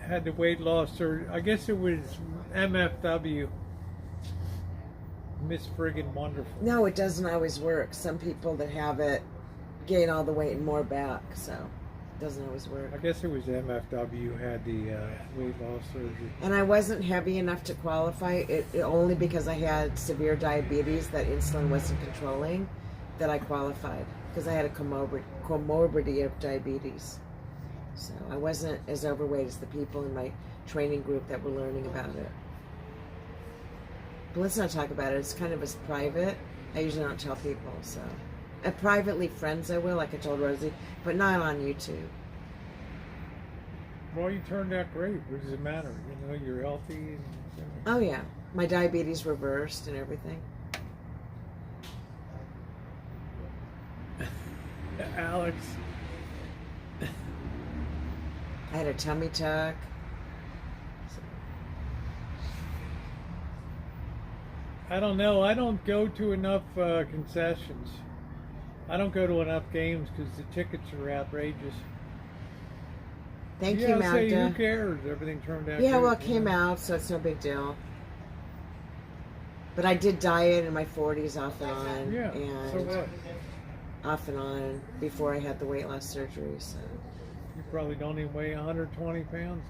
had the weight loss, or I guess it was MFW, Miss Friggin' Wonderful. No, it doesn't always work. Some people that have it gain all the weight and more back, so it doesn't always work. I guess it was MFW had the weight loss surgery. And I wasn't heavy enough to qualify, it only because I had severe diabetes that insulin wasn't controlling that I qualified, because I had a comorbidity of diabetes. So I wasn't as overweight as the people in my training group that were learning about it. But let's not talk about it. It's kind of as private. I usually don't tell people, so. Privately, friends I will, like I told Rosie, but not on YouTube. Well, you turned out great. What does it matter? You know, you're healthy. And, Oh yeah, my diabetes reversed and everything. Alex. I had a tummy tuck. I don't know. I don't go to enough concessions. I don't go to enough games because the tickets are outrageous. Thank yeah, you, I say, Magda. who cares? Everything turned out Yeah, good, well, it you came know? out, so it's no big deal. But I did diet in my 40s off and on. Yeah, and so what? off and on before I had the weight loss surgery. So You probably don't even weigh 120 pounds.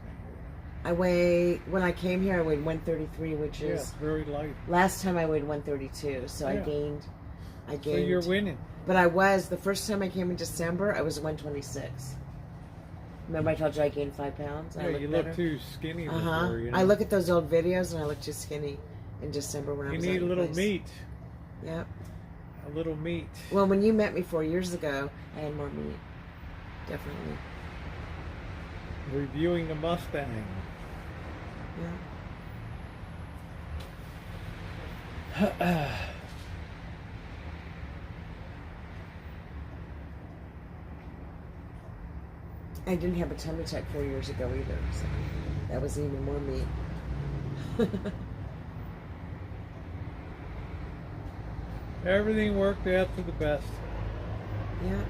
when I came here, I weighed 133, which Yeah, is very light. last time I weighed 132. So I Yeah. gained. So you're winning. But the first time I came in December, I was 126. Remember I told you I gained 5 pounds? Yeah, you look too skinny before, you know? I look at those old videos and I look too skinny in December when I You was need out a of little place. meat. Yep. A little meat. Well, when you met me 4 years ago, I had more meat. Definitely. Reviewing a Mustang. Yeah. I didn't have a tummy tuck 4 years ago either, so that was even more meat. Everything worked out for the best. Yeah.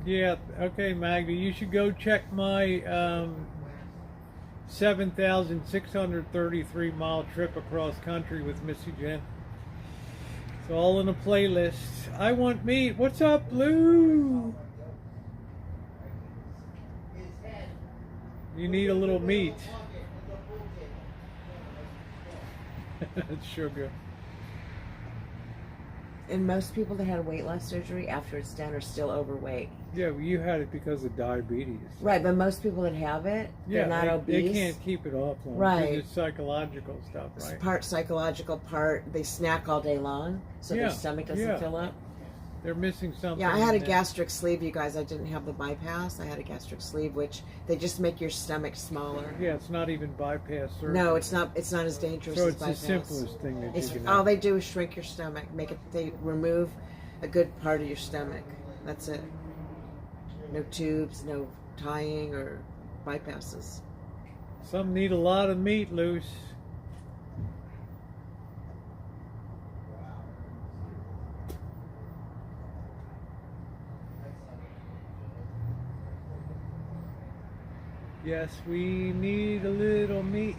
Yeah, okay, Magda, you should go check my 7,633 mile trip across country with Missy Jen. It's all in a playlist. I want meat. What's up, Blue? You need a little meat. It's sugar. And most people that had weight loss surgery after it's done are still overweight. Yeah, well, you had it because of diabetes. Right, but most people that have it, they're not obese. They can't keep it off long. Right. Because it's psychological stuff, right? Part psychological, part they snack all day long, so their stomach doesn't fill up. They're missing something. Yeah, I had a in there. gastric sleeve, you guys. I didn't have the bypass. I had a gastric sleeve, which they just make your stomach smaller. Yeah, it's not even bypass surgery. No, it's not. It's not as dangerous So as it's bypass. the simplest thing that you can all have. they do is shrink your stomach, make it. They remove a good part of your stomach. That's it. No tubes, no tying or bypasses. Some need a lot of meat, Luce. Yes, we need a little meat.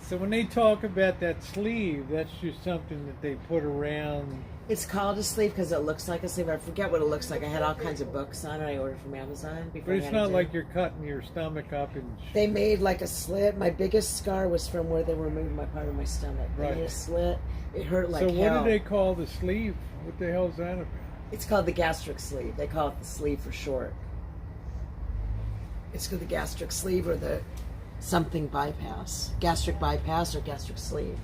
So when they talk about that sleeve, that's just something that they put around. It's called a sleeve because it looks like a sleeve. I forget what it looks like. I had all kinds of books on it. I ordered from Amazon before. But it's not like you're cutting your stomach up and. They made like a slit. My biggest scar was from where they removed my part of my stomach. They Right. made a slit. It hurt like so hell. what do they call the sleeve? What the hell is that about? It's called the gastric sleeve. They call it the sleeve for short. It's called the gastric sleeve or the something bypass. Gastric bypass or gastric sleeve.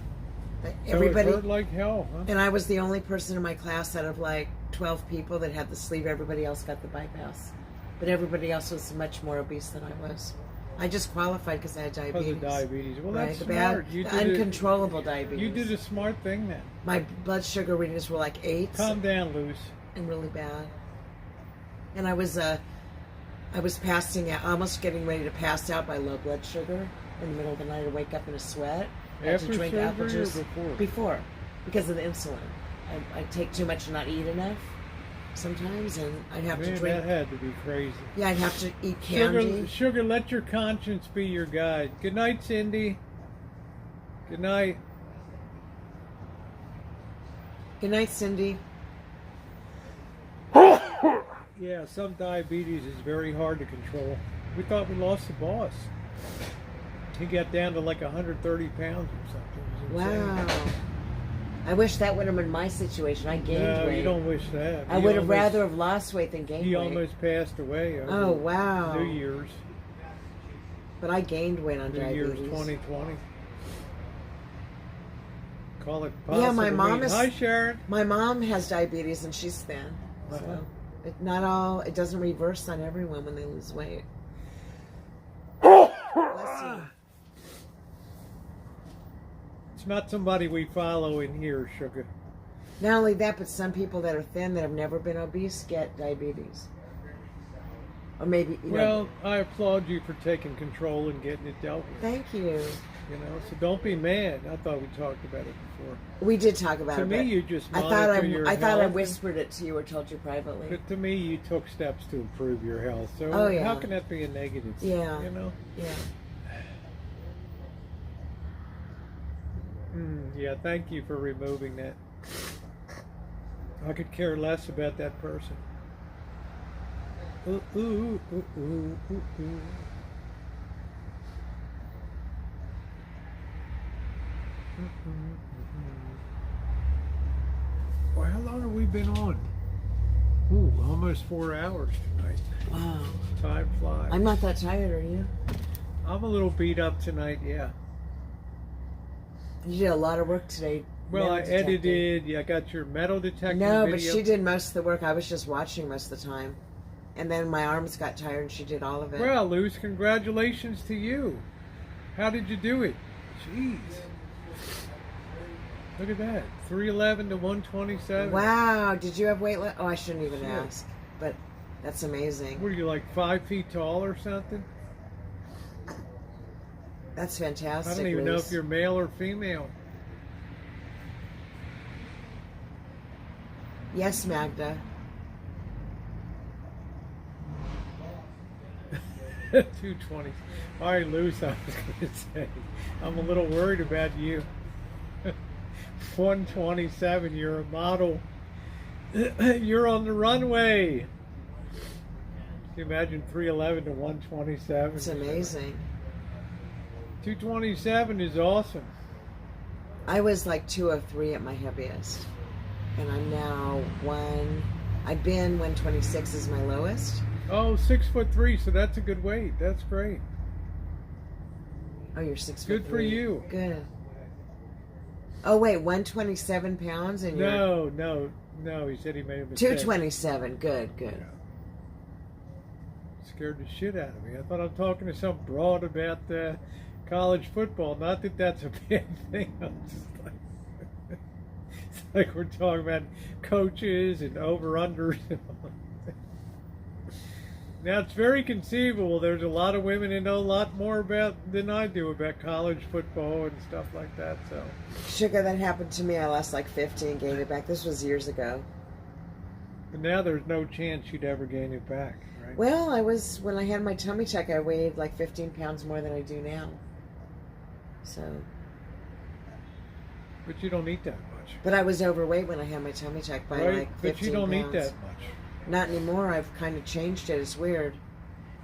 But everybody, So it hurt like hell, huh? and I was the only person in my class out of like 12 people that had the sleeve. Everybody else got the bypass. But everybody else was much more obese than I was. I just qualified because I had diabetes. Because of diabetes. Well, Right, that's the smart. bad, You the did uncontrollable diabetes. You did a smart thing then. My blood sugar readings were like 8. Calm down, Luce. And really bad. And I was passing out, almost getting ready to pass out by low blood sugar in the middle of the night. I'd wake up in a sweat. I had After to drink apple surgery or juice before? Before, because of the insulin. I take too much and not eat enough sometimes, and I'd have to Man, drink. that had to be crazy. Yeah, I'd have to eat candy. Sugar, let your conscience be your guide. Good night, Cindy. Good night. Good night, Cindy. Yeah, some diabetes is very hard to control. We thought we lost the boss. He got down to like 130 pounds or something. It was insane. Wow. I wish that would have been my situation. I gained No, weight. you don't wish that. I would have rather have lost weight than gained He weight. almost passed away. Over Oh, wow. New Year's. But I gained weight on New diabetes. Year's 2020. Call it possible. Yeah, my mom is. Hi, Sharon. My mom has diabetes and she's thin. Uh-huh. So it doesn't reverse on everyone when they lose weight. Bless you. It's not somebody we follow in here, Sugar. Not only that, but some people that are thin that have never been obese get diabetes. Or maybe, Well, I applaud you for taking control and getting it dealt with. Thank you. You know, so don't be mad. I thought we talked about it before. We did talk about To it. me, but you just I thought your I health. whispered it to you or told you privately. But to me, you took steps to improve your health. So Oh, yeah. how can that be a negative? Yeah. You know? Yeah. Yeah, thank you for removing that. I could care less about that person. Ooh, ooh, ooh, ooh, ooh, ooh. Well, how long have we been on? Ooh, almost 4 hours tonight. Wow. Time flies. I'm not that tired, are you? I'm a little beat up tonight, yeah. You did a lot of work today. Well, metal I detecting. edited. Yeah, I got your metal detecting No, video. but she did most of the work. I was just watching most of the time. And then my arms got tired and she did all of it. Well, Luz, congratulations to you. How did you do it? Jeez. Look at that. 311 to 127. Wow. Did you have weight? Oh, I shouldn't even Shit. ask. But that's amazing. What are you, like 5 feet tall or something? That's fantastic. I don't even know Luz. if you're male or female. Yes, Magda. 220. All right, Luz, I was going to say, I'm a little worried about you. 127, you're a model. You're on the runway. Can you imagine 311 to 127? It's amazing. 227 is awesome. I was like 203 at my heaviest. And I'm now I've been 126 is my lowest. Oh, 6'3", so that's a good weight. That's great. Oh, you're 6'3". Good for you. Good. Oh, wait, 127 pounds and you're... No, he said he made a mistake. 227. Good. Scared the shit out of me. I thought I'm talking to some broad about college football. Not that that's a bad thing. I'm just like... It's like we're talking about coaches and over-unders. Now, it's very conceivable. There's a lot of women that know a lot more about than I do about college football and stuff like that. So, Sugar, that happened to me. I lost like 50 and gained it back. This was years ago. but now there's no chance you'd ever gain it back, right? Well, when I had my tummy tuck, I weighed like 15 pounds more than I do now. So, But you don't eat that much. but I was overweight when I had my tummy tuck by Right? like 15 But you don't pounds. eat that much. Not anymore. I've kind of changed it. It's weird.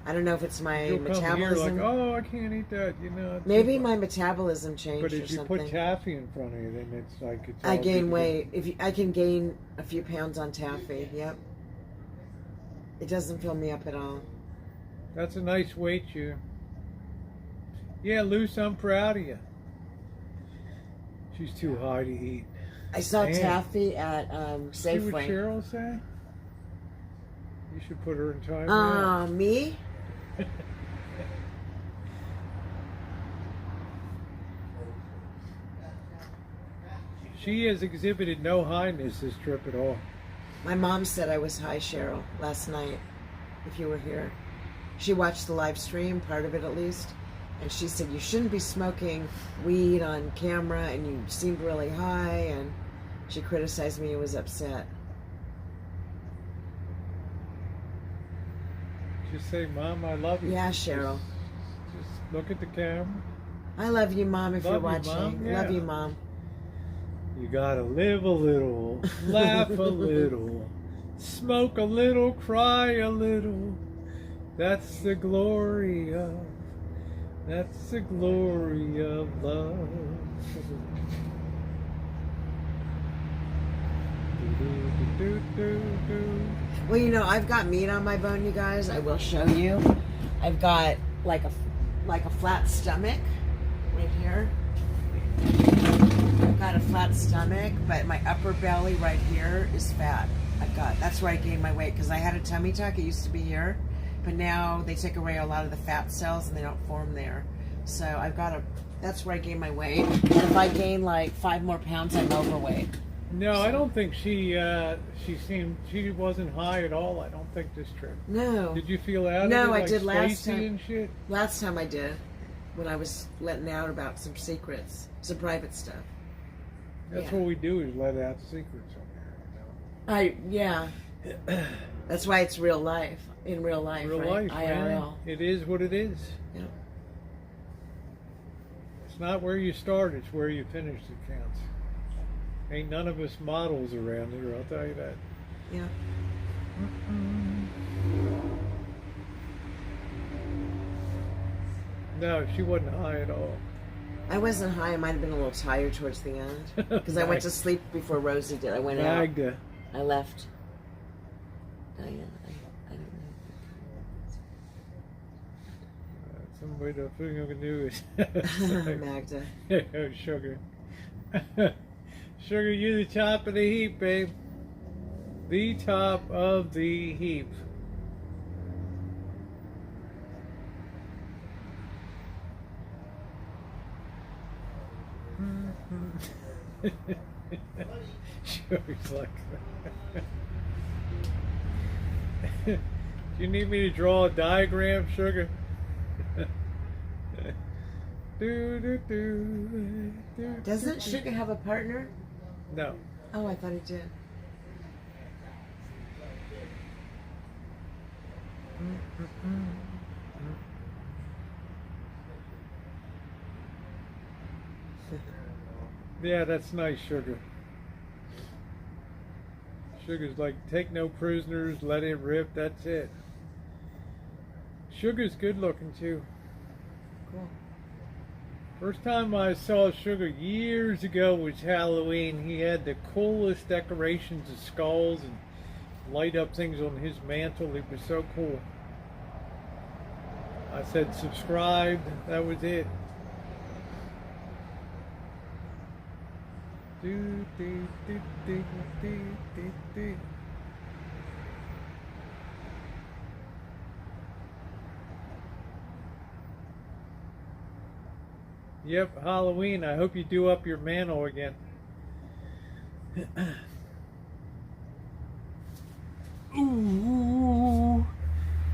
I don't know if it's my You'll come here metabolism. like, oh, I can't eat that. You know. it's Maybe too my much. metabolism changed But or if you something. put taffy in front of you, then it's like it's. I all gain good. weight. I can gain a few pounds on taffy. Yep. It doesn't fill me up at all. That's a nice weight, you. Yeah, Luce, I'm proud of you. She's too high to eat. I saw Man. taffy at See what Safeway. Cheryl say? You should put her in time. Me? She has exhibited no highness this trip at all. My mom said I was high, Cheryl, last night, if you were here. She watched the live stream, part of it at least, and she said, you shouldn't be smoking weed on camera, and you seemed really high, and she criticized me and was upset. Just say, Mom, I love you. Yeah, Cheryl. Just look at the camera. I love you, Mom, if you're Love you, watching. Mom. Yeah. Love you, Mom. You gotta live a little, laugh a little, smoke a little, cry a little. That's the glory of love. Well, you know, I've got meat on my bone, you guys. I will show you. I've got like a flat stomach right here. I've got a flat stomach, but my upper belly right here is fat. That's where I gained my weight because I had a tummy tuck. It used to be here, but now they take away a lot of the fat cells and they don't form there. So that's where I gained my weight. And if I gain like 5 more pounds, I'm overweight. No, I don't think she wasn't high at all. I don't think this trip. No. Did you feel out of it? No, I like did last Stacy time. and shit? Last time I did, when I was letting out about some secrets, some private stuff. That's Yeah. what we do is let out secrets on there. Yeah. That's why it's real life. In real life, Real right? life, man. IRL. It is what it is. Yeah. It's not where you start, it's where you finish that counts. Ain't none of us models around here, I'll tell you that. Yeah. No, she wasn't high at all. I wasn't high. I might have been a little tired towards the end because I went to sleep before Rosie did. I went out. Magda. I left. Diana, I don't Some way the thing I can do is know. Magda. oh, sugar. Sugar, you the top of the heap, babe. The top of the heap. Sugar's like do you need me to draw a diagram, Sugar? Doesn't Sugar have a partner? No. Oh, I thought he did. Yeah, that's nice, Sugar. Sugar's like, take no prisoners, let it rip, that's it. Sugar's good looking too. Cool. First time I saw Sugar years ago was Halloween. He had the coolest decorations of skulls and light up things on his mantle. It was so cool. I said subscribe, that was it. Do, do, do, do, do, do, do. Yep, Halloween. I hope you do up your mantle again. Ooh.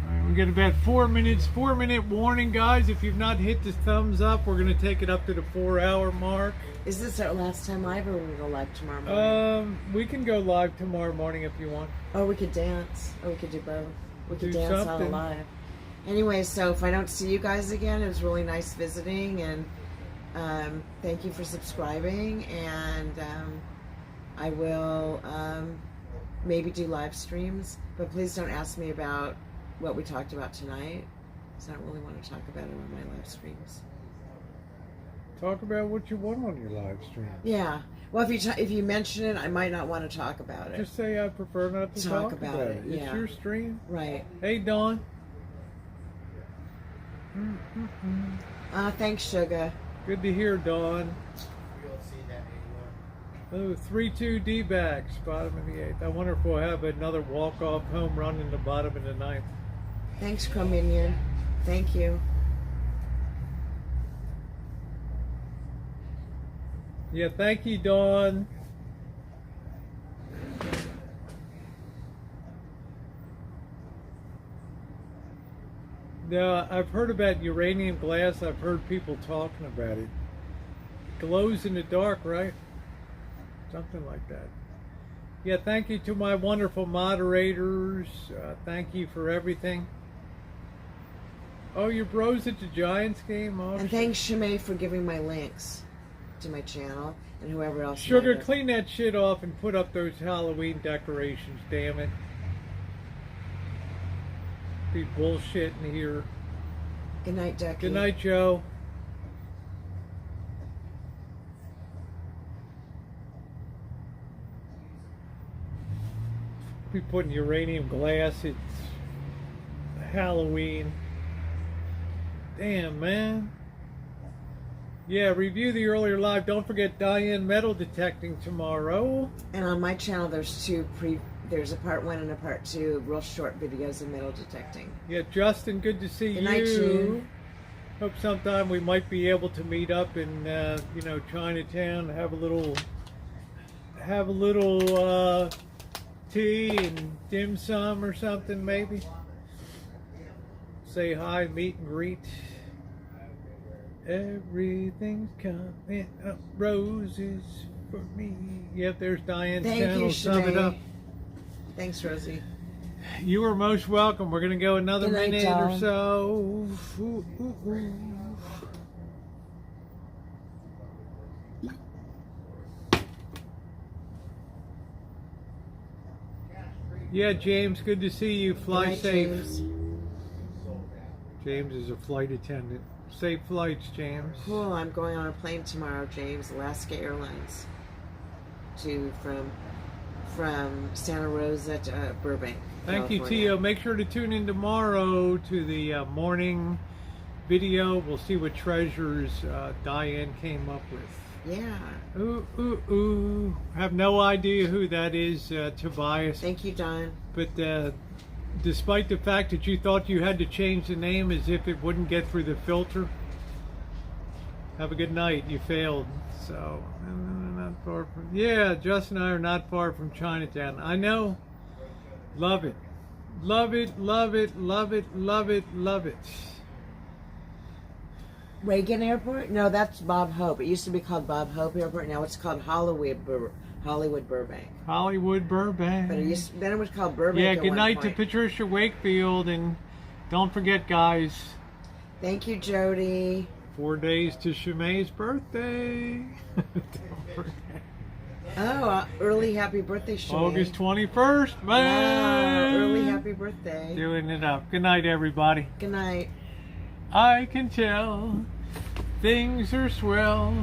Alright, We got about 4 minutes. 4-minute warning, guys. If you've not hit the thumbs up, we're gonna take it up to the 4-hour mark. Is this our last time live, or we're gonna go live tomorrow morning? We can go live tomorrow morning if you want. Or we could dance. Or we could do both. We could Do dance on something. live. Anyway, so if I don't see you guys again, it was really nice visiting, and thank you for subscribing. And I will maybe do live streams, but please don't ask me about what we talked about tonight, because I don't really want to talk about it on my live streams. Talk about what you want on your live stream. Yeah. Well, if you mention it, I might not want to talk about it. Just say I prefer not to talk about it. It's yeah. your stream. Right. Hey, Dawn. Thanks, Sugar. Good to hear, Dawn. You don't see that anymore. Oh, 3-2 D-backs, bottom of the 8th. I wonder if we'll have another walk-off home run in the bottom of the 9th. Thanks, Chrominion. Thank you. Yeah, thank you, Dawn. Now, I've heard about uranium glass. I've heard people talking about it. Glows in the dark, right? Something like that. Yeah, thank you to my wonderful moderators. Thank you for everything. Oh, your bros at the Giants game? Oh, And thanks, Shimei, for giving my links to my channel, and whoever else. Sugar, might have. clean that shit off and put up those Halloween decorations, damn it. Be bullshitting here. Good night, Ducky. Good night, Joe. Be putting uranium glass, it's Halloween. Damn, man. Yeah, review the earlier live. Don't forget Diane metal detecting tomorrow. And on my channel, there's there's a part 1 and a part 2, real short videos of metal detecting. Yeah, Justin, good to see Good you. night, June. Hope sometime we might be able to meet up in, Chinatown, have a little tea and dim sum or something, maybe. Say hi, meet and greet. Everything's coming up roses for me. Yep, there's Diane's Thank channel. you, Sum it Shanae. up. Thanks, Rosie. You are most welcome. We're going to go another Good night, minute or John. so. Ooh, ooh, ooh. Yeah, James, good to see you. Fly Good night, safe. James. James is a flight attendant. Safe flights, James. Cool. I'm going on a plane tomorrow, James. Alaska Airlines. From Santa Rosa to Burbank. Thank you, California. Tio. Make sure to tune in tomorrow to the morning video. We'll see what treasures Diane came up with. Yeah. Ooh, ooh, ooh. Have no idea who that is, Tobias. Thank you, Don. But despite the fact that you thought you had to change the name as if it wouldn't get through the filter, have a good night. You failed. So, not far from... Yeah, Justin and I are not far from Chinatown. I know. Love it. Love it, love it, love it, love it, love it. Reagan Airport? No, that's Bob Hope. It used to be called Bob Hope Airport. Now it's called Hollywood Burbank. Hollywood Burbank. But then it was called Burbank. Yeah, at good one night to point. Patricia Wakefield. And don't forget, guys, Thank you, Jody. 4 days to Shemai's birthday. Don't forget. Oh, early happy birthday, Shanae. August 21st, man. Wow, early happy birthday. Doing it up. Good night, everybody. Good night. I can tell things are swell.